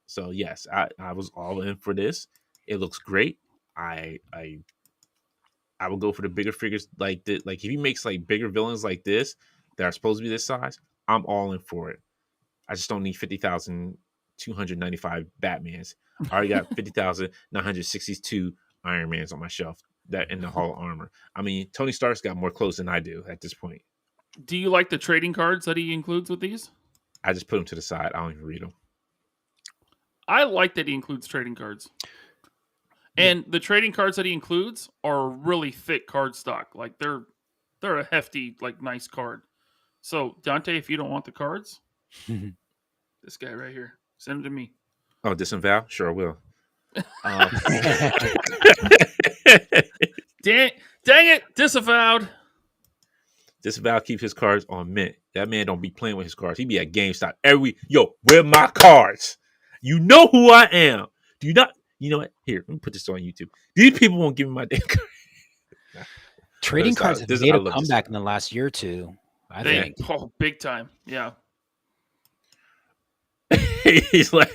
So yes, I was all in for this. It looks great. I would go for the bigger figures like this. Like if he makes like bigger villains like this that are supposed to be this size, I'm all in for it. I just don't need 50,295 Batmans. I already got 50,962 Iron Mans on my shelf that in the Hall of Armor. I mean, Tony Stark's got more clothes than I do at this point. Do you like the trading cards that he includes with these? I just put them to the side. I don't even read them. I like that he includes trading cards. And the trading cards that he includes are really thick card stock. Like they're a hefty, like nice card. So Dante, if you don't want the cards, this guy right here, send them to me. Oh, disavow? Sure, I will. Dang it, disavowed. Disavow keeps his cards on mint. That man don't be playing with his cards. He be at GameStop where my cards? You know who I am. Do you not? You know what? Here, let me put this on YouTube. These people won't give me my damn card. Trading cards have made a comeback in the last year or two. I think. Oh, big time. Yeah. He's like,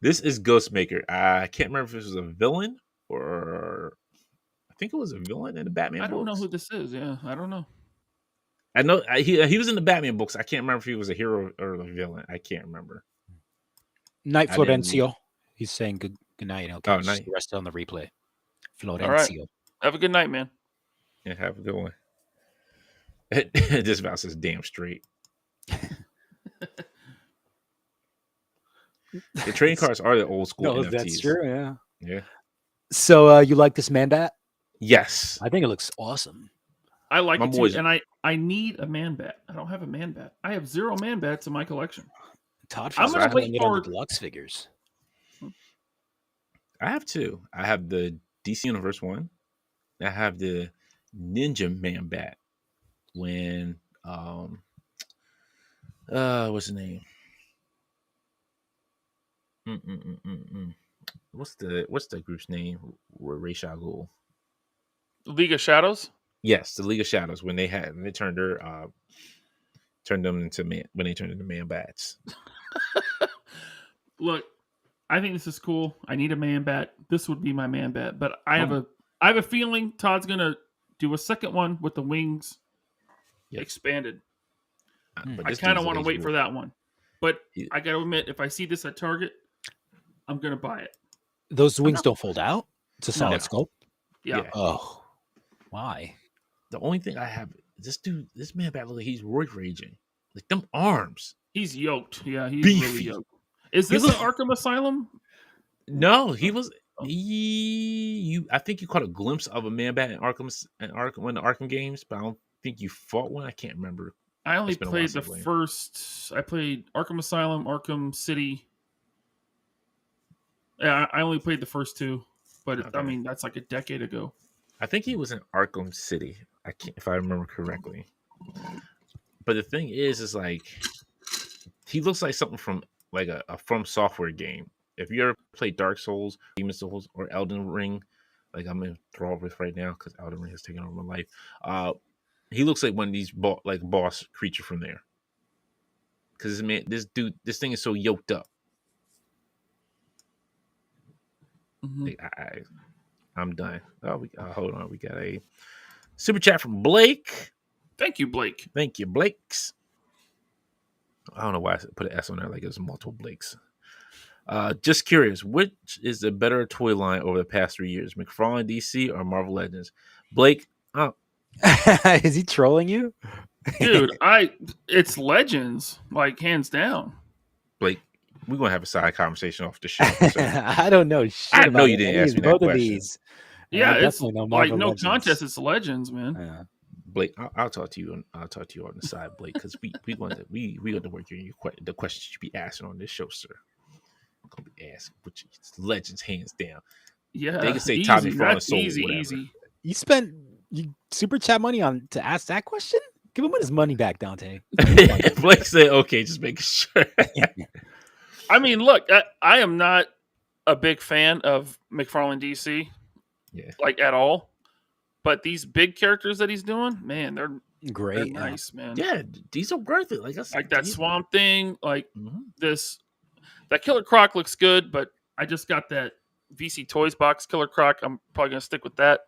this is Ghostmaker. I can't remember if this was a villain or I think it was a villain in the Batman books. I don't know who this is. Yeah, I don't know. I know he was in the Batman books. I can't remember if he was a hero or a villain. I can't remember. Night Florencio. He's saying good night. Okay, oh, night. Rest on the replay. Florencio. All right. Have a good night, man. Yeah, have a good one. This about says damn straight. The trading cards are the old school NFTs. That's true, yeah. Yeah. So you like this Man Bat? Yes. I think it looks awesome. I like it too, and I need a Man Bat. I don't have a Man Bat. I have 0 Man Bats in my collection. Todd, I'm going to wait for the deluxe figures. I have 2. I have the DC Universe one. I have the Ninja Man Bat. When what's his name? What's the group's name? Ra's al Ghul. League of Shadows. Yes, the League of Shadows. When they turned them into Man Bats. Look, I think this is cool. I need a Man Bat. This would be my Man Bat, but I have a feeling Todd's gonna do a second one with the wings expanded. I kind of want to wait for that one, but I gotta admit, if I see this at Target, I'm gonna buy it. Those wings don't fold out. It's a solid sculpt. Yeah. Oh, why? The only thing I have, this Man Bat looks like he's roid raging. Like them arms. He's yoked. Yeah, he's beefy. Really yoked. Is this an Arkham Asylum? No, he was. I think you caught a glimpse of a Man Bat in one of the Arkham games, but I don't think you fought one. I can't remember. I only played the first. I played Arkham Asylum, Arkham City. Yeah, I only played the first 2, but I mean that's like a decade ago. I think he was in Arkham City. I can't, if I remember correctly. But the thing is like he looks like something from like a From Software game. If you ever played Dark Souls, Demon Souls, or Elden Ring, like I'm enthralled with right now because Elden Ring has taken over my life. He looks like one of these boss creature from there. Because this thing is so yoked up. Mm-hmm. Like, I'm done. Oh, hold on. We got a super chat from Blake. Thank you, Blake. Thank you, Blakes. I don't know why I put an S on there like it was multiple Blakes. Just curious, which is the better toy line over the past 3 years, McFarlane DC or Marvel Legends? Blake, Is he trolling you? Dude, it's Legends, like hands down. Blake, we're gonna have a side conversation off the show. So I don't know shit I know about you didn't any ask of me that both of question. these. Yeah, I it's definitely know like Marvel no Legends. contest. It's Legends, man. Yeah. Blake, I'll talk to you. I'll talk to you on the side, Blake, because we going to work your the questions you be asking on this show, sir. I'm gonna be asking which Legends hands down. Yeah, They can say easy. Todd McFarlane That's sold easy, whatever. easy. You super chat money on to ask that question? Give him his money back, Dante. Blake said, "Okay, just making sure." I mean, look, I am not a big fan of McFarlane DC, Yeah, like at all. But these big characters that he's doing, man, they're Great. nice, man. yeah, these are worth it. Like I said, Like that Swamp Thing, like Mhm. that Killer Croc looks good, but I just got that VC Toys box Killer Croc. I'm probably gonna stick with that.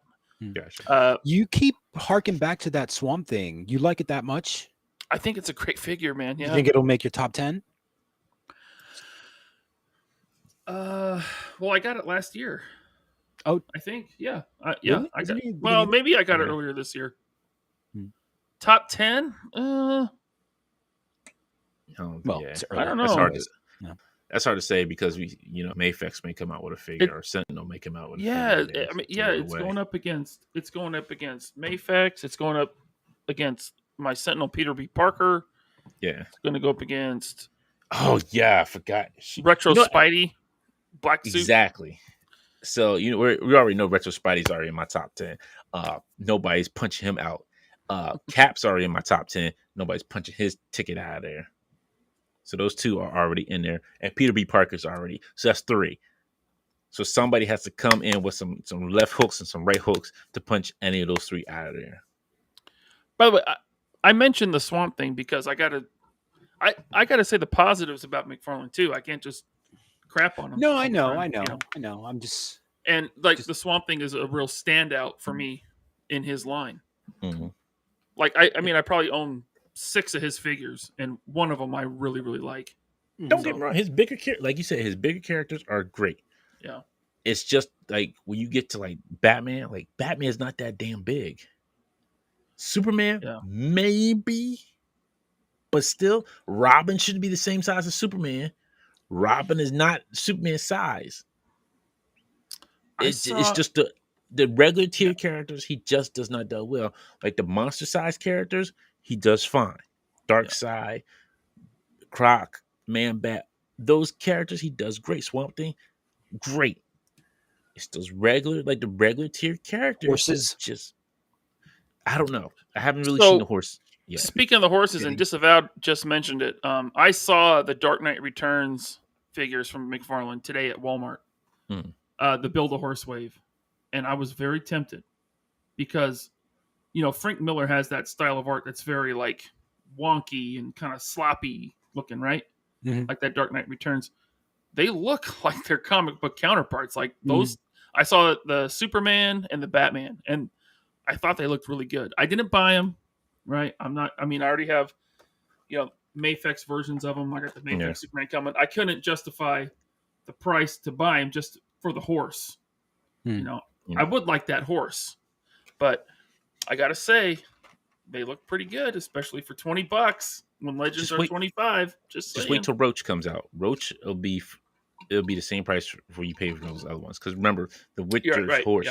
Gotcha. You keep harking back to that Swamp Thing. You like it that much? I think it's a great figure, man. Yeah. You think it'll make your top 10? Well, I got it last year. Oh, I think, yeah, really? I Isn't got. he Well, beginning? maybe I got it Yeah. earlier this year. Hmm. Top 10? Well, Yeah, it's I don't That's know. hard to. No. That's hard to say because Mayfex may come out with a figure or Sentinel may come out with a figure. I mean, yeah, it's going up against Mayfex. It's going up against my Sentinel Peter B. Parker. Yeah. It's going to go up against Oh yeah, I forgot. Retro You know- Spidey, Black Suit. Exactly. So we already know Retro Spidey's already in my top 10. Nobody's punching him out. Cap's already in my top 10. Nobody's punching his ticket out of there. So those two are already in there, and Peter B. Parker's already. So that's 3. So somebody has to come in with some left hooks and some right hooks to punch any of those 3 out of there. By the way, I mentioned the Swamp Thing because I gotta say the positives about McFarlane too. I can't just crap on him. No, all I the know. time. I'm just And like the Swamp Thing is a real standout for me in his line. Mm-hmm. Like I mean, I probably own 6 of his figures, and one of them I really, really like. Don't get me wrong. His bigger like you said, his bigger characters are great. Yeah. It's just like when you get to like Batman is not that damn big. Superman, maybe, but still, Robin shouldn't be the same size as Superman. Robin is not Superman's size. It's just the regular tier characters he just does not do well. Like the monster size characters, he does fine. Darkseid, Croc, Man Bat, those characters he does great. Swamp Thing, great. It's those regular, like the regular tier characters. Horses. Just, I don't know. I haven't really seen the horse yet. Speaking of the horses, and Disavowed just mentioned it. I saw the Dark Knight Returns figures from McFarlane today at Walmart. The Build a Horse Wave, and I was very tempted because, Frank Miller has that style of art that's very like wonky and kind of sloppy looking, right? Mm-hmm. Like that Dark Knight Returns. They look like their comic book counterparts. Like those, I saw the Superman and the Batman, and I thought they looked really good. I didn't buy them, right? I already have, Mayfex versions of them. I got the Mayfex Superman coming. I couldn't justify the price to buy him just for the horse. I would like that horse, but I gotta say, they look pretty good, especially for $20 when Legends are 25. Just wait till Roach comes out. Roach it'll be the same price for you pay for those other ones. Because remember, the Witcher's horse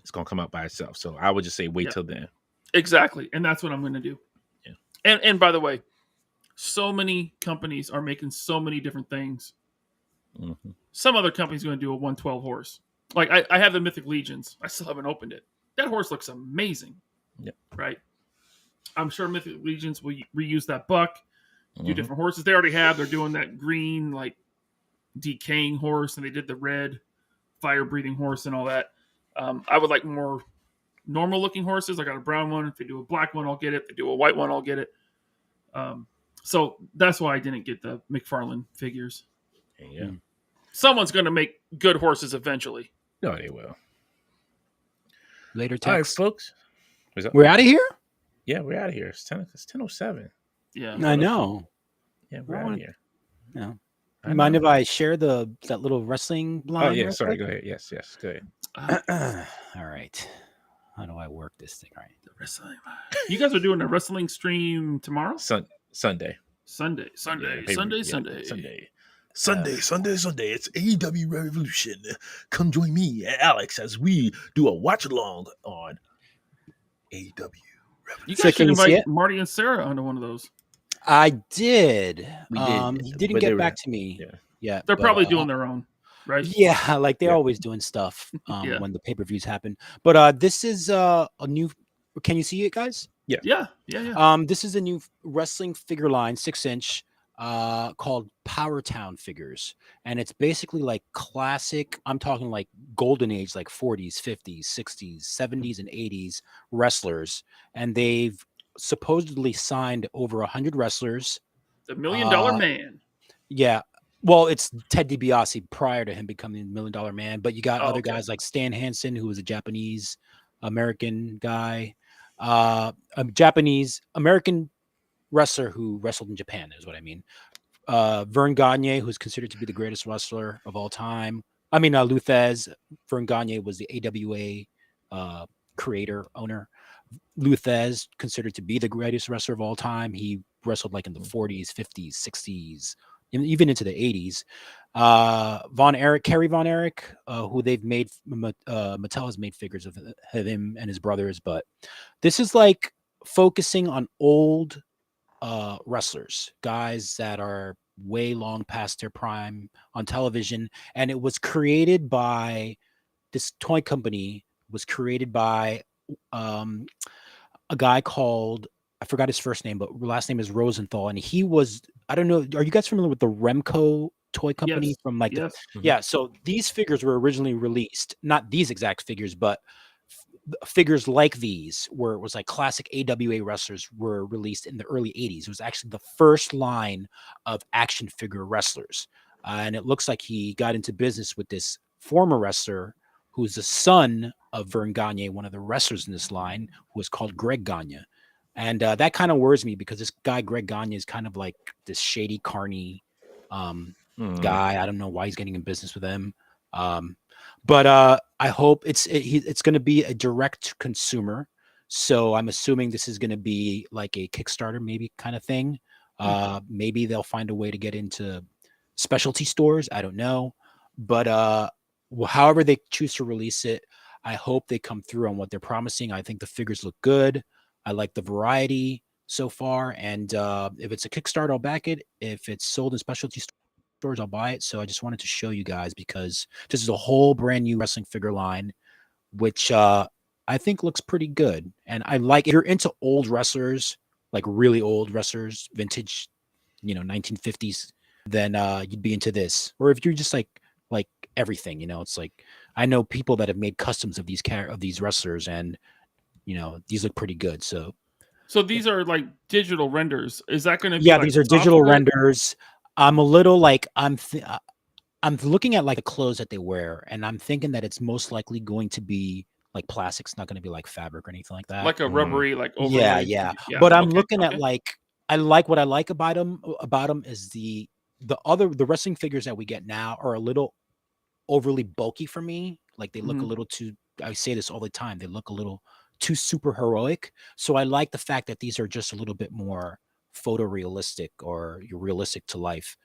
is gonna come out by itself. So I would just say wait till then. Exactly, and that's what I'm gonna do. Yeah. And by the way, so many companies are making so many different things. Mm-hmm. Some other company's going to do a 112 horse. Like I have the Mythic Legions. I still haven't opened it. That horse looks amazing. Yeah. Right. I'm sure Mythic Legions will reuse that buck, do different horses. They already have. They're doing that green, like decaying horse, and they did the red fire breathing horse and all that. I would like more normal looking horses. I got a brown one. If they do a black one, I'll get it. If they do a white one, I'll get it. So that's why I didn't get the McFarlane figures. Yeah. Someone's going to make good horses eventually. No, they will. Later text. All right, folks. We're out of here? Yeah, we're out of here. It's 10:07. Yeah. I know. Yeah, we're out of here. Yeah. I Mind know. if I share that little wrestling line? Oh yeah, real sorry. quick? Go ahead. Yes, go ahead. All right. How do I work this thing right? The wrestling. You guys are doing a wrestling stream tomorrow? Sunday. Sunday. Yeah, Sunday. Sunday. It's AEW Revolution. Come join me and Alex as we do a watch along on AEW Revolution. You So guys should can you see invite it? Marty and Sarah onto one of those. I did. We did, He didn't but they get were- back to me. Yeah. Yeah. They're but, probably doing their own, right? Yeah, like they're Yeah. always doing stuff Yeah. when the pay-per-views happen. But this is a new. Can you see it, guys? Yeah. This is a new wrestling figure line, 6-inch, called Power Town figures, and it's basically like classic. I'm talking like golden age, like 40s, 50s, 60s, 70s, and 80s wrestlers, and they've supposedly signed over 100 wrestlers. The $1 Million Man. Yeah. Well, it's Ted DiBiase prior to him becoming the $1 Million Man, but you got other okay. guys like Stan Hansen, who was a Japanese American guy, a Japanese American wrestler who wrestled in Japan, is what I mean. Vern Gagne, who's considered to be the greatest wrestler of all time. I mean, Luthez. Vern Gagne was the AWA creator, owner. Luthez, considered to be the greatest wrestler of all time. He wrestled like in the 40s, 50s, 60s, even into the 80s. Kerry Von Erich, who they've made, Mattel has made figures of him and his brothers, but this is like focusing on old wrestlers, guys that are way long past their prime on television. And it was created by this toy company, was created by a guy called, I forgot his first name, but last name is Rosenthal. And he was, I don't know, are you guys familiar with the Remco toy company? Yes. From like Yes. yeah, so these figures were originally released, not these exact figures, but figures like these, where it was like classic AWA wrestlers, were released in the early 80s. It was actually the first line of action figure wrestlers. And it looks like he got into business with this former wrestler who's the son of Vern Gagne, one of the wrestlers in this line, who was called Greg Gagne. And that kind of worries me, because this guy, Greg Gagne, is kind of like this shady, carny guy. I don't know why he's getting in business with him. But I hope it's going to be a direct consumer. So I'm assuming this is going to be like a Kickstarter maybe kind of thing. Maybe they'll find a way to get into specialty stores. I don't know. But however they choose to release it, I hope they come through on what they're promising. I think the figures look good. I like the variety so far. And if it's a Kickstarter, I'll back it. If it's sold in specialty stores, I'll buy it. So I just wanted to show you guys, because this is a whole brand new wrestling figure line, which I think looks pretty good. And I like, if you're into old wrestlers, like really old wrestlers, vintage, 1950s, then you'd be into this. Or if you're just like everything, it's like, I know people that have made customs of these wrestlers, and these look pretty good. So these are like digital renders. Is that going to be? Yeah, like these are digital software? renders. I'm a little like, I'm looking at like the clothes that they wear, and I'm thinking that it's most likely going to be like plastic. It's not going to be like fabric or anything like that. Like a rubbery, like Yeah, overlay. yeah. But I'm looking at okay. like, I like what I like about them. Is the wrestling figures that we get now are a little overly bulky for me. Like they look a little too, I say this all the time, they look a little too super heroic. So I like the fact that these are just a little bit more photorealistic, or realistic to life.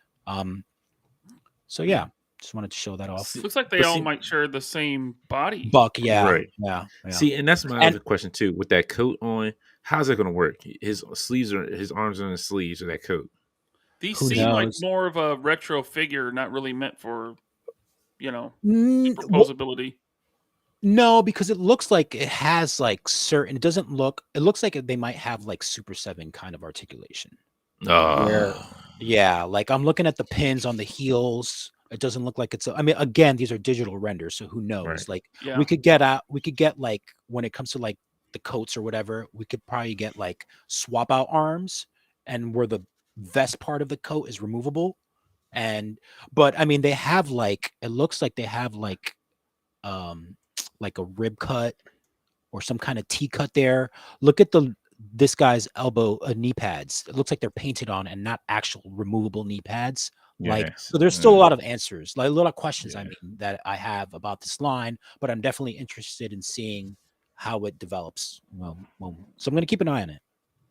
So yeah, just wanted to show that off. Looks like they all might share the same body. Buck, yeah, Right. yeah. See, and that's my other question too. With that coat on, how's that going to work? His arms are in his sleeves of that coat. These Who seem like knows? more of a retro figure, not really meant for, superposability. No, because it looks like it has like certain. It doesn't look. It looks like they might have like Super 7 kind of articulation. Yeah, like I'm looking at the pins on the heels. It doesn't look like it's. I mean, again, these are digital renders, so who knows? Right. Like Yeah. we could get like, when it comes to like the coats or whatever, we could probably get like swap out arms, and where the vest part of the coat is removable. But I mean, they have like, it looks like they have like a rib cut or some kind of T cut there. Look at this guy's elbow knee pads. It looks like they're painted on and not actual removable knee pads. Like, Yes. so there's still a lot of answers, like a lot of questions. I mean, that I have about this line, but I'm definitely interested in seeing how it develops. So I'm gonna keep an eye on it.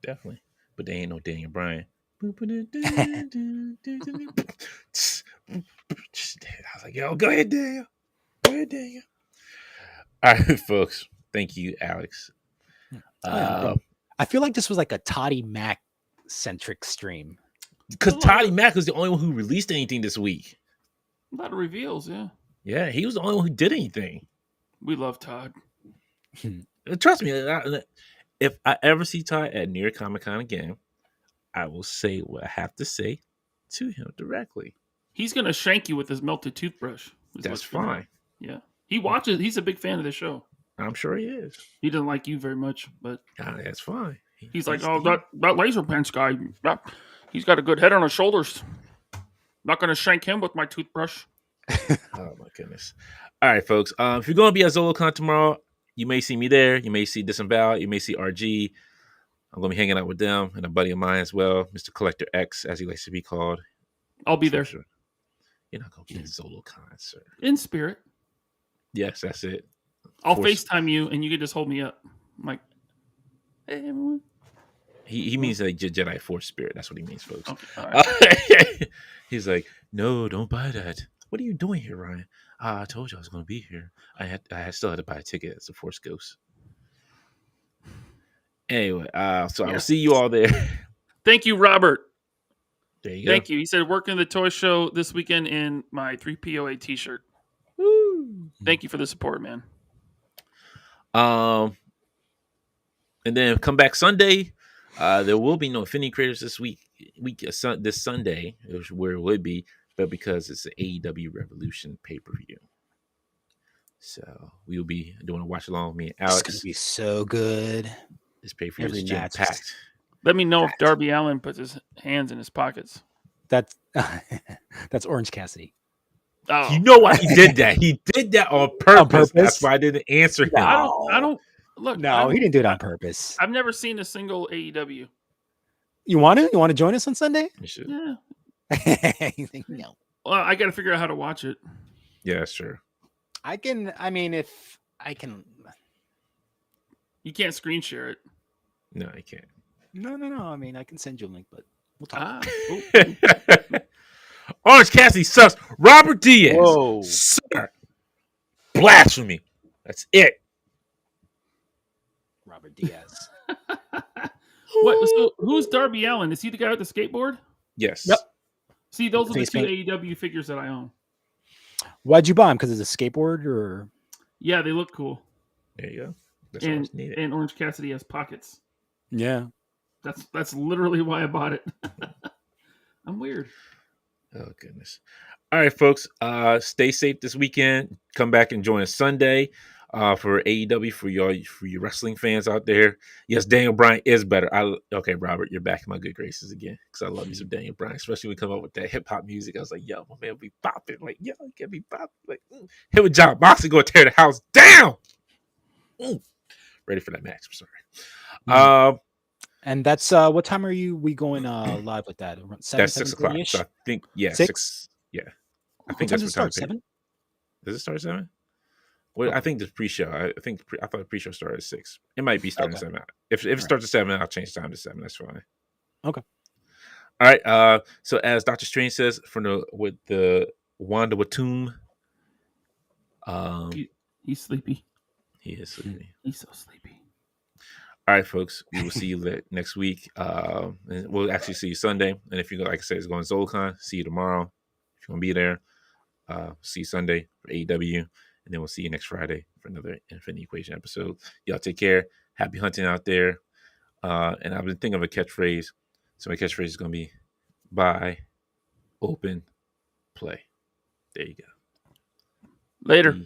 Definitely. But they ain't no Daniel Bryan. I was like, yo, go ahead, Daniel. Go ahead, Daniel. All right, folks. Thank you, Alex. Bro. I feel like this was like a Toddy Mac centric stream. Because Toddy Mac was the only one who released anything this week. A lot of reveals, yeah. Yeah, he was the only one who did anything. We love Todd. Trust me, if I ever see Todd at New York Comic Con again, I will say what I have to say to him directly. He's gonna shank you with his melted toothbrush. That's fine. Yeah, he watches. He's a big fan of the show. I'm sure he is. He doesn't like you very much, but That's fine. he's like, oh, that laser pants guy. He's got a good head on his shoulders. Not gonna shank him with my toothbrush. Oh my goodness! All right, folks. If you're gonna be at ZoloCon tomorrow, you may see me there. You may see Disemboweled. You may see RG. I'm gonna be hanging out with them and a buddy of mine as well, Mr. Collector X, as he likes to be called. I'll be there. Sure. You're not gonna be at ZoloCon, sir. In spirit. Yes, that's it. I'll FaceTime you and you can just hold me up. I'm like, hey everyone. He means like Jedi Force spirit. That's what he means, folks. Okay, all right. He's like, no, don't buy that. What are you doing here, Ryan? I told you I was going to be here. I still had to buy a ticket as a Force Ghost. Anyway, so I will see you all there. Thank you, Robert. There you go. Thank you. He said, working the toy show this weekend in my 3POA t-shirt. Woo. Thank you for the support, man. And then come back Sunday. There will be no Infinity Creators this this Sunday, where it would be, but because it's an AEW Revolution pay-per-view. So we will be doing a watch along with me and Alex. It's gonna be so good. This pay-per-view is match jam-packed. Let me know if Darby Allin puts his hands in his pockets. That's Orange Cassidy. Oh, You know why he did that? He did that on purpose. That's why I didn't answer him. I don't look. No, he didn't do it on purpose. I've never seen a single AEW. You want to? You want to join us on Sunday? You should. Yeah. You think no? Well, I got to figure out how to watch it. Yeah, sure. I can. I mean, if I can. You can't screen share it. No, I can't. No. I mean, I can send you a link, but we'll talk. Orange Cassidy sucks. Robert Diaz. Whoa. Sir. Blasphemy. That's it. Robert Diaz. What? So who's Darby Allin? Is he the guy with the skateboard? Yes. Yep. See, those are the Face two paint. AEW figures that I own. Why'd you buy him? Because it's a skateboard, or Yeah, they look cool. There you go. That's all I needed. And Orange Cassidy has pockets. yeah. That's literally why I bought it. I'm weird. Oh goodness. All right, folks. Stay safe this weekend. Come back and join us Sunday for AEW for your wrestling fans out there. Yes, Daniel Bryan is better. Okay, Robert, you're back in my good graces again because I love me some Daniel Bryan, especially when we come up with that hip hop music. I was like, yo, my man be bopping. Like, yo, he can be bopping. Like, him and John Moxley gonna tear the house down. Ready for that match? I'm sorry. And that's what time are we going live with that? Around 7, That's 6 o'clock. So I think 6. Yeah, I think that's what time. 7? Does it start at 7? Well, I think the pre-show. I thought the pre-show started at 6. It might be starting at 7. If it starts at 7, I'll change the time to 7. That's fine. Okay. All right. So as Dr. Strange says, with the Wanda Watum, He's sleepy. he is sleepy. He's so sleepy. All right, folks. We will see you next week. And we'll actually see you Sunday. And if you, like I said, it's going to ZoloCon, see you tomorrow. If you want to be there, see you Sunday for AEW. And then we'll see you next Friday for another Infinity Equation episode. Y'all take care. Happy hunting out there. And I've been thinking of a catchphrase. So my catchphrase is going to be buy, open, play. There you go. Later.